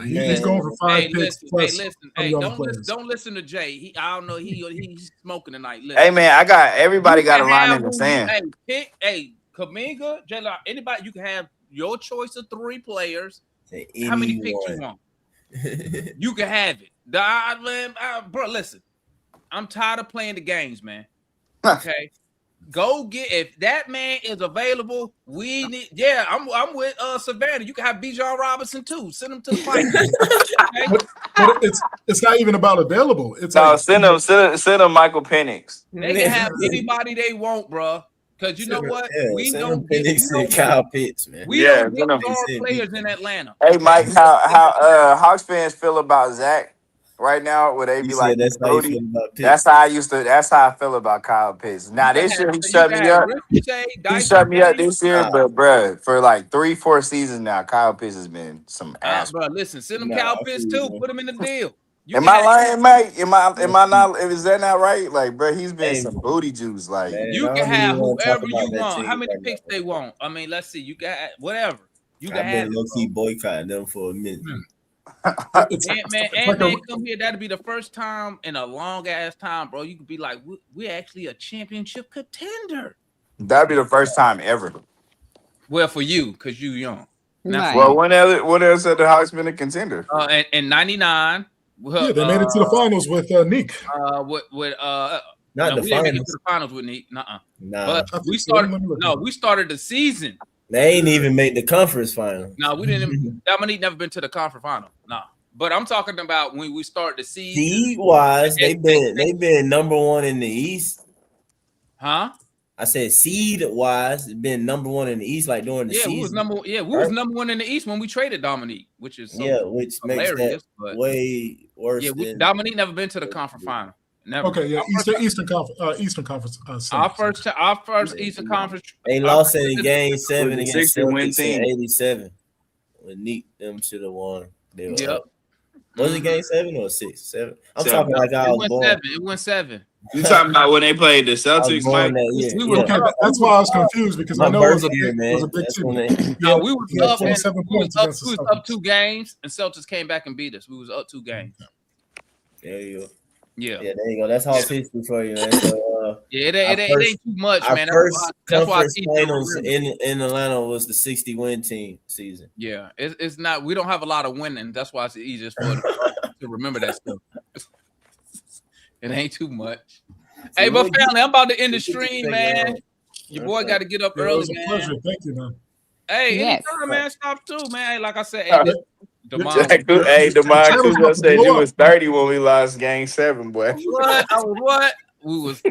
He's going for 5 Hey, picks listen. plus Hey, some young players. don't listen to Jay. I don't know. He's smoking tonight. Listen. Hey man, everybody You got a can line have in the who sand. Hey, pick. Hey, Kaminga, Jaylen, anybody. You can have your choice of 3 players. How many picks you want? You can have it. Bro, listen. I'm tired of playing the games, man. Okay. Go get, if that man is available, we need. Yeah, I'm with Savannah. You can have Bijan Robinson too. Send him to the fight. Okay? But it's not even about available. It's No, like send them Michael Penix. They can have anybody they want, bro. Because you know what? We don't get Kyle Pitts, man. We don't get star players in Atlanta. Hey Mike, how Hawks fans feel about Zach right now? Would they be like, that's how you feel about Pitts. That's how I feel about Kyle Pitts. Now this year he shut me up. He shut me up this year, but bruh, for like 3-4 seasons now, Kyle Pitts has been some ass. Bro, listen, send him Kyle Pitts too. Put him in the deal. Am I lying, Mike? Am I not? Is that not right? Like, bro, he's been some booty juice. Like, you can have whoever you want. How many picks they want? I mean, let's see. You got whatever. You can have. I've been low key boycotting them for a minute. Ant-Man come here. That'll be the first time in a long ass time, bro. You could be like, we're actually a championship contender. That'd be the first time ever. Well, for you, because you young. Right. Well, what else had the Hawks been a contender? In '99. Yeah, they made it to the finals with Nick. Not the we didn't make it to the finals with Nick. Nah. But we started the season. They ain't even made the conference final. No, we didn't. Dominique never been to the conference final. No. But I'm talking about when we start the season. Seed wise, they been number 1 in the East. Huh? I said seed wise, been number 1 in the East, like during the season. We was number 1 in the East when we traded Dominique, which is which makes that way worse. Yeah, Dominique never been to the conference final. Never. Okay, yeah, Eastern Conference. Our first Eastern Conference. They lost in Game 7 against Celtics in '87. When Nick them should have won. They were up. Was it Game 7 or 6? 7? I'm talking like I was born. It went 7. You talking about when they played the Celtics, Mike? That's why I was confused because I know it was a big team. Yeah, we was up 2 games, and Celtics came back and beat us. We was up 2 games. There you go. Yeah, there you go. That's Hawks history for you, man. So, it ain't too much, man. First conference finals in Atlanta was the 60-win team season. Yeah, it's not. We don't have a lot of winning. That's why it's the easiest for to remember that stuff. It ain't too much. Hey, but family, I'm about to end the stream, man. Your boy got to get up early, It was a man. pleasure. Thank you, man. Hey, Yes. anytime, man. Stop too, man. Hey, like I said, DeMond Kuzma said you was 30 when we lost Game 7, boy. What? I was what? We was.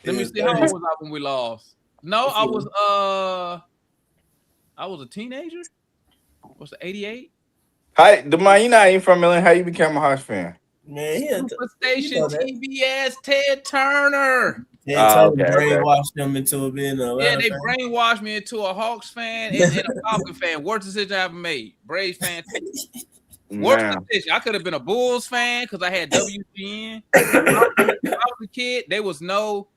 Let me see. How old was I when we lost? No, I was a teenager. Was it 88? Hi, DeMond, you not even from Atlanta. How you became a Hawks fan? Man, Superstation TBS Ted Turner. brainwashed them into being a Yeah, Atlanta they fan. brainwashed me into a Hawks fan and a Falcon fan. Worst decision I ever made. Braves fan too. Worst decision. I could have been a Bulls fan because I had WGN. When I was a kid, there was no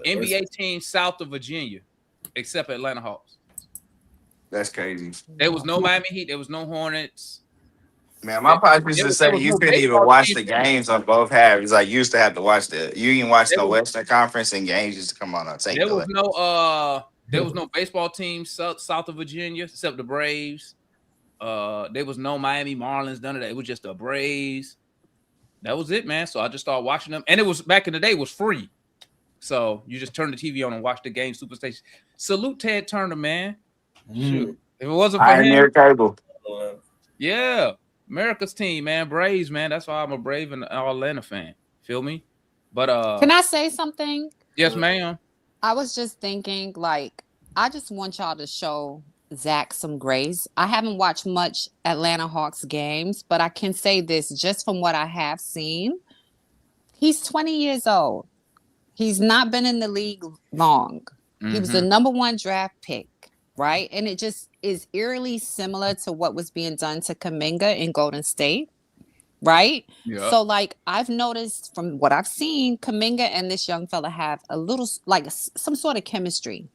NBA team south of Virginia except Atlanta Hawks. That's crazy. There was no Miami Heat. There was no Hornets. Man, my pops used to say you couldn't even watch the games on both halves. He's like, you used to have to watch you didn't watch the Western Conference and games used to come on. There was no baseball team south of Virginia except the Braves. There was no Miami Marlins, none of that. It was just the Braves. That was it, man. So I just started watching them. And it was back in the day, it was free. So you just turn the TV on and watch the game, Superstation. Salute Ted Turner, man. Shoot. If it wasn't for him, cable. Yeah. America's team, man. Braves, man. That's why I'm a Brave and Atlanta fan. Feel me? But can I say something? Yes, ma'am. I was just thinking, like, I just want y'all to show Zach some grace. I haven't watched much Atlanta Hawks games, but I can say this just from what I have seen. He's 20 years old. He's not been in the league long. He was the number 1 draft pick, right? And it just is eerily similar to what was being done to Kaminga in Golden State, right? Yeah. So, like, I've noticed from what I've seen, Kaminga and this young fella have a little, like, some sort of chemistry.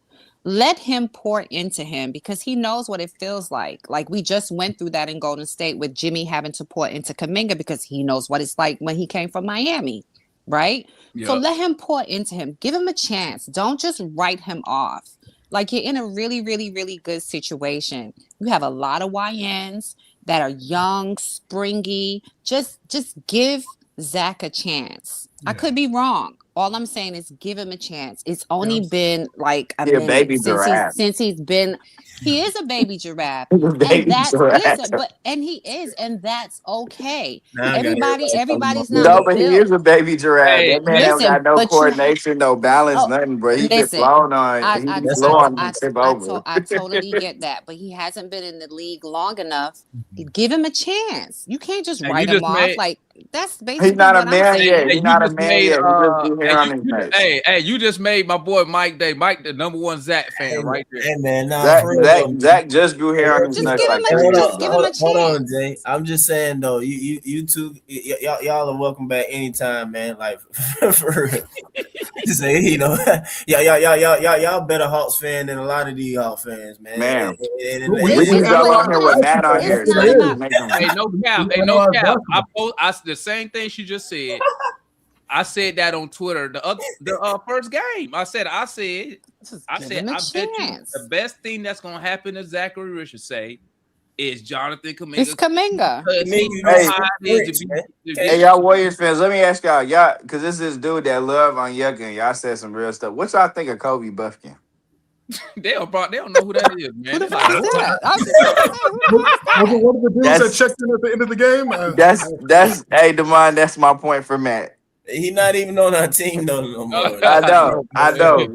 Let him pour into him because he knows what it feels like. Like, we just went through that in Golden State with Jimmy having to pour into Kaminga because he knows what it's like when he came from Miami, right? Yeah. So let him pour into him. Give him a chance. Don't just write him off. Like, you're in a really, really, really good situation. You have a lot of YNs that are young, springy. Just give Zach a chance. Yeah. I could be wrong. All I'm saying is give him a chance. It's only been like a minute baby giraffe. since he's been. He is a baby giraffe, Baby and that's giraffe. and that's okay. Nah, Everybody's not. No, but he is a baby giraffe. Hey, that man don't got no coordination, no balance, nothing, bro. He gets blown on. I totally get that, but he hasn't been in the league long enough. Give him a chance. You can't just write him off. Like, that's basically he's not a what man I'm saying. yet. He's not a man yet. Hey, you just made my boy Mike Day. Mike, the number 1 Zach fan, right there. Hey, man, Zach just grew hair on his nuts. Hold on, Jay. I'm just saying though, you two, y'all are welcome back anytime, man. Like, for real. Say, y'all better Hawks fan than a lot of these Hawks fans, man. Man, we can go on here with Matt on here. Hey, no cap. Hey, no cap. I the same thing she just said. I said that on Twitter the first game. I said I bet you the best thing that's gonna happen to Zachary Richard is Jonathan Kaminga. It's Kaminga. Hey, y'all Warriors fans, let me ask y'all, because this is this dude that love on Yucca, and y'all said some real stuff. What y'all think of Kobe Buffkin? They don't know who that is, man. Who the fuck is that? One of the dudes that checked in at the end of the game. That's hey, Demond. That's my point for Matt. He not even on our team no more. I know.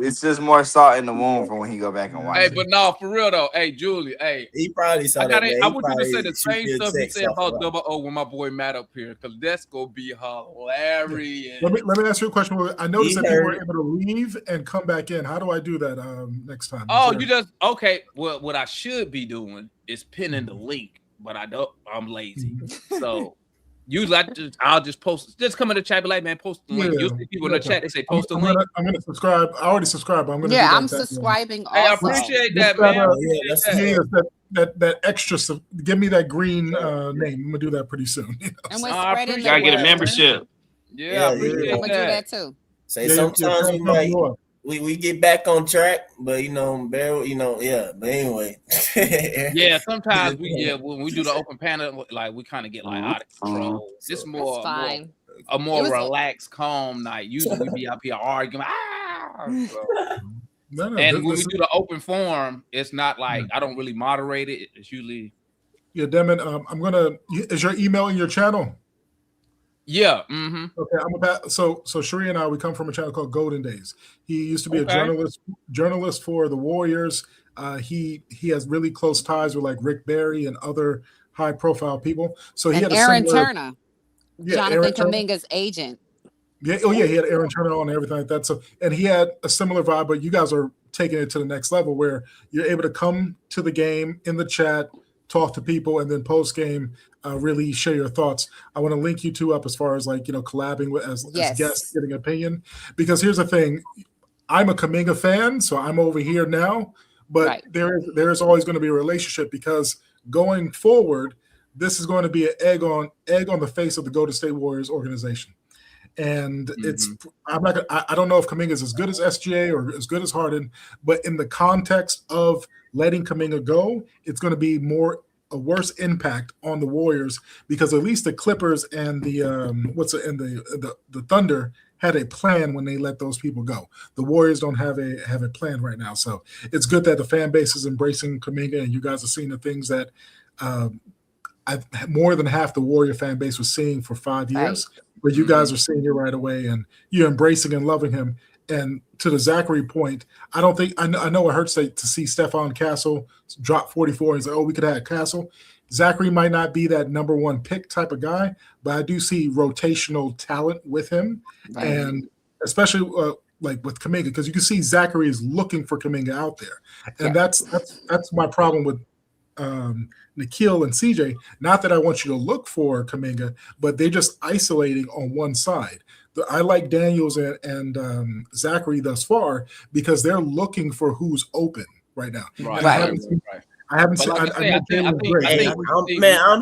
It's just more salt in the wound for when he go back and watch. Hey, but no, for real though. Hey, Julie. Hey, he probably saw that. I want you to say the same stuff he said about Double O when my boy Matt up here, because that's gonna be hilarious. Let me ask you a question. I noticed that people were able to leave and come back in. How do I do that next time? You just okay. Well, what I should be doing is pinning the link, but I don't. I'm lazy, so. Usually, I'll just post. Just come in the chat, be like, man, post the link. Usually, people in the chat they say post the link. I'm gonna subscribe. I already subscribed. But I'm gonna. Yeah, I'm subscribing. Hey, I appreciate that, man. That extra. Give me that green name. I'm gonna do that pretty soon. And we're spreading the gotta get a word. membership. Yeah, I appreciate I'm gonna do that too. Say sometimes we get back on track, but but anyway. Yeah, sometimes when we do the open panel, like we kind of get like out of control. It's more a more relaxed, calm night. Usually we be up here arguing. And when we do the open forum, it's not like I don't really moderate it. It's usually Demon. Is your email in your channel? Yeah. Mm-hmm. Okay. So Sheree and I, we come from a channel called Golden Days. He used to be a journalist for the Warriors. He has really close ties with like Rick Barry and other high profile people. So he had Aaron Turner, Jonathan Kaminga's agent. Yeah, oh yeah, he had Aaron Turner on and everything like that. So, and he had a similar vibe, but you guys are taking it to the next level where you're able to come to the game in the chat, talk to people, and then post game, really share your thoughts. I want to link you two up as far as like collabing with as guests, getting an opinion. Because here's the thing, I'm a Kaminga fan, so I'm over here now. But there is always going to be a relationship because going forward, this is going to be an egg on the face of the Golden State Warriors organization. And I don't know if Kaminga is as good as SGA or as good as Harden, but in the context of letting Kaminga go, it's going to be a worse impact on the Warriors because at least the Clippers and the Thunder had a plan when they let those people go. The Warriors don't have a plan right now. So it's good that the fan base is embracing Kaminga and you guys are seeing the things that more than half the Warrior fan base was seeing for 5 years, but you guys are seeing it right away and you're embracing and loving him. And to the Zachary point, I know it hurts to see Stephon Castle drop 44 and say, oh, we could have had Castle. Zachary might not be that number one pick type of guy, but I do see rotational talent with him. Right. And especially like with Kaminga, because you can see Zachary is looking for Kaminga out there. And that's my problem with Nikhil and CJ. Not that I want you to look for Kaminga, but they're just isolating on one side. I like Daniels and Zachary thus far because they're looking for who's open right now. Right. I haven't seen. I'm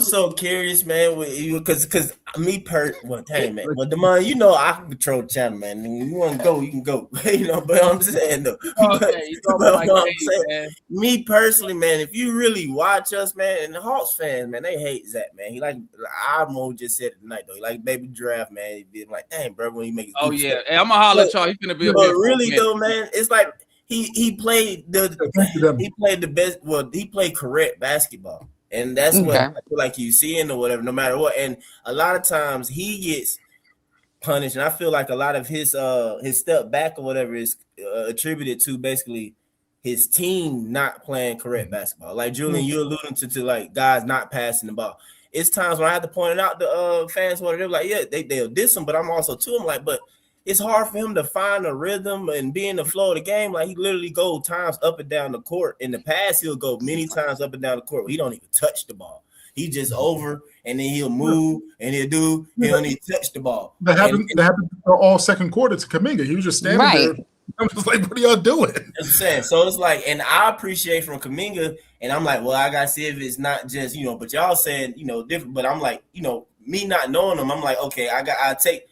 so curious, man, with you because me well, hey, man, well, Demond, I can control the channel, man. You want to go, you can go, But I'm saying though, me personally, man, if you really watch us, man, and the Hawks fans, man, they hate Zach, man. He I just said it tonight though. He like baby draft, man. He be like, dang, bro, when he makes. Oh yeah, hey, I'm gonna holler at y'all. He's gonna be. But really though, man, it's like. He played the best. Well, he played correct basketball, and that's what I feel like you seeing or whatever. No matter what, and a lot of times he gets punished, and I feel like a lot of his step back or whatever is attributed to basically his team not playing correct basketball. Like Julian, you alluding to like guys not passing the ball. It's times when I have to point it out to fans where they're like, yeah, they'll diss him, but I'm also to him like, but. It's hard for him to find a rhythm and be in the flow of the game. Like he literally goes times up and down the court. In the past, he'll go many times up and down the court. He don't even touch the ball. He just over and then he'll move and he don't even touch the ball. That happened all second quarter to Kaminga. He was just standing there. I'm just like, what are y'all doing? I'm saying. So it's like, and I appreciate from Kaminga, and I'm like, well, I gotta see if it's not just, but y'all saying, different. But I'm like, me not knowing him, I'm like, okay, I take.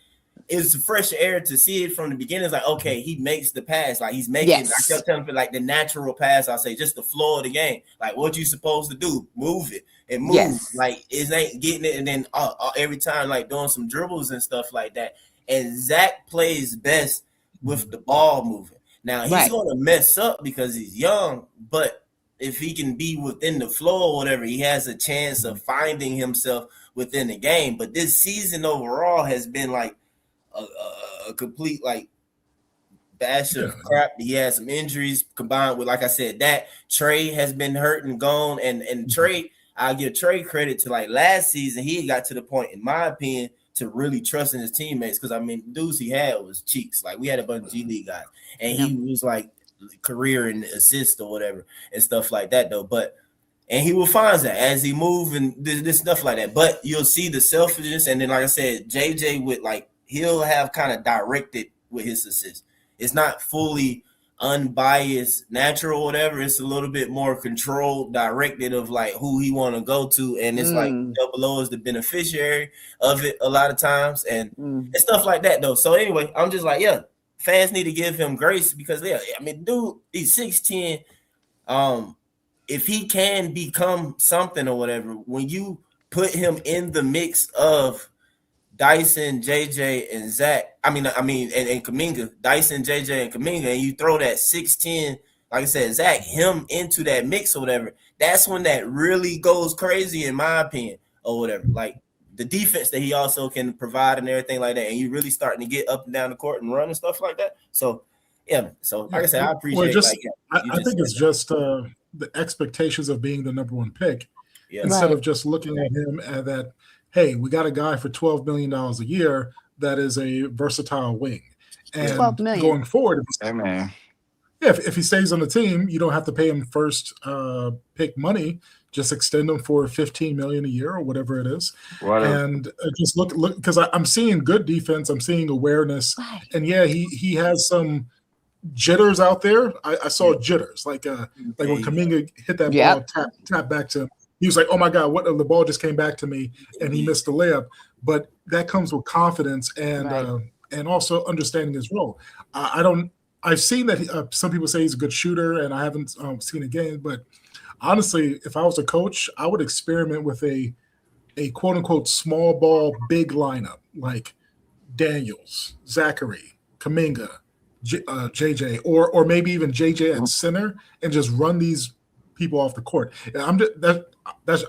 It's fresh air to see it from the beginning. It's like, okay, he makes the pass. Like he's making, I kept telling him like the natural pass. I say just the flow of the game. Like what you supposed to do, move it and move. Yes. Like it ain't getting it. And then every time like doing some dribbles and stuff like that. And Zach plays best with the ball moving. Now he's going to mess up because he's young, but if he can be within the flow or whatever, he has a chance of finding himself within the game. But this season overall has been like, a complete like bash of crap. He had some injuries combined with, like I said, that Trey has been hurt and gone. And Trey, I'll give Trey credit to like last season. He got to the point, in my opinion, to really trusting his teammates. Because I mean, dudes he had was cheeks. Like we had a bunch of G League guys, and he was like career and assist or whatever and stuff like that though. And he will find that as he move and this stuff like that. But you'll see the selfishness, and then like I said, JJ with like. He'll have kind of directed with his assist. It's not fully unbiased, natural, whatever. It's a little bit more controlled, directed of like who he want to go to. And it's like Double O is the beneficiary of it a lot of times and stuff like that though. So anyway, I'm just like, fans need to give him grace because dude, he's 6'10". If he can become something or whatever, when you put him in the mix of Dyson, JJ, and Zach. And Kaminga, Dyson, JJ, and Kaminga, and you throw that 6'10", like I said, Zach, him into that mix or whatever. That's when that really goes crazy, in my opinion, or whatever. Like the defense that he also can provide and everything like that, and you really starting to get up and down the court and run and stuff like that. So like I said, I appreciate. I think it's just the expectations of being the number one pick instead of just looking at him at that. Hey, we got a guy for $12 million a year. that is a versatile wing. And 12 million. going forward, Hey, man. if he stays on the team, you don't have to pay him first pick money. Just extend him for $15 million a year or whatever it is, and just look because I'm seeing good defense. I'm seeing awareness, and yeah, he has some jitters out there. I saw jitters like when Kaminga hit that ball, tap back to him. He was like, "Oh my God, what the ball just came back to me," and he missed the layup. But that comes with confidence and also understanding his role. I've seen that some people say he's a good shooter, and I haven't seen a game. But honestly, if I was a coach, I would experiment with a quote unquote small ball big lineup like Daniels, Zachary, Kaminga, JJ, or maybe even JJ at center, and just run these people off the court. I'm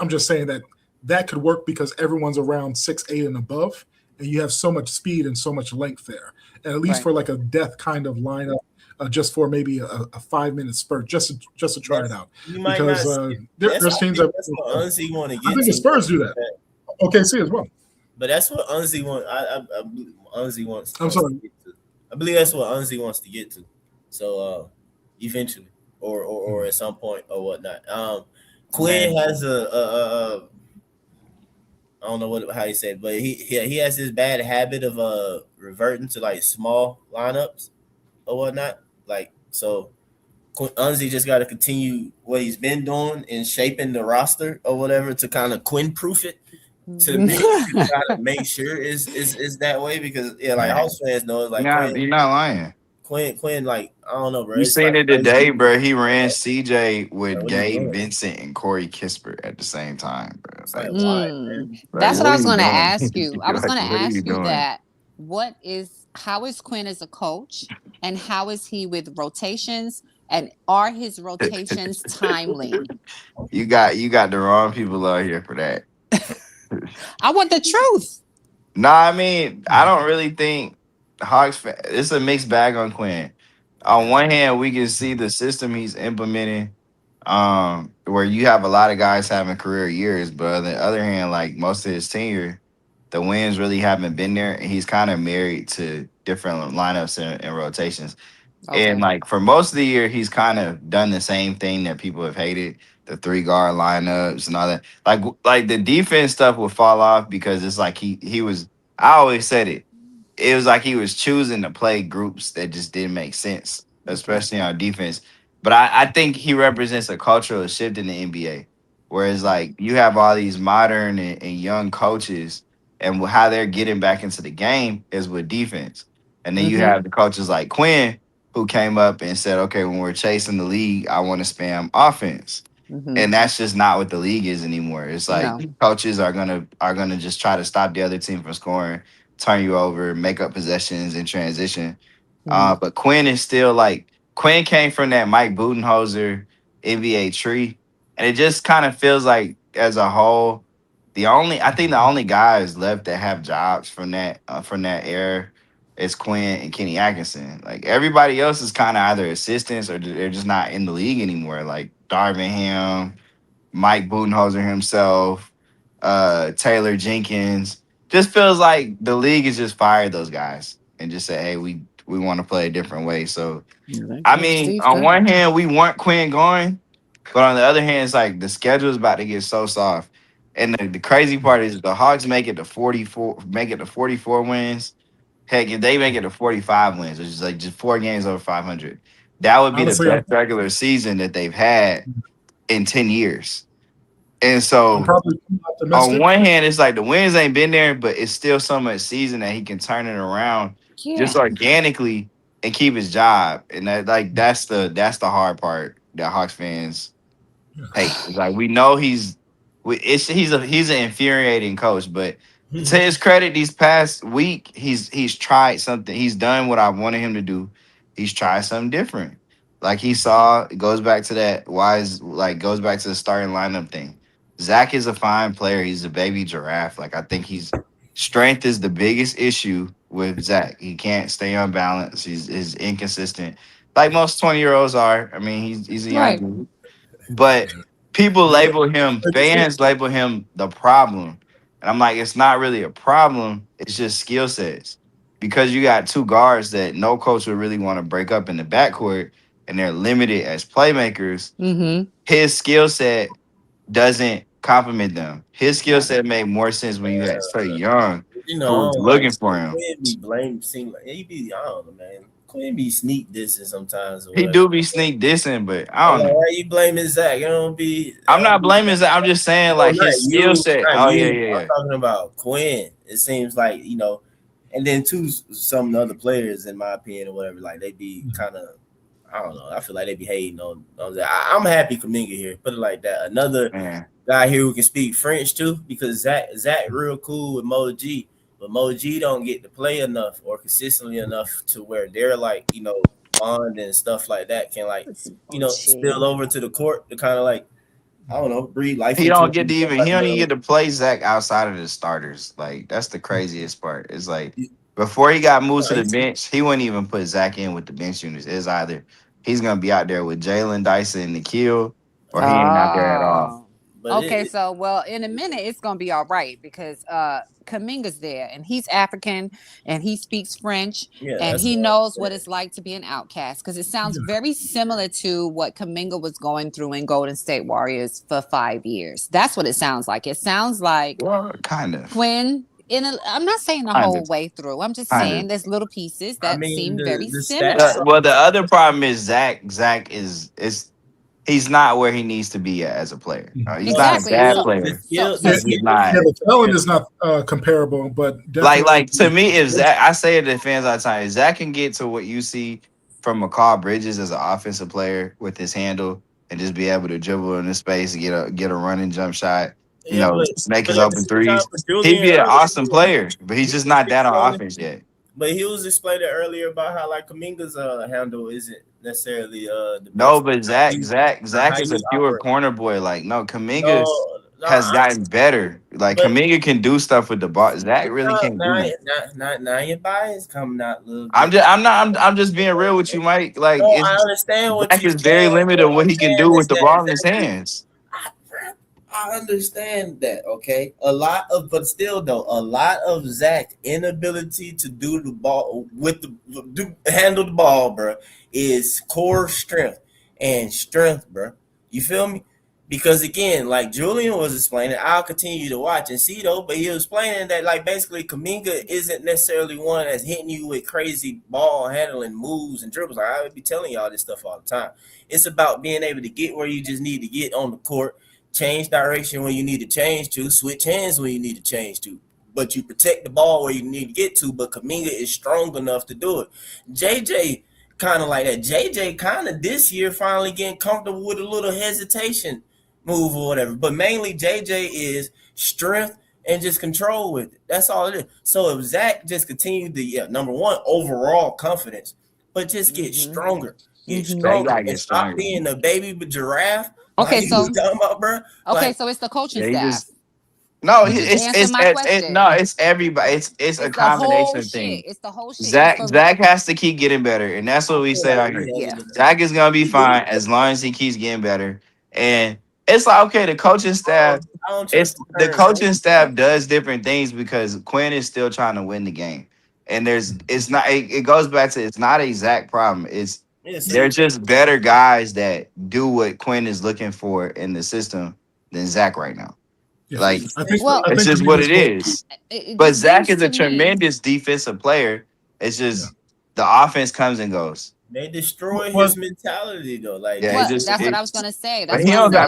just saying that could work because everyone's around 6'8" and above, and you have so much speed and so much length there. And at least for like a death kind of lineup, just for maybe a 5-minute spurt, just to try it out. Because there's teams that honestly want to get. I think the Spurs do that. OKC as well. But that's what Unzi wants. Unzi wants. I'm sorry. I believe that's what Unzi wants to get to. So eventually, or at some point or whatnot. Quinn has I don't know how he said, but he has this bad habit of reverting to like small lineups or whatnot. Like so, Unzi just got to continue what he's been doing and shaping the roster or whatever to kind of Quinn proof it. To make sure is that way because like Hawks fans know it's like you're not lying. Quinn, like I don't know, bro. You seen it today, bro. He ran CJ with Gabe Vincent and Cory Kispert at the same time, bro. That's what I was going to ask you. I was going to ask you that. How is Quinn as a coach, and how is he with rotations, and are his rotations timely? You got the wrong people out here for that. I want the truth. Nah, I mean, I don't really think Hawks. It's a mixed bag on Quinn. On one hand, we can see the system he's implementing, where you have a lot of guys having career years, but on the other hand, like most of his tenure, the wins really haven't been there, and he's kind of married to different lineups and rotations. Okay. And like for most of the year, he's kind of done the same thing that people have hated. The 3-guard lineups and all that. Like the defense stuff would fall off because it's like he was. I always said it. It was like he was choosing to play groups that just didn't make sense, especially on defense. But I think he represents a cultural shift in the NBA, whereas like you have all these modern and young coaches, and how they're getting back into the game is with defense. And then you have the coaches like Quinn who came up and said, "Okay, when we're chasing the league, I want to spam offense." And that's just not what the league is anymore. It's like coaches are gonna just try to stop the other team from scoring, turn you over, make up possessions in transition. But Quinn is still like Quinn came from that Mike Budenholzer NBA tree, and it just kind of feels like as a whole, the only guys left that have jobs from that era is Quinn and Kenny Atkinson. Like everybody else is kind of either assistants or they're just not in the league anymore. Like Darvin Ham, Mike Budenholzer himself, Taylor Jenkins. Just feels like the league has just fired those guys and just said, "Hey, we want to play a different way." So, I mean, on one hand, we want Quinn going, but on the other hand, it's like the schedule is about to get so soft. And the crazy part is the Hawks make it to 44 wins. Heck, if they make it to 45 wins, which is like just 4 games over 500, that would be honestly the best regular season that they've had in 10 years. And so on one hand, it's like the wins ain't been there, but it's still so much season that he can turn it around just organically and keep his job. And that's the hard part that Hawks fans hate. It's like we know he's an infuriating coach, but to his credit, these past week, he's tried something. He's done what I wanted him to do. He's tried something different. Like he saw, it goes back to goes back to the starting lineup thing. Zach is a fine player. He's a baby giraffe. Like I think strength is the biggest issue with Zach. He can't stay on balance. He's inconsistent, like most 20-year-olds are. I mean, he's a young dude. But fans label him the problem. And I'm like, it's not really a problem. It's just skill sets. because you got two guards that no coach would really want to break up in the backcourt, and they're limited as playmakers. His skill set doesn't complement them. His skill set made more sense when you had Trae Young, You who know, was I don't looking like for him. Quinn be blamed. Seem like he be, I don't know, man. Quinn be sneak dissing sometimes or He whatever. do be sneak dissing, but I don't Like, know. why you blaming Zach? You don't be. I'm not blaming Zach. I'm just saying, No, like, not his skill you. set. Not Oh, you. yeah. I'm talking about Quinn. It seems like, you know, and then too, some of the other players, in my opinion, or whatever, like they be kind of, I don't know. I feel like they be hating on Zach. I'm happy Kaminga here. Put it like that. Another guy here who can speak French too, because Zach real cool with Mo G, but Mo G don't get to play enough or consistently enough to where they're like, you know, bond and stuff like that can, like, you know, spill over to the court to kind of like, I don't know, breathe life He into don't him. get to even. He don't even get to play Zach outside of the starters. Like, that's the craziest part. It's like before he got moved to the bench, he wouldn't even put Zach in with the bench units. It's either he's gonna be out there with Jaylen, Dyson, and Nikhil, or he ain't out there at all. Okay, so well, in a minute it's gonna be all right because Kaminga's there and he's African and he speaks French and he knows what it's like to be an outcast because it sounds very similar to what Kaminga was going through in Golden State Warriors for 5 years. That's what it sounds like. It sounds like kind of Quinn. I'm not saying the whole way through. I'm just saying there's little pieces that seem very similar. Well, the other problem is Zach is he's not where he needs to be as a player. He's not a bad player. He's not. The talent is not comparable, but like to me, if Zach, I say it to fans all the time, if Zach can get to what you see from McCall Bridges as an offensive player with his handle and just be able to dribble in the space, get a running jump shot, you know, make his open threes, he'd be an awesome player. But he's just not that on offense yet. But he was explaining earlier about how like Kaminga's handle isn't necessarily the best. No, but Zach is a pure corner boy. Like, no, Kaminga has gotten better. Like, Kaminga can do stuff with the ball. Zach really can't do that. Now your bias coming out a little bit. I'm just being real with you, Mike. Like, I understand what Zach is very limited on what he can do with the ball in his hands. I understand that, okay. But still though, a lot of Zach's inability to do the ball handle the ball, bro, is core strength, bro. You feel me? Because again, like Julian was explaining, I'll continue to watch and see though, but he was explaining that like basically Kaminga isn't necessarily one that's hitting you with crazy ball handling moves and dribbles. Like, I would be telling y'all this stuff all the time. It's about being able to get where you just need to get on the court. Change direction when you need to change to, switch hands when you need to change to, but you protect the ball where you need to get to. But Kaminga is strong enough to do it. JJ kind of like that. JJ kind of this year finally getting comfortable with a little hesitation move or whatever. But mainly JJ is strength and just control with it. That's all it is. So if Zach just continued the number one overall confidence, but just get stronger, stronger, and stop being a baby giraffe. Okay, so talking about, bro. So it's the coaching staff. It's everybody. It's a combination of things. It's the whole shit. Zach has to keep getting better, and that's what we say out here. Zach is gonna be fine as long as he keeps getting better. And it's like, okay, the coaching staff. The coaching staff does different things because Quinn is still trying to win the game, and it goes back to, it's not a Zach problem. They're just better guys that do what Quinn is looking for in the system than Zach right now. Like, it's just what it is. But Zach is a tremendous defensive player. It's just the offense comes and goes. They destroy his mentality though. Like, that's what I was gonna say. But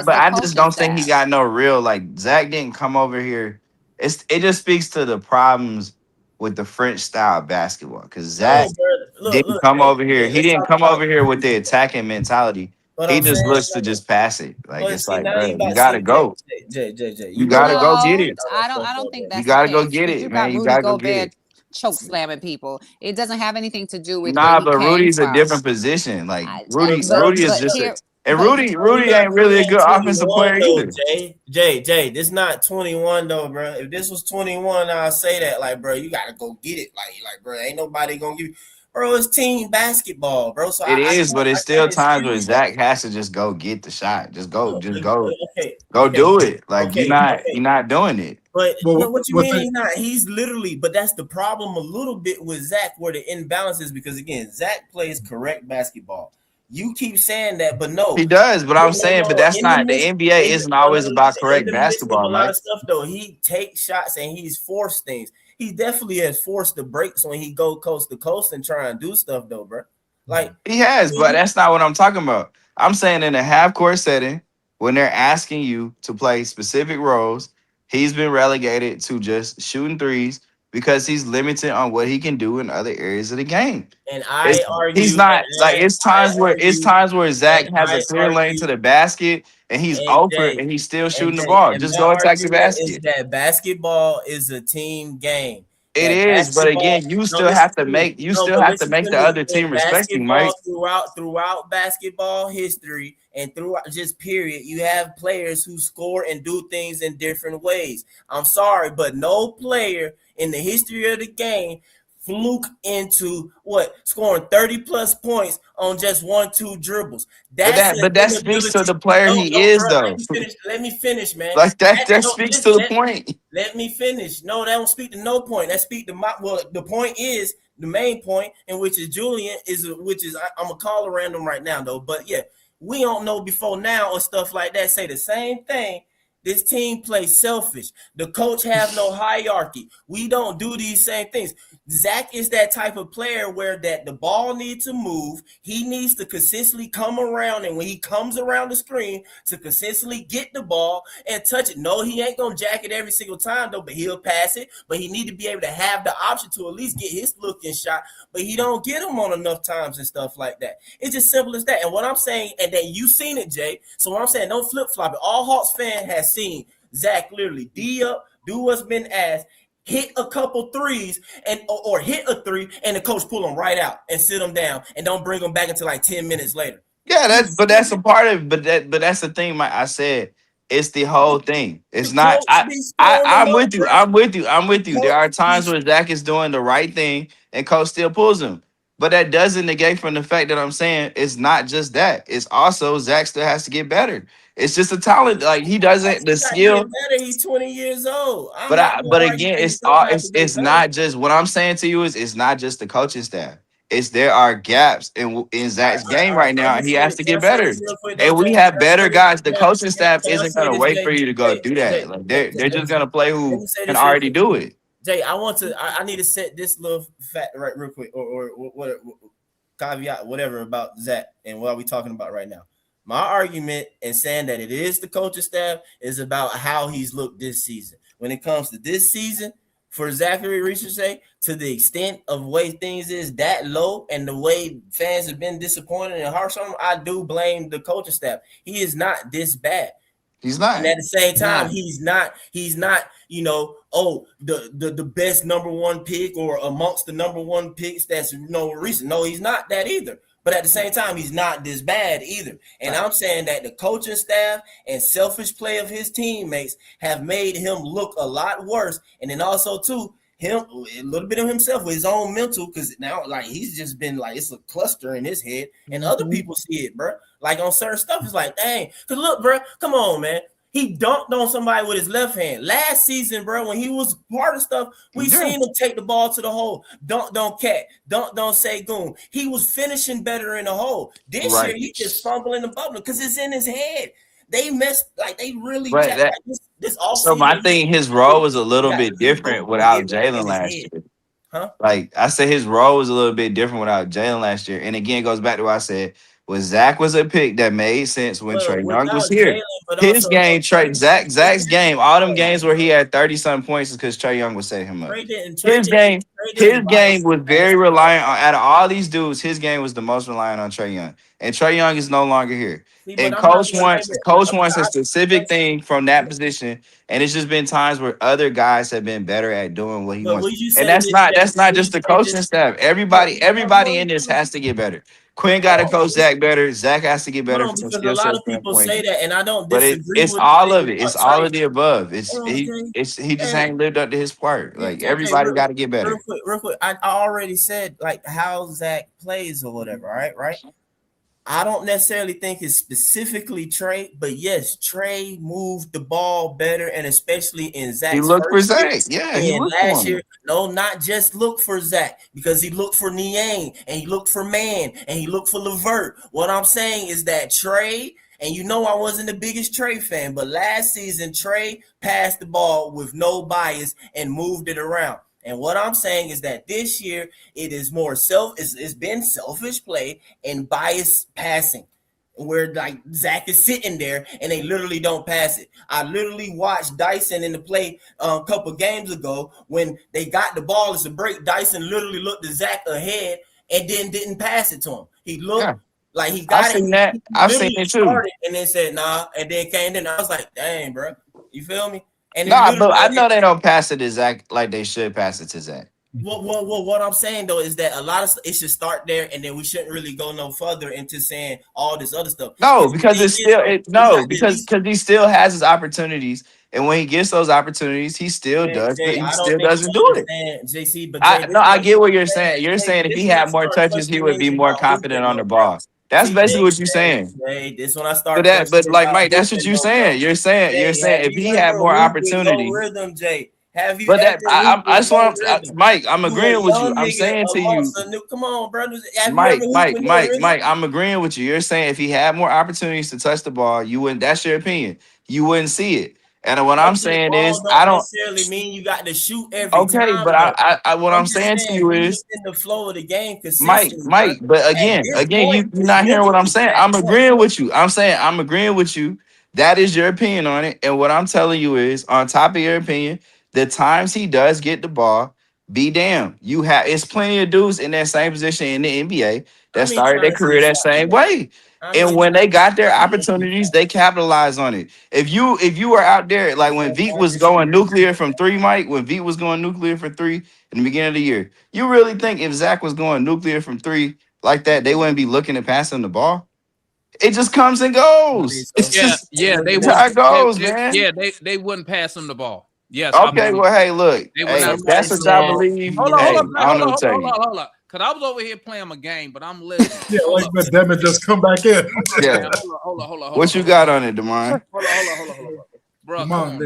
I just don't think he got no real, like, Zach didn't come over here. It just speaks to the problems with the French style basketball, because Zach didn't come over here. He didn't come over here with the attacking mentality. He just looks to just pass it. Like, it's like, bro, you gotta go. You gotta go get it. I don't think that's you gotta the go case. get You it, got man. You Rudy gotta go Gobert get it. choke slamming people. It doesn't have anything to do with Nah, where he but came Rudy's from. a different position. Like, Rudy is just here, and Rudy ain't really a good offensive player either. Jay, this not 21 though, bro. If this was 21, I'll say that, like, bro, you gotta go get it. Like, bro, ain't nobody gonna give you. bro, it's team basketball, bro. So It I is, but it's I still can't times where excuse that. Zach has to just go get the shot. Just go Okay, do it. Like okay. you're not doing it. But Well, what you what mean they, he's not? He's literally, but that's the problem a little bit with Zach, where the imbalance is because again, Zach plays correct basketball. You keep saying that, but He no, does, but I'm saying, but that's In the not the midst, NBA isn't always about in correct the midst of a basketball, lot Mike. of stuff, though, he takes shots and he's forced things. He definitely has forced the breaks when he go coast to coast and try and do stuff, though, bro. Like He has, but that's not what I'm talking about. I'm saying in a half court setting, when they're asking you to play specific roles, he's been relegated to just shooting threes because he's limited on what he can do in other areas of the game. And I He's argue not like that it's times where Zach has a I clear lane to argue the basket and he's open and he's still shooting the ball. and Just my go attack the argument is basket. that basketball is a team game. It That is, but basketball, again, you no, still listen have to to me. make No, but listen the to me. other team In respecting, basketball, Mike. throughout basketball history and throughout just period, you have players who score and do things in different ways. I'm sorry, but no player in the history of the game fluke into scoring 30 plus points on just 1-2 dribbles. That's an But that speaks to inability. the player No, he is, bro, though. let me finish, man. Like that speaks to the point. Let me finish. No, that don't speak to no point. That speak to the point is the main point, in which is Julian I'm gonna call a random right now though. But yeah, we don't know before now or stuff like that. Say the same thing. This team plays selfish. The coach have no hierarchy. We don't do these same things. Zach is that type of player where that the ball needs to move. He needs to consistently come around, and when he comes around the screen, to consistently get the ball and touch it. No, he ain't gonna jack it every single time though, but he'll pass it. But he need to be able to have the option to at least get his looking shot. But he don't get them on enough times and stuff like that. It's just simple as that. And what I'm saying, and that you seen it, Jay. So what I'm saying, don't flip flop it. All Hawks fan has seen Zach literally D up, do what's been asked, hit a couple threes or hit a three, and the coach pull them right out and sit them down and don't bring them back until like 10 minutes later. Yeah, that's a part of it. But that's the thing, Mike. I said it's the whole thing. It's not. I'm with you. I'm with you. There are times where Zach is doing the right thing and coach still pulls him. But that doesn't negate from the fact that I'm saying it's not just that. It's also Zach still has to get better. It's just a talent. Like he doesn't the skill. Better. He's 20 years old. But again, it's not just what I'm saying to you is it's not just the coaching staff. It's there are gaps in Zach's game right now, and he has to get better. And we have better guys. The coaching staff isn't gonna wait for you to go do that. Like they're just gonna play who can already do it. Jay, I need to set this little fact right real quick, or what caveat, whatever about Zach and what are we talking about right now. My argument in saying that it is the coaching staff is about how he's looked this season. When it comes to this season, for Zachary Richardson, to the extent of way things is that low and the way fans have been disappointed and harsh on him, I do blame the coaching staff. He is not this bad. He's not. And at the same time, he's not, the best number one pick or amongst the number one picks that's recent. No, he's not that either. But at the same time, he's not this bad either. And I'm saying that the coaching staff and selfish play of his teammates have made him look a lot worse. And then also, too, him a little bit of himself with his own mental, because now, like, he's just been like, it's a cluster in his head. And other people see it, bro. Like, on certain stuff, it's like, dang. Because look, bro, come on, man. He dunked on somebody with his left hand. Last season, bro, when he was part of stuff, we seen him take the ball to the hole. Dunk, don't cat. Dunk, don't say goon. He was finishing better in the hole. This year, he just fumbling the bubble because it's in his head. They messed, like, they really this offseason. So my thing, his role was a little bit different without Jaylen last year. Huh? Like I said, his role was a little bit different without Jaylen last year. And again, it goes back to what I said. Zach was a pick that made sense when Trae Young was here. His game, Zach's game, all them games where he had 30-something points is because Trae Young was setting him up. His game was very reliant on, out of all these dudes, his game was the most reliant on Trae Young. And Trae Young is no longer here. And coach wants a specific thing from that position. And it's just been times where other guys have been better at doing what he wants. And that's not just the coaching staff. Everybody in this has to get better. Quinn got to coach Zach better. Zach has to get better Hold on, from a because a skill lot set of people standpoint. say that, and I don't But disagree it's with all what of they it. It's say. all of the above. Hold on, Jay. He just ain't lived up to his part. Yeah, Like okay, everybody got to get better. real quick. I already said like how Zach plays or whatever. Right. I don't necessarily think it's specifically Trey, but yes, Trey moved the ball better, and especially in Zach's He looked for first year Zach. Yeah, he and looked for last him. year. No, not just look for Zach, because he looked for Niang and he looked for Man and he looked for Levert. What I'm saying is that Trey, and you know I wasn't the biggest Trey fan, but last season Trey passed the ball with no bias and moved it around. And what I'm saying is that this year it is more it's been selfish play and biased passing, where like Zach is sitting there and they literally don't pass it. I literally watched Dyson in the play a couple games ago when they got the ball as a break. Dyson literally looked at Zach ahead and then didn't pass it to him. He looked like he got I've seen that. I've seen it too. started and then said nah, and then came in. I was like, dang, bro, you feel me? And Nah, but I know they don't pass it to Zach like they should pass it to Zach. What I'm saying though is that a lot of it should start there, and then we shouldn't really go no further into saying all this other stuff. No, because it's still because he still has his opportunities, and when he gets those opportunities, he still does. Jay, He I still don't think doesn't you do it. understand, JC. But I get what you're saying. You're saying if he had more touches, he would be more confident on the ball. That's basically what you're saying. This when I start. But like Mike, that's what you're saying. You're saying if he had more opportunities. Rhythm, Jay. Have you But that ever I just want Mike. I'm agreeing with you. I'm nigga saying to you, come on, bro. Have Mike. you ever Mike. I'm agreeing with you. You're saying if he had more opportunities to touch the ball, you wouldn't. That's your opinion. You wouldn't see it. And what I'm saying is, I don't necessarily mean you got to shoot every time. Okay, but I what I'm saying to you is, in the flow of the game consistently. Mike. But again, you're not hearing what I'm saying. I'm agreeing with you. I'm saying I'm agreeing with you. That is your opinion on it. And what I'm telling you is, on top of your opinion, the times he does get the ball, be damn. It's plenty of dudes in that same position in the NBA that started their career that same way. And when they got their opportunities, they capitalize on it. If you were out there, like when Veet was going nuclear from three, Mike, when Veet was going nuclear for three in the beginning of the year, you really think if Zach was going nuclear from three like that, they wouldn't be looking to pass him the ball? It just comes and goes. It's just they how it goes, man. Yeah, they wouldn't pass him the ball. Yes. Okay, well, hey, look. Hey, if that's what y'all believe. Hold I on, don't know what to tell you. hold on. Because I was over here playing my game, but I'm listening. Yeah, like the Demon just come back in. Yeah. Hold on. What you got on it, Demar? Hold on. Bro, come on.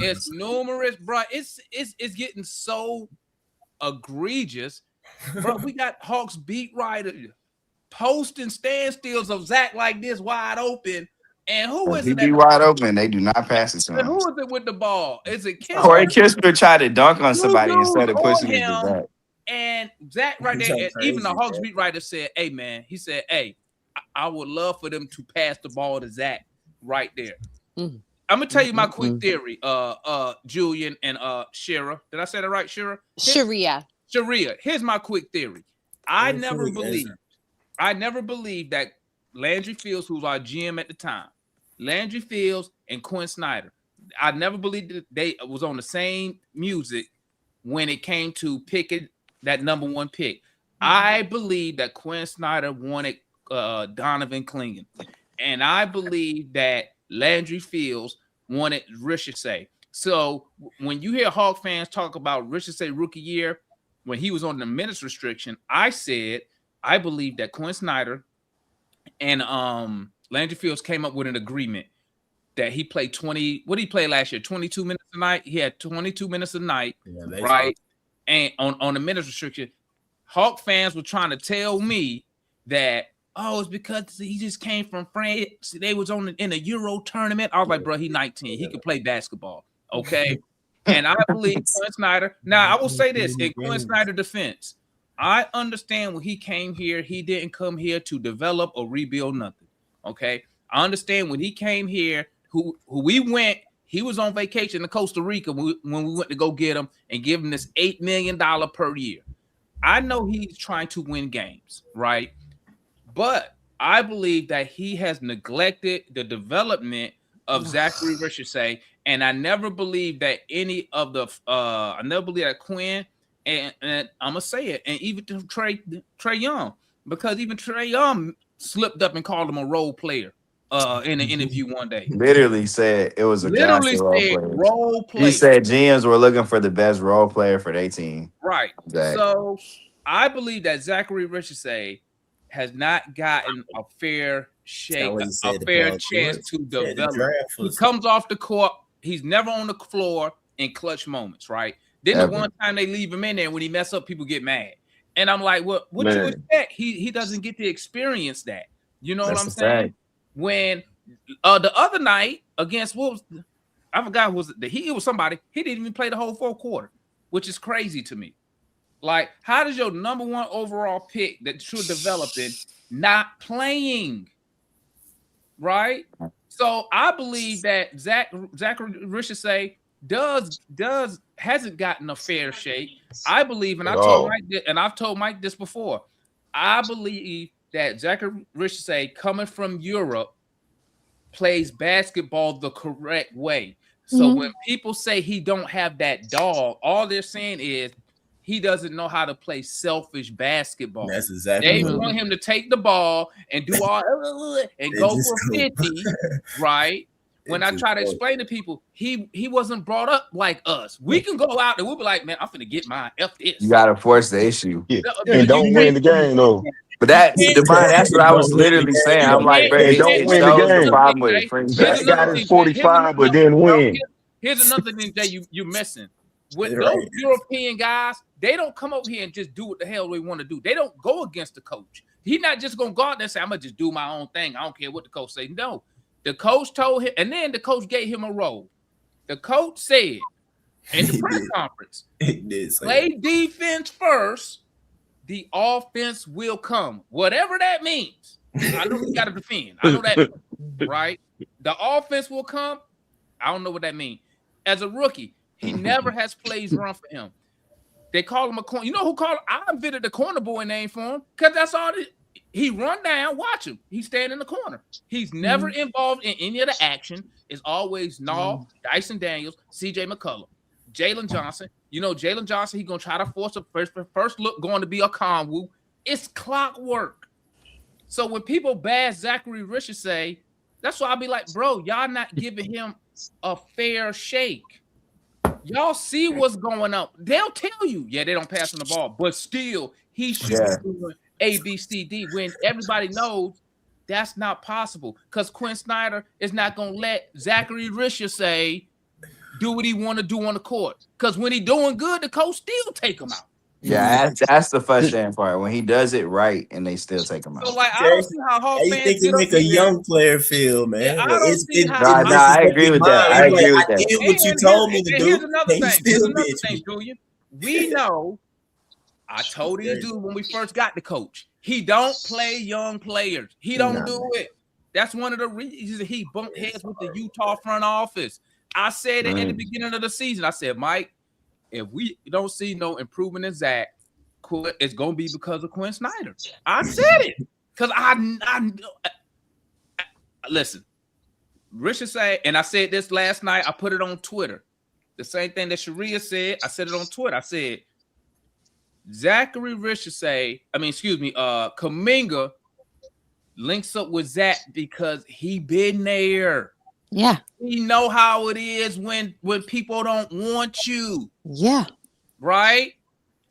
It's numerous, bro. It's getting so egregious. Bro, we got Hawks beat writers posting standstills of Zach like this wide open. And who is He it? be wide open. They do not pass it to him. Who is it with the ball? Is it Kispert? Corey Kispert tried to dunk on somebody instead of pushing it to Zach. And Zach right there, and even the Hawks beat writer said, hey, man, he said, hey, I would love for them to pass the ball to Zach right there. I'm gonna tell you my quick theory, Julian and Shira. Did I say that right, Shira? Sharia. Here's my quick theory. I never believed that Landry Fields, who was our GM at the time, Landry Fields and Quinn Snyder, I never believed that they was on the same music when it came to picking that number one pick. I believe that Quinn Snyder wanted Donovan Clingan, and I believe that Landry Fields wanted Ricochet. So when you hear Hawk fans talk about Ricochet rookie year, when he was on the minutes restriction, I said I believe that Quinn Snyder and Landry Fields came up with an agreement that he played 20. What did he play last year? 22 minutes a night. He had 22 minutes a night, right? And on the minutes restriction, Hawk fans were trying to tell me that, oh, it's because he just came from France. They was in a Euro tournament. I was like, bro, he's 19. He can play basketball, okay? And I believe Quinn Snyder. Now, I will say this in Quinn Snyder defense. I understand when he came here, he didn't come here to develop or rebuild nothing. Okay. I understand when he came here, who we went, he was on vacation to Costa Rica when we went to go get him and give him this $8 million per year. I know he's trying to win games, right? But I believe that he has neglected the development of Zachary Ricochet, and I never believed that any of the I never believed that Quinn and I'm gonna say it, and even to Trey Young, because even Trae Young slipped up and called him a role player in an interview one day. Literally said it was a Literally cast of role said players. role player. He said GMs were looking for the best role player for their team. Right. Exactly. So I believe that Zachary Richardson has not gotten a fair shake, a fair chance to develop. He comes off the court. He's never on the floor in clutch moments, right? Then the one time they leave him in there, when he mess up, people get mad. And I'm like, what you expect? He doesn't get to experience that. You know what I'm saying? When the other night against I forgot who was it? It was somebody. He didn't even play the whole fourth quarter, which is crazy to me. Like, how does your number one overall pick that you're developing not playing? Right? So I believe that Zachary Richardson hasn't gotten a fair shake. I believe, and I've told Mike this before. I believe that Zachary Richardson, coming from Europe, plays basketball the correct way. So when people say he don't have that dog, all they're saying is he doesn't know how to play selfish basketball. That's exactly. They want him to take the ball and do all and go for 50, right? When I try to explain to people, he wasn't brought up like us. We can go out and we'll be like, man, I'm finna get mine. F this. You gotta force the issue. Yeah. And don't win the game though. But that's what I was literally saying. I'm like, bro, don't it win shows the game. the problem with it. That guy is 45, but then win. Here's another thing that you're missing. With those European guys, they don't come over here and just do what the hell they want to do. They don't go against the coach. He's not just gonna go out there and say, I'm gonna just do my own thing. I don't care what the coach say. No, the coach told him, and then the coach gave him a role. The coach said in the press conference, play defense first, the offense will come. Whatever that means. I know we gotta defend. I know that, right? The offense will come. I don't know what that means. As a rookie, he never has plays run for him. They call him a corner. You know who called him? I invented the corner boy name for him because that's all he run down. Watch him. He's standing in the corner. He's never involved in any of the action. It's always Dyson Daniels, CJ McCullough, Jaylen Johnson. You know, Jaylen Johnson, he's going to try to force a first look going to be a Conwoo. It's clockwork. So when people bash Zachary Richardson, that's why I'll be like, bro, y'all not giving him a fair shake. Y'all see what's going on. They'll tell you, yeah, they don't pass on the ball, but still, he should be doing A, B, C, D when everybody knows that's not possible because Quinn Snyder is not going to let Zachary Richardson do what he want to do on the court because when he doing good, the coach still take him out. Yeah, that's the frustrating part when he does it right and they still take him out. So, like, I don't see how Hawks fans think you make a young player feel, man. Yeah, I don't see how. I agree with that. I agree with that. I did what you told me to do. Here's another thing, Julian. We know. I told these dudes when we first got the coach, he don't play young players. He don't do it. That's one of the reasons he bumped heads with the Utah front office. I said it in the beginning of the season. I said, Mike, if we don't see no improvement in Zach, it's going to be because of Quinn Snyder. I said it because I listen. Richard said, and I said this last night. I put it on Twitter. The same thing that Sharia said. I said it on Twitter. I said Zachary Richardson. Kaminga links up with Zach because he been there. Yeah. He know how it is when people don't want you. Yeah. Right?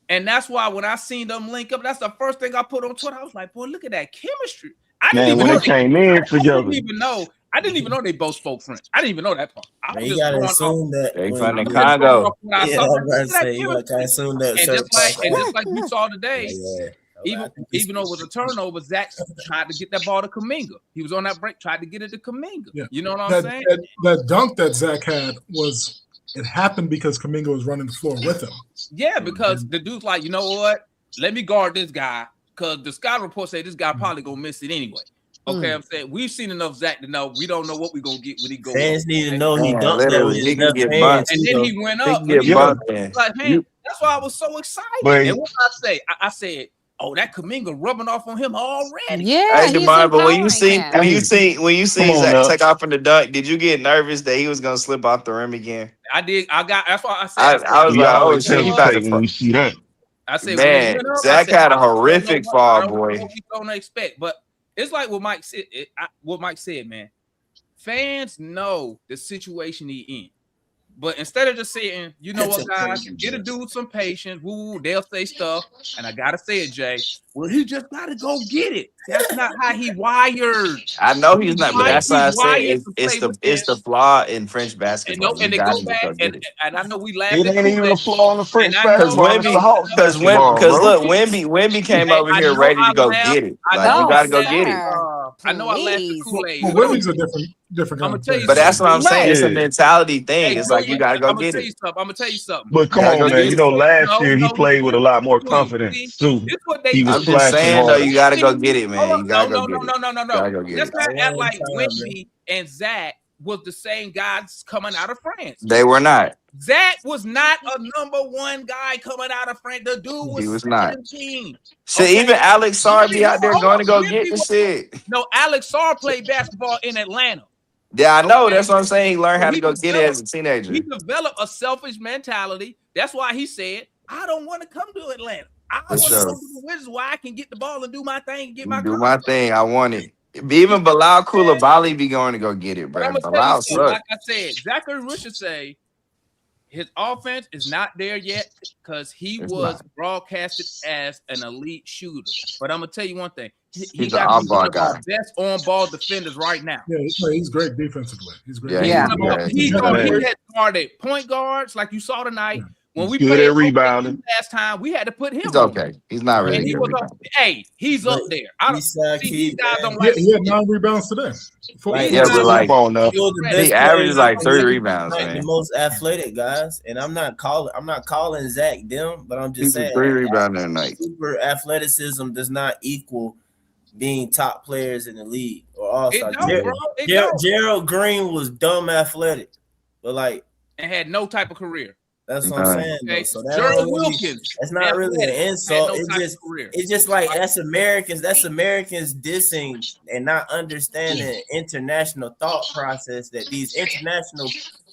And that's why when I seen them link up, that's the first thing I put on Twitter. I was like, boy, look at that chemistry. I didn't even know they both spoke French. I didn't even know that part. I was you gotta assume that they from the Congo. Assume that. And just like we saw today, even though it was a turnover, Zach tried to get that ball to Kaminga. He was on that break, tried to get it to Kaminga. Yeah. You know what I'm saying? That dunk that Zach had it happened because Kaminga was running the floor with him. Yeah, because the dude's like, you know what? Let me guard this guy because the scout report say this guy probably gonna miss it anyway. Okay, I'm saying we've seen enough Zach to know we don't know what we're gonna get when he goes. Fans need to know he dunked that with his left hand. And then he went up. Like, man, that's why I was so excited. And what I said, oh, that Kaminga rubbing off on him already. Yeah, but when you see Zach take off from the dunk, did you get nervous that he was gonna slip off the rim again? I did. That's why I said. I was like, oh shit, you about to when you see that. I said when it Man, went up, I Zach said had a I don't know horrific what fall, know boy. what we gonna expect, but it's like what Mike said. What Mike said, man. Fans know the situation he in. But instead of just saying, you know what, guys, get a dude some patience. Woo, they'll say stuff, and I gotta say it, Jay. Well, he just gotta go get it. That's not how he wired. I know he's not, but that's why I He's say wired to play with it's the flaw in French and basketball. You they gotta go just back, go get it. and I know we laughed It at ain't even a Kool-Aid, flaw in the and French I know, basketball. It's the Hawks basketball, Because bro. look, Wemby came over I here know ready I to go laughed. get it. I Like know you Oh, gotta I go laughed. get it. sir. I know I laughed at Please. Kool-Aid. Well, But Wemby's a different I'm kind gonna of tell you player. But that's what I'm something. saying. It's a Yeah. mentality thing. Hey, It's like you gotta go I'm gonna get tell it. you something. I'm gonna tell you something. But come You gotta on, go man. get You it. know, last year he No, played with a lot more see, confidence too. this what they He was I'm do. just splashing saying though, harder. you gotta go get it, man. You gotta go No. get it. No. Gotta go get Let's it. not act like One time, man. Wemby and Zach was the same guys coming out of France. They were not. Zach was not a number one guy coming out of France. The dude He was was not. 17. Shit, Okay. even Alex Sarr be out there Hold going on. to go Wemby get the was- shit. No, Alex Sarr played basketball in Atlanta. Yeah, I know. Okay. That's what I'm saying. He learned So how to go get it as a he teenager. developed a selfish mentality. That's why he said, I don't want to come to Atlanta. I For want to sure. come to the Wizards where I can get the ball and do my thing and get my Do contract. my thing. I want it. Even Bilal Coulibaly be going to go get it, But bro. I'm gonna tell you Bilal something. suck. Like I said, Zachary Rusher say his offense is not there yet because he It's was not. broadcasted as an elite shooter. But I'm gonna tell you one thing: he He's an got to be one oddball of our guy. best on-ball defenders right now. Yeah, he's great defensively. He's great. Yeah, Yeah. He Man. had guarded point guards like you saw tonight. When He's we good played at rebounding. last time, we had to put him He's on. okay. He's not really And he good was up. rebounding. Hey, he's up But there. I don't Eastside see kid, these guys don't He like. he had 9 rebounds today. Like, Yeah, but like Come on now. he was the he best averages player like in the 3 league, rebounds, like the man. most athletic guys. And I'm not calling Zach them, but I'm just He's a saying 3 rebounder tonight. super athleticism does not equal being top players in the league or all-star. It don't, bro. It don't. Gerald Green was dumb athletic, but like And had no type of career. that's what I'm saying. Though. Okay. So that Gerald don't really, Wilkins. that's not really an athletic, insult. had no type of It's career. just like that's Americans dissing and not understanding international thought process that these international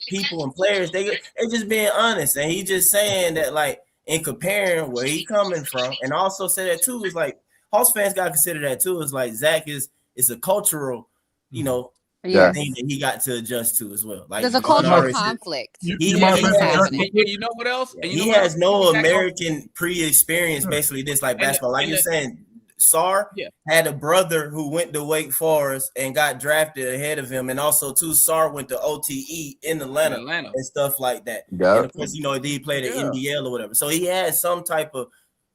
people and players they just being honest. And he just saying that like in comparing where he coming from, and also say that too is like Hawks fans gotta consider that too. Is like Zach is a cultural, thing that he got to adjust to as well. Like There's a cultural conflict. He you know what else? And he has no American pre-experience, basically this like basketball. Like you're saying, Sarr had a brother who went to Wake Forest and got drafted ahead of him, and also too Sarr went to OTE in Atlanta. And stuff like that. Yep. And of course, he played at NBL or whatever. So he had some type of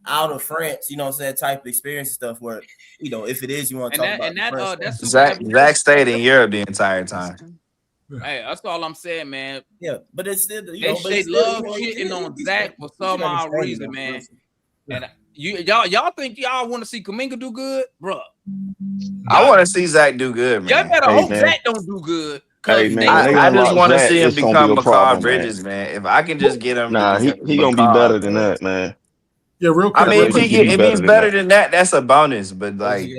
out of France, type of experience and stuff where, if it is you want to talk about that's Zach stayed in Europe the entire time. Hey, that's all I'm saying, man. Yeah, but it's still they love shitting on Zach for some odd reason, man. And y'all think y'all want to see Kaminga do good, bro? I want to see Zach do good, man. Y'all better hope Zach don't do good. Hey man, I just want to see him become McCall McCall Bridges, man. If I can just get him, he gonna be better than that, man. Yeah, real quick. I mean, if he's better than that, that's a bonus. But like,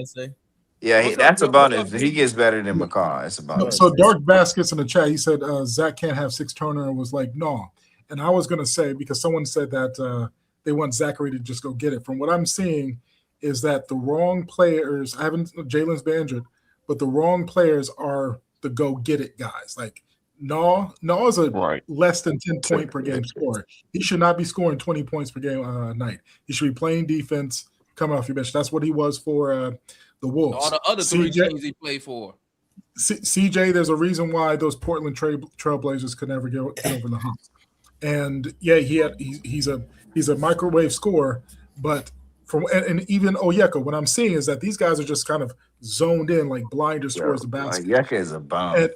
that's a bonus. If he gets better than McCall, it's a bonus. So Dark Baskets in the chat, he said Zach can't have 6 turnovers and was like, no. And I was gonna say, because someone said that they want Zachary to just go get it. From what I'm seeing is that the wrong players, Jalen's been injured, but the wrong players are the go get it guys. Like No is a less than 10 point per game scorer. He should not be scoring 20 points per game night. He should be playing defense, coming off your bench. That's what he was for the Wolves. All the other 3 teams he played for. CJ, there's a reason why those Portland Trailblazers could never get over the hump. And yeah, he's a microwave scorer, but and even Onyeka, what I'm seeing is that these guys are just kind of zoned in like blinders towards the basket. Onyeka is a bum. And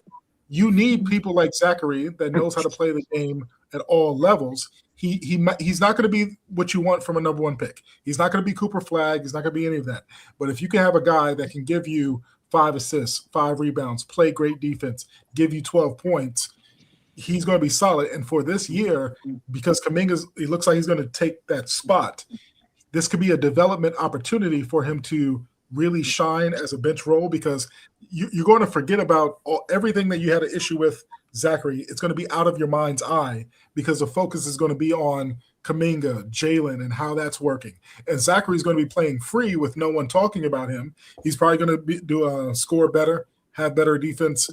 you need people like Zachary that knows how to play the game at all levels. He's not going to be what you want from a number 1 pick. He's not going to be Cooper Flagg. He's not going to be any of that. But if you can have a guy that can give you 5 assists, 5 rebounds, play great defense, give you 12 points, he's going to be solid. And for this year, because Kaminga, it looks like he's going to take that spot, this could be a development opportunity for him to really shine as a bench role, because you're going to forget about everything that you had an issue with Zachary. It's going to be out of your mind's eye because the focus is going to be on Kaminga, Jaylen, and how that's working. And Zachary's going to be playing free with no one talking about him. He's probably going to score better, have better defense,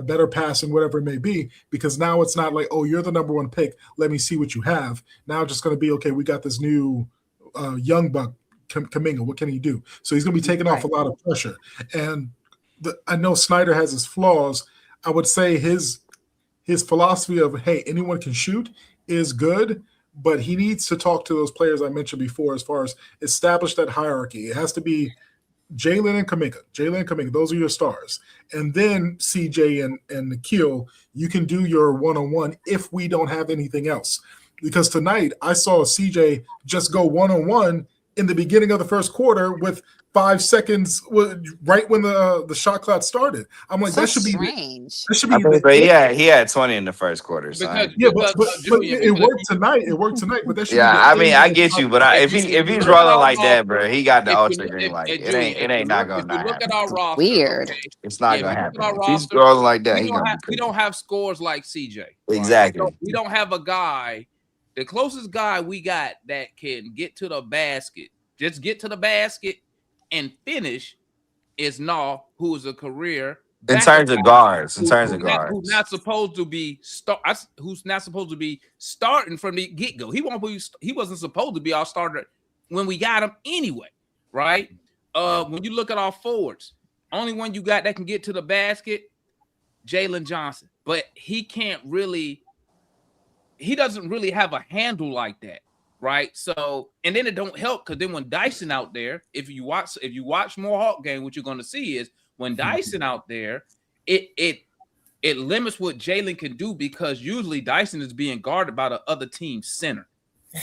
better passing, whatever it may be, because now it's not like, oh, you're the number one pick. Let me see what you have. Now it's just going to be, okay, we got this new young buck, Kaminga. What can he do? So he's going to be taking off a lot of pressure. And I know Snyder has his flaws. I would say his philosophy of, hey, anyone can shoot is good, but he needs to talk to those players I mentioned before as far as establish that hierarchy. It has to be Jaylen and Kaminga. Those are your stars. And then CJ and Nikhil, you can do your one-on-one if we don't have anything else. Because tonight I saw CJ just go one-on-one in the beginning of the first quarter with 5 seconds, right when the shot clock started. I'm like, So that should be strange. That should be. But yeah, he had 20 in the first quarter. So but it worked tonight. It worked tonight. But that should. Yeah, be I mean, I get you, but if he's rolling like that, bro, he got the ultra green light. It ain't not gonna not Look at happen. our roster. Weird. Okay? It's not If gonna you look happen. at our If he's roster, rolling like that, we don't have scores like CJ. Right? Exactly. We don't have a guy. The closest guy we got that can get to the basket, just get to the basket and finish, is Nah, who is a career in terms of guards. who's not supposed to be who's not supposed to be starting from the get-go. He wasn't supposed to be our starter when we got him anyway, right? When you look at our forwards, only one you got that can get to the basket, Jaylen Johnson, but he doesn't really have a handle like that, right? So, and then it don't help because then when Dyson out there, if you watch more Hawk game, what you're going to see is when Dyson out there, it limits what Jaylen can do because usually Dyson is being guarded by the other team's center.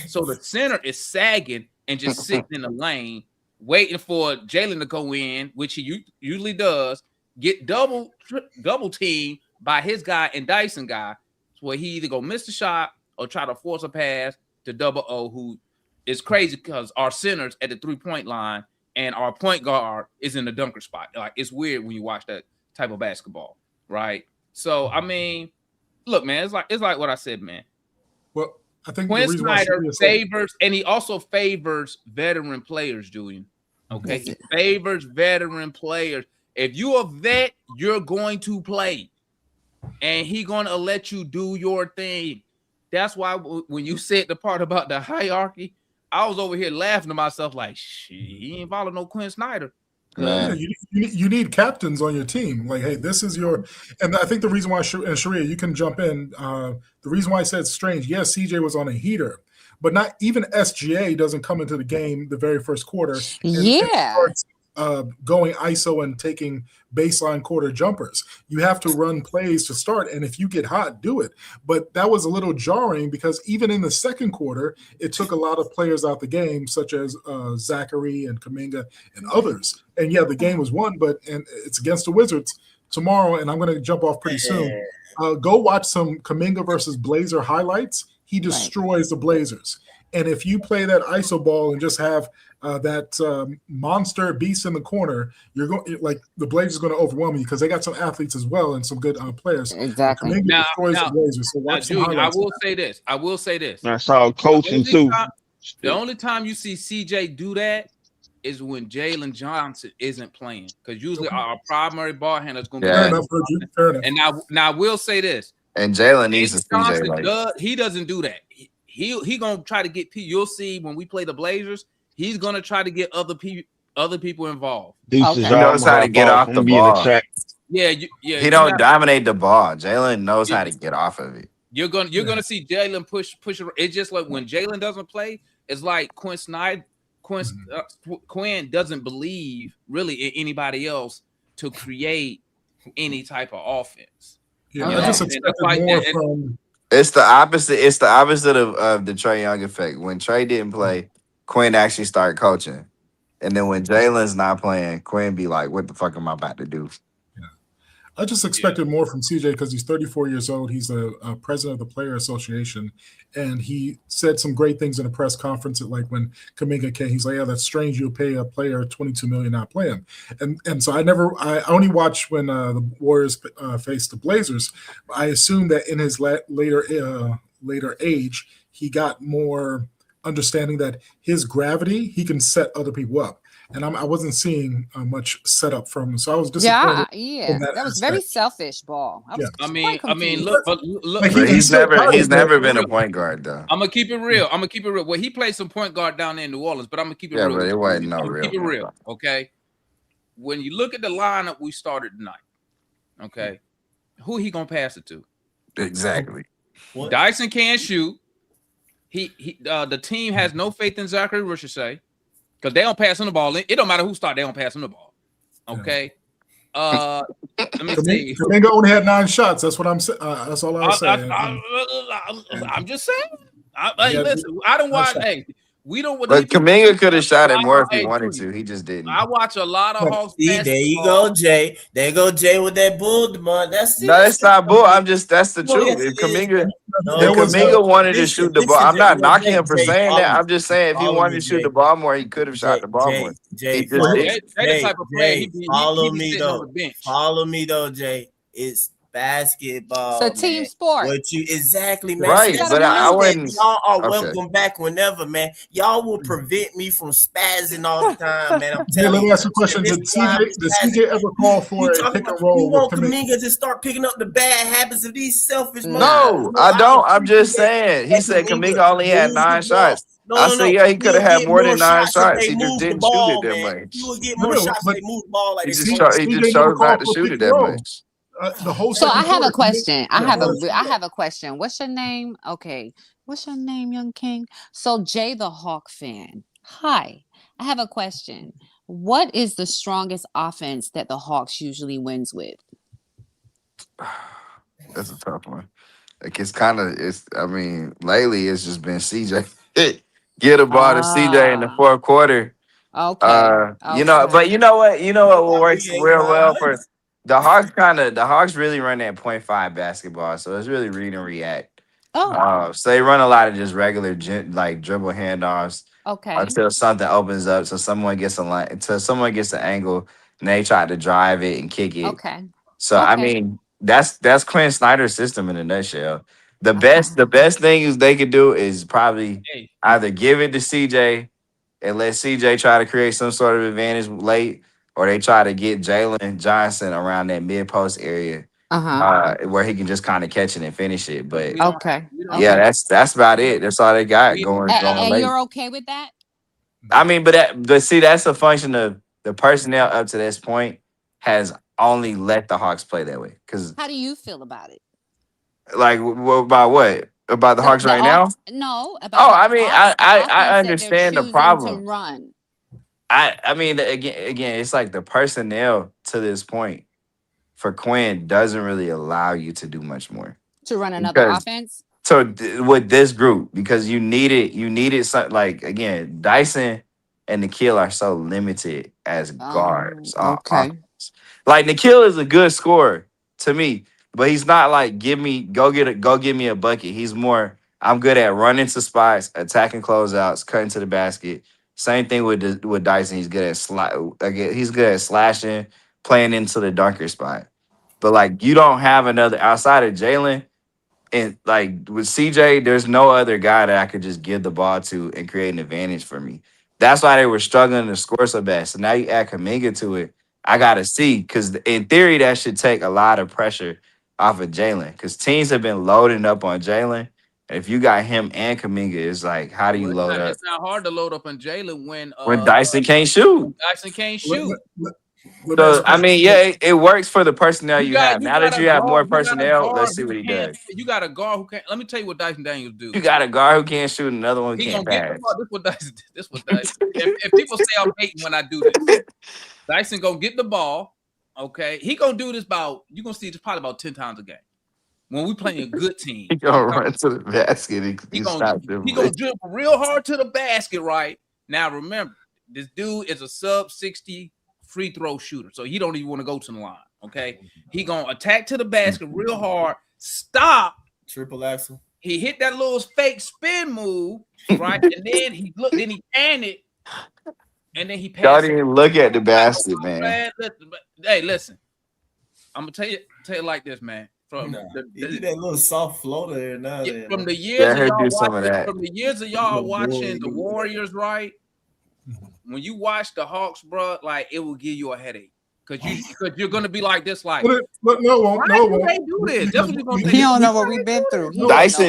So the center is sagging and just sitting in the lane, waiting for Jaylen to go in, which he usually does, get double teamed by his guy and Dyson guy, where he either go miss the shot or try to force a pass to Double O, who is crazy because our center's at the 3-point line and our point guard is in the dunker spot. Like, it's weird when you watch that type of basketball, right? So I mean, look, man, it's like what I said, man. Well, I think Quinn Snyder favors, and he also favors veteran players, Julian. Okay, he favors veteran players. If you're a vet, you're going to play, and he's gonna let you do your thing. That's why when you said the part about the hierarchy, I was over here laughing to myself like, shit, he ain't following no Quinn Snyder. Yeah, you need captains on your team. Like, hey, this is your. And I think the reason why, and Sharia, you can jump in. The reason why I said it's strange, yes, CJ was on a heater, but not even SGA doesn't come into the game the very first quarter. And starts, going ISO and taking baseline quarter jumpers. You have to run plays to start, and if you get hot, do it. But that was a little jarring because even in the second quarter, it took a lot of players out the game, such as Zachary and Kaminga and others. And yeah, the game was won, but it's against the Wizards tomorrow, and I'm going to jump off pretty soon. Go watch some Kaminga versus Blazer highlights. He destroys the Blazers. And if you play that ISO ball and just have that monster beast in the corner, you're going like the Blazers going to overwhelm you because they got some athletes as well and some good players. Exactly. Now, the Blazers. So watch Julian, I will say this. That's all coaching too. The only time you see CJ do that is when Jaylen Johnson isn't playing, because usually our primary ball handler is going to be. Fair enough. And now I will say this. And Jaylen needs to CJ. He doesn't do that. He gonna try to get people. You'll see when we play the Blazers, he's gonna try to get other people involved. He knows how to get off the ball. Yeah. He don't dominate the ball. Jaylen knows how to get off of it. You're gonna see Jaylen push. It's just like when Jaylen doesn't play, it's like Quinn doesn't believe really in anybody else to create any type of offense. Yeah, I just expected more from. It's the opposite. It's the opposite of the Trae Young effect. When Trae didn't play, Quinn actually started coaching, and then when Jaylen's not playing, Quinn be like, "What the fuck am I about to do?" I just expected more from CJ because he's 34 years old. He's a president of the Player Association, and he said some great things in a press conference. Like when Kaminga came, he's like, "Yeah, that's strange. You'll pay a player $22 million not play him." And so I only watched when the Warriors faced the Blazers. I assume that in his later age, he got more understanding that his gravity, he can set other people up. And I wasn't seeing much setup from him, so I was disappointed. In that That was aspect. very selfish ball. I was quite confused. Look, Like, But he's still never tired, been a point guard though. I'm gonna keep it real. Well, he played some point guard down there in New Orleans, but I'm gonna keep it real. But it wasn't no real. Keep it real, okay? When you look at the lineup we started tonight, okay, who he gonna pass it to? Exactly. What? Dyson can't shoot. The team has no faith in Zachary Richardson because they don't pass him the ball. It don't matter who start, they don't pass him the ball. Okay. Let me see. Kaminga only had 9 shots. That's what I'm saying. That's all I was saying. I'm just saying. Listen, I don't watch. Hey, we don't. But Kaminga could have shot it more if he wanted to. He just didn't. I watch a lot of Hawks. See, there you go, Jay. There you go, Jay, with that bull demand. That's it. No, it's not bull. That's the truth. If Kaminga wanted to shoot the ball, I'm not knocking him for saying that. I'm just saying if he wanted to shoot the ball more, he could have shot the ball more. Jay, follow me though, Jay. It's basketball. It's a team sport. What you exactly, man. Right, but I wouldn't. Y'all are welcome back whenever, man. Y'all will prevent me from spazzing all the time, man. I'm telling Let me ask you a question. Did CJ ever call for a pick and roll? You want Kaminga to start picking up the bad habits of these selfish? No, I don't. I'm just saying. He said Kaminga only had 9 shots. I said, yeah, he could have had more than 9 shots. He just didn't shoot it that much. You would get more shots if they move the ball like He just chose not to shoot it that much. So I have a question. I have a question. What's your name? Okay. What's your name, young king? So Jay the Hawk fan. Hi. I have a question. What is the strongest offense that the Hawks usually wins with? That's a tough one. Like lately it's just been CJ. Get a ball to CJ in the 4th quarter. Okay. But you know what works real well for the Hawks really run that 0.5 basketball, so it's really read and react. So they run a lot of just regular dribble handoffs. Okay. Until something opens up, so someone gets an angle, and they try to drive it and kick it. Okay. So I mean, that's Quinn Snyder's system in a nutshell. The best thing is they could do is probably either give it to CJ and let CJ try to create some sort of advantage late, or they try to get Jaylen Johnson around that mid-post area where he can just kind of catch it and finish it. But that's about it. That's all they got going And late. you're okay with that? I mean, but see, that's a function of the personnel up to this point has only let the Hawks play that way. Because how do you feel about it? Like, about what? About the Hawks right now? No. I understand the problem. To run. I mean, again, it's like the personnel to this point for Quinn doesn't really allow you to do much more. To run another offense? So with this group, because you needed something like, again, Dyson and Nikhil are so limited as guards. Okay. Like Nikhil is a good scorer to me, but he's not like give me a bucket. He's more, I'm good at running to spots, attacking closeouts, cutting to the basket. Same thing with Dyson. He's good at slashing, playing into the dunker spot. But like you don't have another outside of Jaylen, and like with CJ, there's no other guy that I could just give the ball to and create an advantage for me. That's why they were struggling to score so bad. So now you add Kaminga to it. I gotta see, because in theory that should take a lot of pressure off of Jaylen, because teams have been loading up on Jaylen. And if you got him and Kaminga, it's like, how do you load up? It's not hard to load up on Jaylen when Dyson can't shoot. Dyson can't shoot. So I mean, yeah, it works for the personnel you have. Now that you have more personnel, let's see what he does. You got a guard who can't. Let me tell you what Dyson Daniels do. You got a guard who can't shoot, another one who can't pass. This what Dyson. If people say I'm hating when I do this, Dyson gonna get the ball. Okay, he gonna do this you gonna see this probably about 10 times a game. When we playing a good team, he gonna run to the basket. He gonna dribble real hard to the basket. Right now, remember this dude is a sub 60 free throw shooter, so he don't even want to go to the line. Okay, he gonna attack to the basket real hard. Stop. Triple axel. He hit that little fake spin move, right, and then he panned it, and then he passed. Y'all didn't even look at the basket, man. Hey, listen. I'm gonna tell you like this, man. From you do that little soft floater now. From the years Yeah, I of heard y'all do some of watching, that. from the years of y'all watching the Warriors, right? When you watch the Hawks, bro, like it will give you a headache because you're gonna be like this, like no, it won't. why No, it do won't. they do this? That's what you're gonna He think. don't know what we've been through. He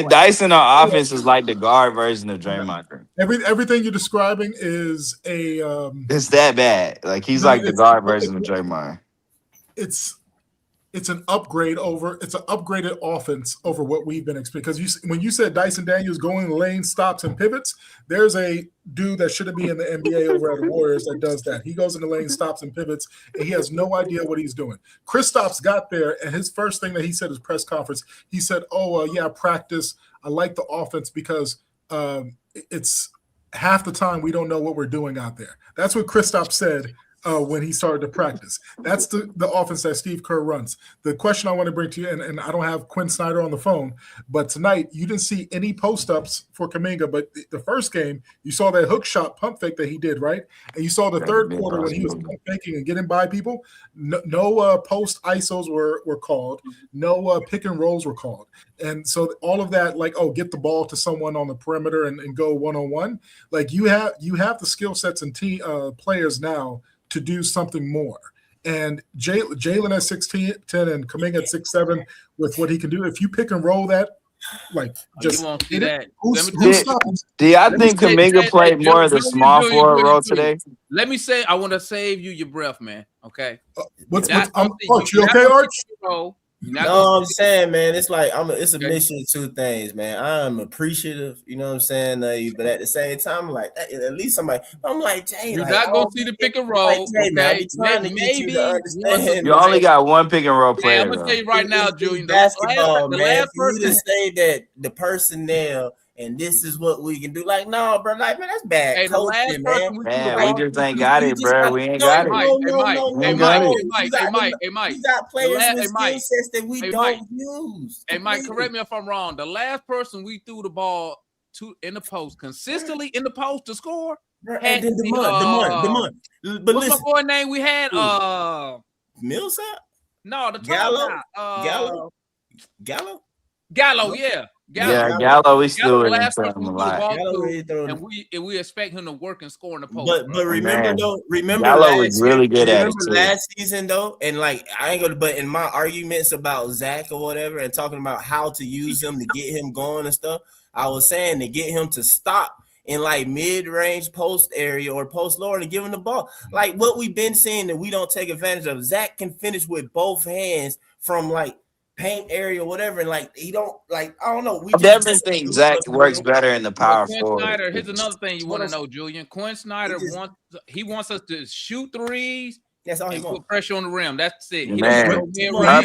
Dyson on offense is like the guard version of Draymond Green. Everything you're describing is a It's that bad. Like he's like the guard version of Draymond. It's an upgrade over. It's an upgraded offense over what we've been experiencing. Because when you said Dyson Daniels going in the lane, stops and pivots, there's a dude that shouldn't be in the NBA over at the Warriors that does that. He goes in the lane, stops and pivots, and he has no idea what he's doing. Kristaps got there, and his first thing that he said at his press conference, he said, "Oh, practice. I like the offense because it's half the time we don't know what we're doing out there." That's what Kristaps said. When he started to practice. That's the offense that Steve Kerr runs. The question I want to bring to you, and I don't have Quinn Snyder on the phone, but tonight you didn't see any post-ups for Kaminga, but the first game, you saw that hook shot pump fake that he did, right? And you saw the third quarter when he was pump faking and getting by people, no post ISOs were called, no pick and rolls were called. And so all of that, like, get the ball to someone on the perimeter and go one-on-one. Like you have the skill sets and players now to do something more. And Jaylen at 6'10" and Kaminga at 6'7" with what he can do. If you pick and roll that, like just you won't see that. Do y'all think Kaminga played more of the small forward role today? Let me say, I want to save you your breath, man. Okay. Arch, you okay, Arch? No, I'm saying, man, it's like it's a mixture of two things, man. I'm appreciative, you know what I'm saying, but at the same time, I'm like, at least somebody. I'm like, Jay, you're not gonna see the pick and roll. Like, okay, maybe you only got one pick and roll player. I'm gonna tell you right now, Julian. Basketball, man. For you to say that the personnel and this is what we can do, like, no, bro, like, man, that's bad. Hey, coaching, man. We just ain't got it, bro. We ain't got it. Hey, Mike. We got players with skill sets that we don't use. Hey, Mike, correct me if I'm wrong. The last person we threw the ball to in the post consistently in the post to score. And then the But what's listen, my boy name? We had Millsap. No, the Gallo. Gallo, yeah. Gallo, we still in the him a lot. And we expect him to work and score in the post. But remember Gallo was really good at it too. Last season though, and like I ain't gonna. But in my arguments about Zach or whatever, and talking about how to use him to get him going and stuff, I was saying to get him to stop in like mid-range post area or post lower and give him the ball. Like what we've been seeing that we don't take advantage of. Zach can finish with both hands from like paint area or whatever, and like he don't like I don't know. I definitely think Zach works better in the power forward. Snyder, here's another thing you want to know, Julian. Quinn Snyder wants us to shoot threes. That's all he wants. Put pressure on the rim. That's it. Man, up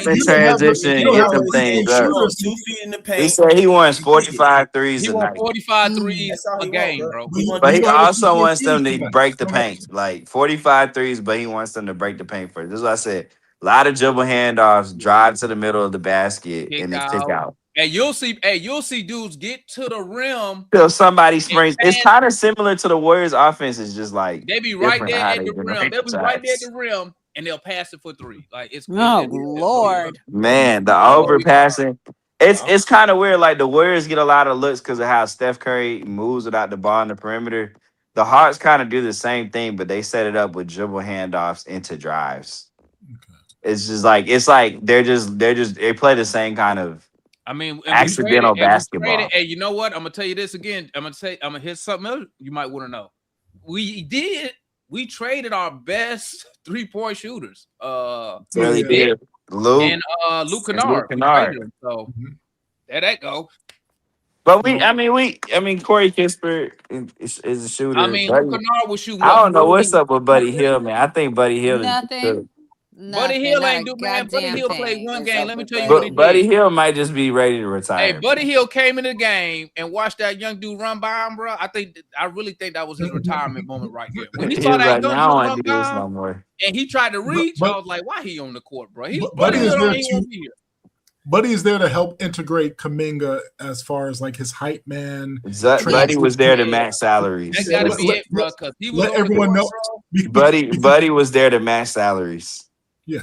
in transition, get them things up. 2 feet in the paint. He said he wants 45 threes he tonight. Wants 45 threes a game, bro. But he also wants them to break the paint. Like 45 threes, but he wants them to break the paint first. This is what I said. A lot of dribble handoffs, drive to the middle of the basket, and then kick out. And you'll see dudes get to the rim till somebody springs. It's kind of similar to the Warriors' offense. It's just like they be right there at the rim. They'll be right there at the rim, and they'll pass it for three. Like it's Lord, man, the overpassing. It's kind of weird. Like the Warriors get a lot of looks because of how Steph Curry moves without the ball on the perimeter. The Hawks kind of do the same thing, but they set it up with dribble handoffs into drives. It's just like they play the same kind of accidental basketball. Hey, you know what? I'm gonna tell you this again. I'm gonna hit something else you might want to know. We traded our best 3-point shooters. Really did. Luke and Luke Kennard. So there that go. But Cory Kispert is a shooter. I mean, Luke Kennard will shoot. I don't know what's up with Buddy Hield, man. I think Buddy Hield is Buddy Hield ain't do man. Buddy Hield played one game. Let me tell you what he did. Buddy Hield might just be ready to retire. Hey, Buddy Hield came in the game and watched that young dude run by him, bro. I really think that was his retirement moment right there. When he saw that young dude run by him, and he tried to reach, I was like, why he on the court, bro? Buddy is there too. Buddy is there to help integrate Kaminga as far as like his hype man. Buddy was there to match salaries. That gotta be it, bro. Because he was let everyone know. Buddy was there to match salaries. Yeah.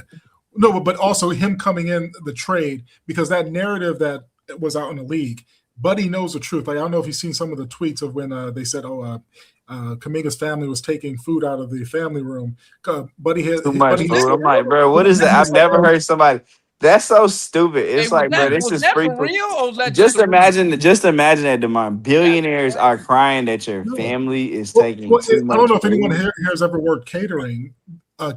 No, but also him coming in the trade, because that narrative that was out in the league, Buddy knows the truth. Like, I don't know if you've seen some of the tweets of when they said, Kaminga's family was taking food out of the family room. Buddy had Too much Buddy food. I'm like, bro, what is that? I've never heard somebody. That's so stupid. Hey, It's like, bro, this was is that free for food. real or was that Just just a rumor? imagine that, Demond. Billionaires are crying that your family is taking too I don't much know if anyone food. here has ever worked catering.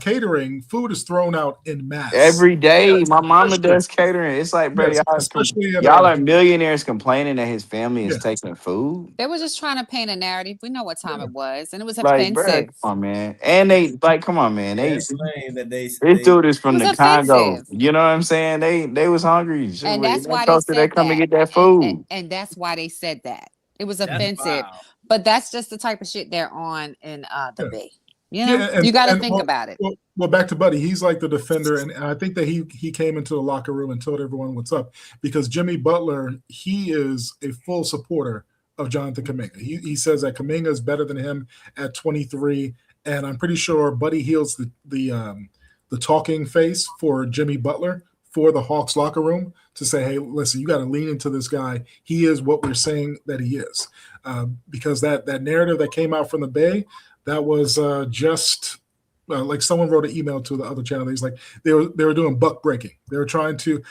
Catering, food is thrown out in mass Every day. Yes, My mama especially- does catering. It's like, bro, yes, especially in y'all are millionaires complaining that his family is Yeah. taking food. They were just trying to paint a narrative. We know what time it was, and it was Like, bro, offensive. come on, man. And they like, come on, man. This They dude is from It the was Congo. offensive. You know what I'm saying? They was hungry. And They that's why they toasted, said come and that. get that food. And that's why they said that. It was That's offensive. wild. But that's just the type of shit they're on in the Yeah. Bay. You know, Yeah, you got to think about it. Well, back to Buddy, he's like the defender, and I think that he came into the locker room and told everyone what's up, because Jimmy Butler, he is a full supporter of Jonathan Kaminga. He says that Kaminga is better than him at 23, and I'm pretty sure Buddy Hield's the talking face for Jimmy Butler for the Hawks locker room to say, hey, listen, you got to lean into this guy. He is what we're saying that he is, because that narrative that came out from the Bay, that was just like someone wrote an email to the other channel. He's like, they were doing buck breaking. They were trying to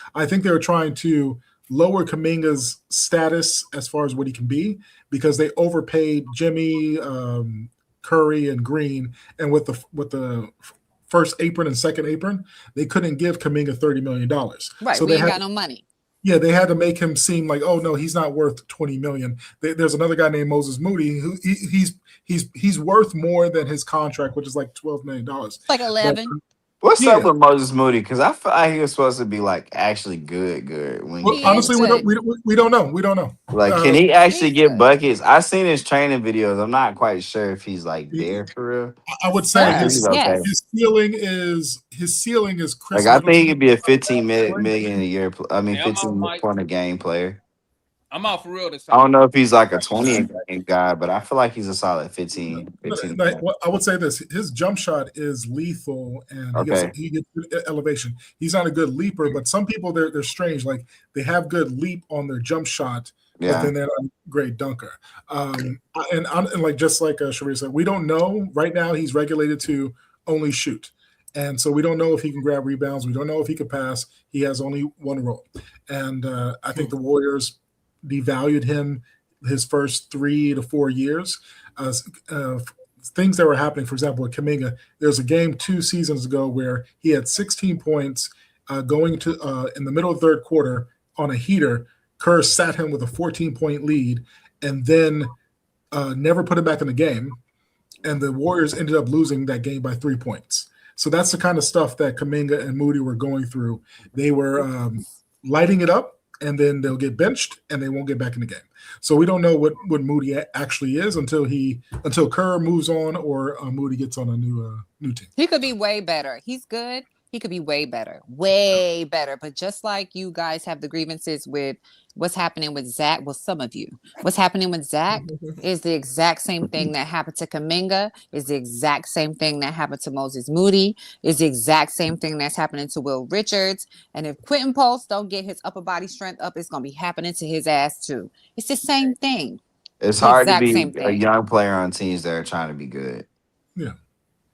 lower Kaminga's status as far as what he can be, because they overpaid Jimmy, Curry, and Green, and with the first apron and second apron, they couldn't give Kaminga $30 million. Right. So We they ain't had got no money. Yeah, they had to make him seem like, oh no, he's not worth $20 million. There's another guy named Moses Moody who he's worth more than his contract, which is like $12 million. Like 11. What's Yeah. up with Moses Moody? Because I feel like he was supposed to be like actually good. When Well, honestly, we don't know. We don't know. Like, can he actually get buckets? I've seen his training videos. I'm not quite sure if he's like there for real. I would say Yes, his okay. ceiling is Chris. Like, I think he Middleton. could be a 15 million a year. I mean, Hey, I'm out, 15 Mike. point a game player. I'm out for real this I time. don't know if he's like a 20 game guy, but I feel like he's a solid 15. Like, I would say this: his jump shot is lethal, and Okay. he gets good elevation. He's not a good leaper, but some people they're strange. Like, they have good leap on their jump shot, Yeah. but then they're not a great dunker. And like just like Sharif said, we don't know right now. He's regulated to only shoot, and so we don't know if he can grab rebounds. We don't know if he can pass. He has only one role, and I think the Warriors devalued him his first 3 to 4 years. Things that were happening, for example, with Kaminga, there's a game 2 seasons ago where he had 16 points going to in the middle of the third quarter on a heater. Kerr sat him with a 14-point lead and then never put him back in the game. And the Warriors ended up losing that game by 3 points. So that's the kind of stuff that Kaminga and Moody were going through. They were lighting it up, and then they'll get benched and they won't get back in the game. So we don't know what Moody actually is until Kerr moves on or Moody gets on a new team. He could be way better. He's good. He could be way better. Way better. But just like you guys have the grievances with what's happening with Zach, well, some of you, what's happening with Zach is the exact same thing that happened to Kaminga, is the exact same thing that happened to Moses Moody, is the exact same thing that's happening to Will Richards. And if Quentin Post don't get his upper body strength up, it's going to be happening to his ass too. It's the same thing. It's hard to Exact be same a thing. young player on teams that are trying to be good. Yeah.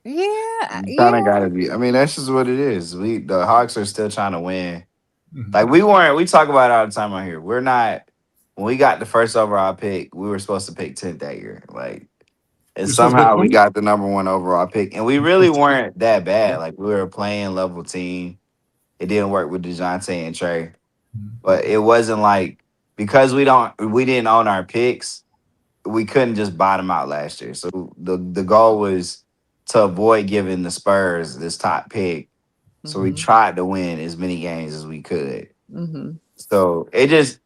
You kind of gotta be. I mean, that's just what it is. The Hawks are still trying to win. Like, we talk about it all the time out here. We're not. When we got the first overall pick, we were supposed to pick 10th that year. Like, and somehow we got the number 1 overall pick, and we really weren't that bad. Like, we were a playing level team. It didn't work with DeJounte and Trey, but it wasn't like, because we didn't own our picks, we couldn't just bottom out last year. So the goal was to avoid giving the Spurs this top pick. So we tried to win as many games as we could. Mm-hmm. So it just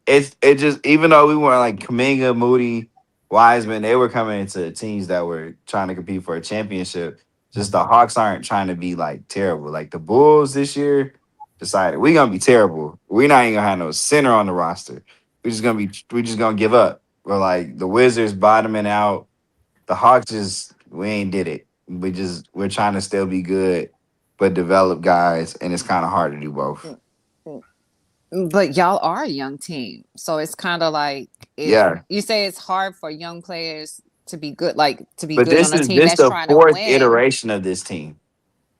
even though we weren't like Kaminga, Moody, Wiseman, they were coming into teams that were trying to compete for a championship. Just the Hawks aren't trying to be like terrible. Like the Bulls this year decided we're gonna be terrible. We're not even gonna have no center on the roster. We're just gonna give up. We're like the Wizards bottoming out. The Hawks we ain't did it. We're trying to still be good. but develop guys, and it's kind of hard to do both. But y'all are a young team, so it's kind of like you say it's hard for young players to be good, like to be But good this on a is team that's the trying to fourth win. iteration of this team.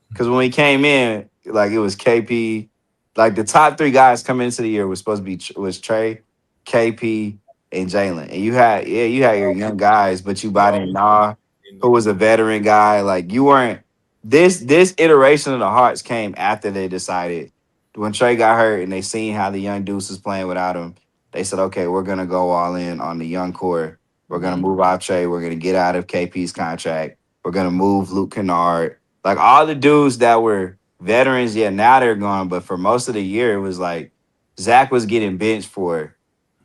Because when we came in, like it was KP, like the top 3 guys coming into the year was supposed to be was Trey, KP, and Jaylen. And you had your young guys, but you brought in Nah, who was a veteran guy. Like you weren't this iteration of the Hawks came after they decided when Trey got hurt and they seen how the young Deuce was playing without him. They said, okay, we're gonna go all in on the young core. We're gonna move out Trey. We're gonna get out of KP's contract. We're gonna move Luke Kennard. Like all the dudes that were veterans, now they're gone. But for most of the year, it was like Zach was getting benched for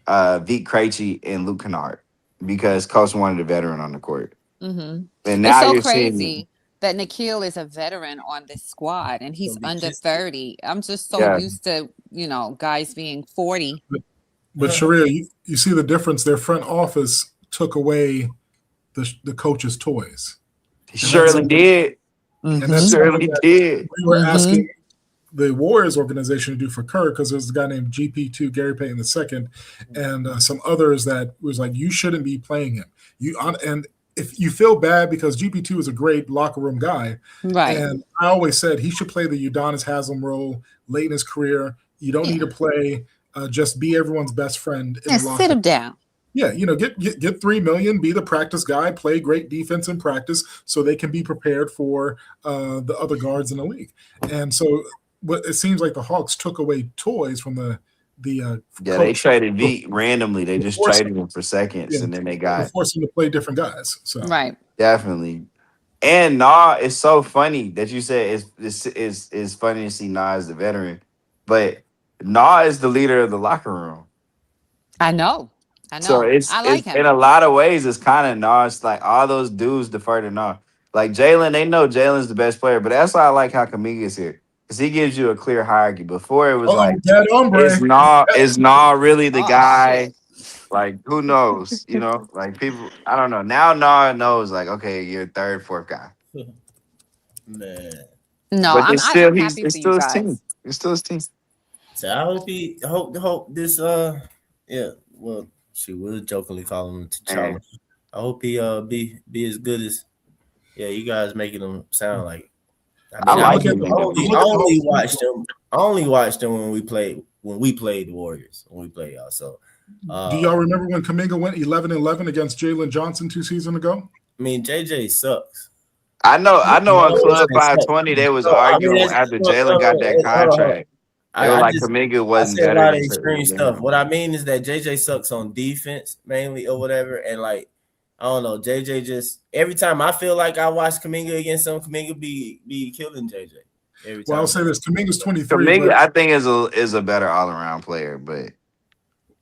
Vit Krejci and Luke Kennard because Coach wanted a veteran on the court. Mm-hmm. And now it's so you're crazy seeing that Nikhil is a veteran on this squad and he's under 30. I'm just so Yeah. used to, guys being 40. But Sharia, you see the difference. Their front office took away the coach's toys. He surely did. And that's Surely did. We were asking the Warriors organization to do for Kerr because there's a guy named GP2 Gary Payton II and some others that was like, you shouldn't be playing him. And if you feel bad because GP2 is a great locker room guy, right? And I always said he should play the Udonis Haslem role late in his career. You don't need to play. Just be everyone's best friend. In the locker sit him down. Yeah, get $3 million, be the practice guy, play great defense in practice, so they can be prepared for the other guards in the league. And so, but it seems like the Hawks took away toys from the they traded Vit randomly. They just traded him for seconds, and then they got forced him to play different guys. So right, definitely. And Nah, it's so funny that you said it's funny to see Nah as the veteran, but Nah is the leader of the locker room. I know. So I like him. In a lot of ways, it's kind of Nah. It's like all those dudes defer to Nah. Like Jaylen, they know Jaylen's the best player, but that's why I like how Kaminga is here. Because he gives you a clear hierarchy. Before it was is Nah really the guy? Shit. Like, who knows? Like people, I don't know. Now Nah knows, like, okay, you're third, fourth guy. Man. No, but I'm happy for it's you still his guys. team. It's still his team. So I hope this well, she was jokingly calling him T'Challa. I hope he be as good as you guys making him sound like. I only watched him when we played the Warriors, when we played y'all. So do y'all remember when Kaminga went 11-11 against Jaylen Johnson 2 seasons ago? I mean, JJ sucks. I know on Club 520 they was arguing after Jaylen got that contract. They were like Kaminga wasn't better. A lot of extreme stuff. What I mean is that JJ sucks on defense mainly or whatever, and like I don't know, JJ just every time I feel like I watch Kaminga against him, Kaminga be killing JJ. Every time. Well, I'll say this: Kaminga's 23. Kaminga, I think is a better all around player, but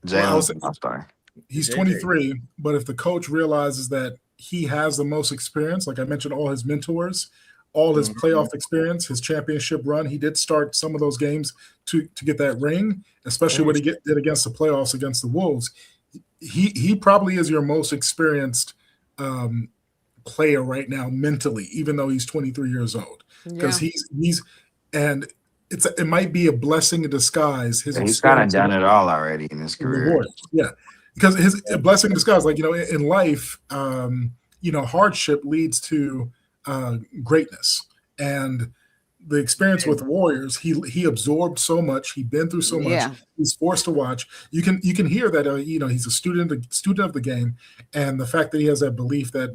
Jaylen's a star. He's 23, but if the coach realizes that he has the most experience, like I mentioned, all his mentors, all his playoff experience, his championship run. He did start some of those games to get that ring, especially what he did against the playoffs against the Wolves. He probably is your most experienced player right now mentally, even though he's 23 years old. Because he's and it might be a blessing in disguise. He's kind of done it all already in his career. Because his blessing in disguise, like in life, hardship leads to greatness. And the experience with Warriors, he absorbed so much. He'd been through so much. He's forced to watch. You can hear that he's a student of the game, and the fact that he has that belief that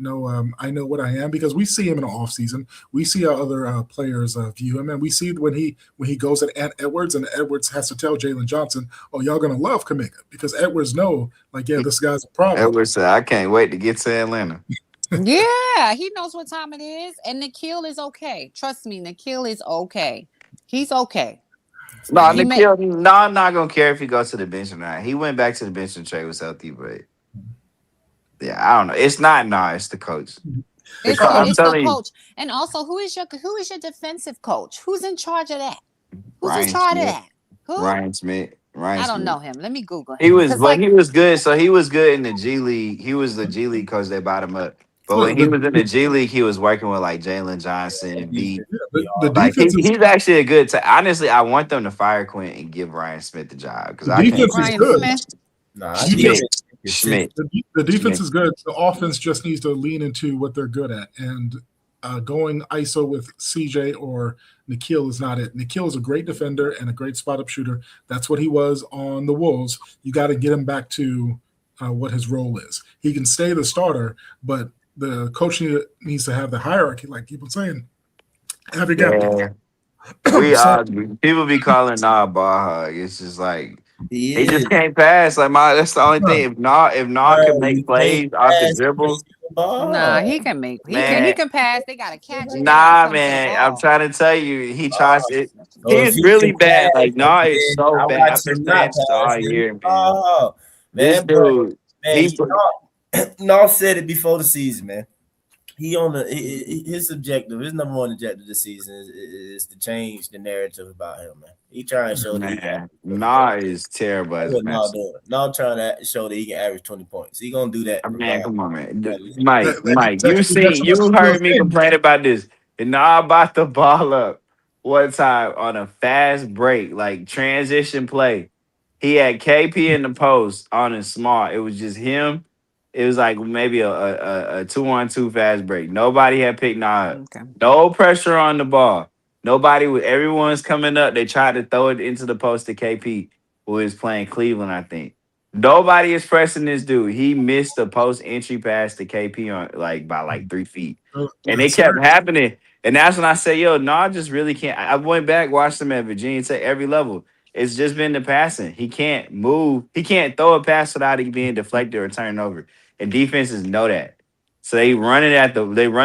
I know what I am, because we see him in the off season. We see how other players view him, and we see when he goes at Ant Edwards, and Edwards has to tell Jaylen Johnson, "Oh, y'all gonna love Kaminga," because Edwards know this guy's a problem. Edwards said, "I can't wait to get to Atlanta." Yeah, he knows what time it is, and Nikhil is okay. Trust me, Nikhil is okay. He's okay. No, Nikhil, I'm not gonna care if he goes to the bench or not. He went back to the bench and Trey was healthy, but I don't know. It's not it's the coach. It's the coach, and also who is your defensive coach? Who's in charge of that? Who's in charge of that? Who? Ryan Smith. I don't know him. Let me Google him. He was good. So he was good in the G League. He was the G League coach. They bought him up. But when he was in the G League, he was working with like Jaylen Johnson, B. The Like defense is he's actually a good. Honestly, I want them to fire Quinn and give Ryan Smith the job because the I can't. defense is Ryan good. Smith. Nah, I Schmidt, think Schmidt, The defense Schmidt. is good. The offense just needs to lean into what they're good at, and going ISO with CJ or Nikhil is not it. Nikhil is a great defender and a great spot up shooter. That's what he was on the Wolves. You got to get him back to what his role is. He can stay the starter, but the coach needs to have the hierarchy, like people saying. Have your gap. Yeah. People be calling Nah ball hug. It's just like he just can't pass. Like that's the only thing. If Nah can make plays off the dribble, Nah, he can make. He man. can pass. They gotta catch it. They gotta Nah, come to the man. I'm ball. trying to tell you, he tries it. So if He's he really can bad. pass, Like Nah is then so I bad. watch I've been him saying not this all pass. year, man. Oh, This man, but dude, man, Nall said it before the season, man. He on his objective, his number one objective this season is to change the narrative about him, man. He trying to show that he man, Nah is terrible as a Nall passer. doing. Nall trying to show that he can average 20 points. He gonna do that. Man, come on, man. That's Mike, what you I heard was me saying. complain about this. And Nah bought the ball up one time on a fast break, like transition play. He had KP in the post on a small. It was just him. It was like maybe a 2-on-2 fast break. Nobody had picked Nah up. Okay. No pressure on the ball. Everyone's coming up. They tried to throw it into the post to KP, who is playing Cleveland, I think. Nobody is pressing this dude. He missed the post entry pass to KP by 3 feet. And it kept happening. And that's when I say, yo, Nah just really can't. I went back, watched him at Virginia Tech every level. It's just been the passing. He can't move. He can't throw a pass without it being deflected or turned over. And defenses know that. So they run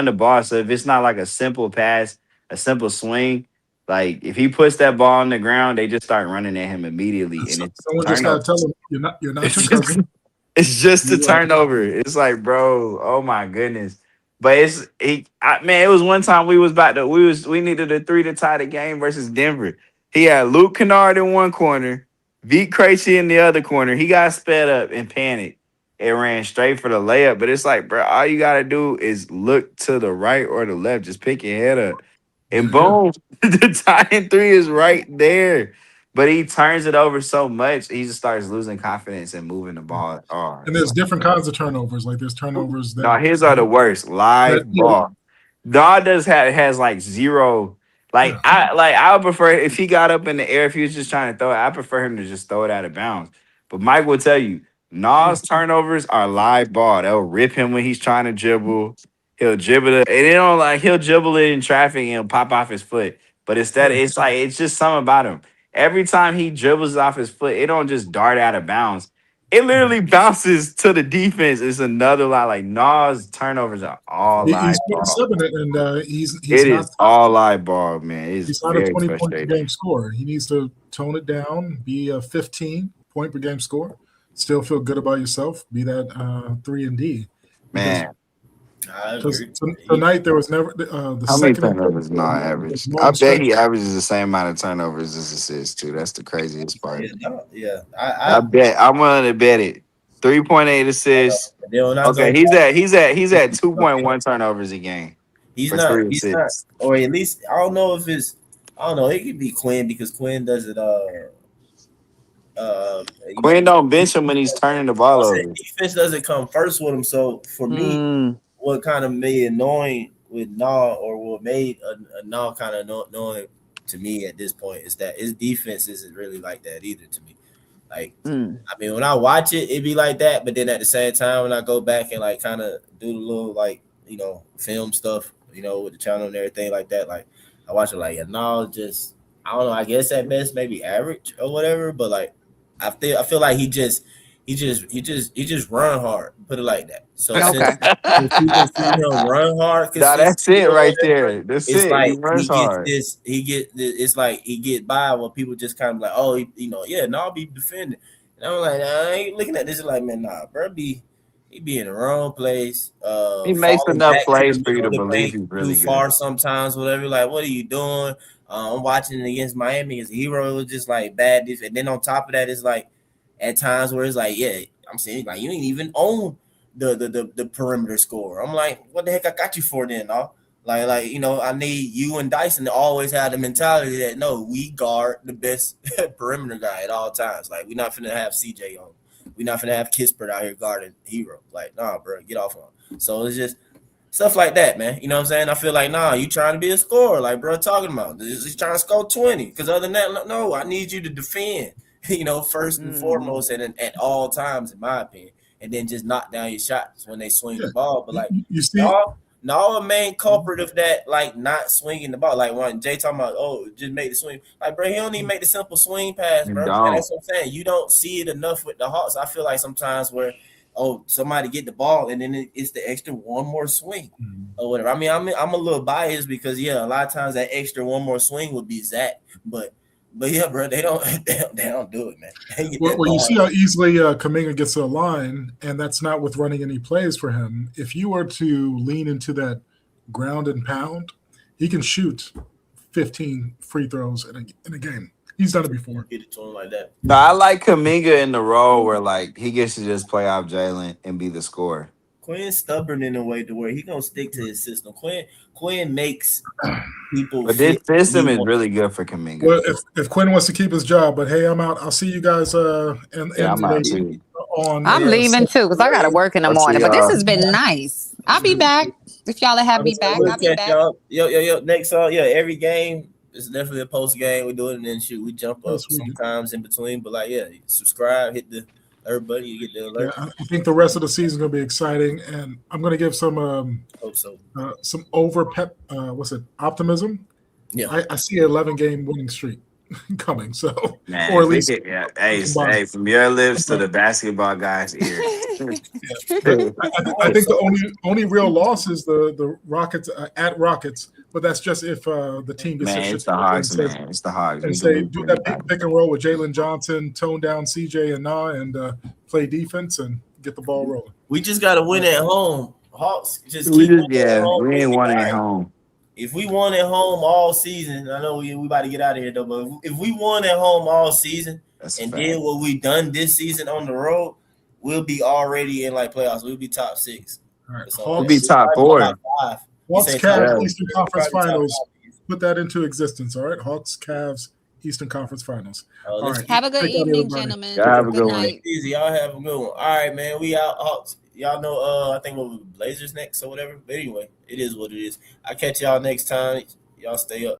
the ball. So if it's not like a simple pass, a simple swing, like if he puts that ball on the ground, they just start running at him immediately. And it's Someone just got to tell him you're not your cousin. it's just a turnover. It's like, bro, oh my goodness. But it was one time we needed a 3 to tie the game versus Denver. He had Luke Kennard in one corner, Vit Krejci in the other corner. He got sped up and panicked and ran straight for the layup. But it's like, bro, all you gotta do is look to the right or the left. Just pick your head up. And boom, the tying 3 is right there. But he turns it over so much, he just starts losing confidence and moving the ball. Oh, And there's different kinds of turnovers. Like there's turnovers that. no, his are the worst. Live ball. Dog has like zero. I would prefer if he got up in the air, if he was just trying to throw it, I prefer him to just throw it out of bounds. But Mike will tell you, Nas turnovers are live ball. They'll rip him when he's trying to dribble. He'll dribble it, and he'll dribble it in traffic and it'll pop off his foot. But instead, it's just something about him. Every time he dribbles off his foot, it don't just dart out of bounds. It literally bounces to the defense. It's another lie. Like Nas turnovers are all live ball. He's 27 and he's It not. is all live ball, man. He's not a 20-point per game scorer. He needs to tone it down. Be a 15-point per game scorer. Still feel good about yourself. Be that 3-and-D. Man. Because tonight there was never the How many second turnovers not average? I bet he averages the same amount of turnovers as assists too. That's the craziest part. Yeah, I bet I'm willing to bet it. 3.8 assists. Okay, he's at 2.1 turnovers a game. He's for not. 3 He's not. assists. Or at least I don't know if it's. I don't know. It could be Quinn because Quinn does it. Quinn don't bench him when he's turning the ball over. Defense doesn't come first with him. So for me, what kind of made annoying with Nah, or what made a Nah kind of annoying to me at this point is that his defense isn't really like that either to me. Like, I mean, when I watch it, it be like that, but then at the same time, when I go back and like kind of do the little film stuff, with the channel and everything like that, like I watch it like Nah just I don't know, I guess at best maybe average or whatever, but like I feel like he just run hard, put it like that. So since people see him run hard, Nah, that's it right there. That's it's it. like He runs hard. it's like he get by where people just kind of like, oh, I'll be defending. And I'm like, I ain't looking at this like, man, nah, bro, he be in the wrong place. He makes enough plays to for you to the believe paint he's really too good. far sometimes, whatever. Like, what are you doing? I'm watching it against Miami. His hero was just like bad defense. And then on top of that, it's like at times where it's like, yeah, I'm saying like you ain't even own the perimeter scorer. I'm like, what the heck I got you for then, dog? Like you know, I need you and Dyson to always have the mentality that no, we guard the best perimeter guy at all times. Like we're not finna have CJ on. We're not finna have Kispert out here guarding Hero. Like, nah, bro, get off on. So it's just stuff like that, man. You know what I'm saying? I feel like, nah, you trying to be a scorer, like bro talking about. He's trying to score 20. Because other than that, no, I need you to defend, you know, first and foremost and at all times, in my opinion. And then just knock down your shots when they swing the ball. But like, you see, no, a main culprit of that, like not swinging the ball. Like when Jay talking about, oh, just make the swing. Like, bro, he don't even make the simple swing pass, bro. And that's what I'm saying. You don't see it enough with the Hawks. I feel like sometimes where, oh, somebody get the ball and then it's the extra one more swing or whatever. I mean, I'm a little biased because a lot of times that extra one more swing would be Zach, but yeah, bro, they don't do it, man. Well, you see how easily Kaminga gets to the line, and that's not with running any plays for him. If you were to lean into that ground and pound, he can shoot 15 free throws in a game. He's done it before. Get it to him like that. No, I like Kaminga in the role where like he gets to just play off Jaylen and be the scorer. Quinn's stubborn in a way to where he gonna stick to his system. Quinn makes people. But this system is really good for Kaminga. Well, if Quinn wants to keep his job, but hey, I'm out. I'll see you guys. I'm out too. I'm leaving too because I gotta work in the morning. But this has been nice. I'll be back if y'all have me back. I'll be back. Yo. Next, every game is definitely a post game. We do it and then we jump up sometimes in between. But like, subscribe, hit the. Everybody, you get the alert. Yeah, I think the rest of the season is going to be exciting, and I'm going to give some optimism. Yeah, I see an 11-game winning streak coming. So, man, or at least, hey, from your lips to the basketball guy's ears. I think the only real loss is the Rockets at Rockets, but that's just if the team gets it's the Hogs, man. It's the Hogs. And say do that pick and roll with Jaylen Johnson, tone down CJ and and play defense and get the ball rolling. We just got to win at home. Hawks we ain't won at home. If we won at home all season, I know we about to get out of here though, but if we won at home all season and did what we done this season on the road, we'll be already in like playoffs. We'll be top 6. All right. So we'll be top 4. Hawks Cavs Eastern Conference Finals. Put that into existence. All right. Hawks Cavs Eastern Conference Finals. All right. Have a good evening, gentlemen. Have a good one. Easy. Y'all have a good one. All right, man. We out, Hawks. Y'all know, I think we'll Blazers next or whatever. But anyway, it is what it is. I'll catch y'all next time. Y'all stay up.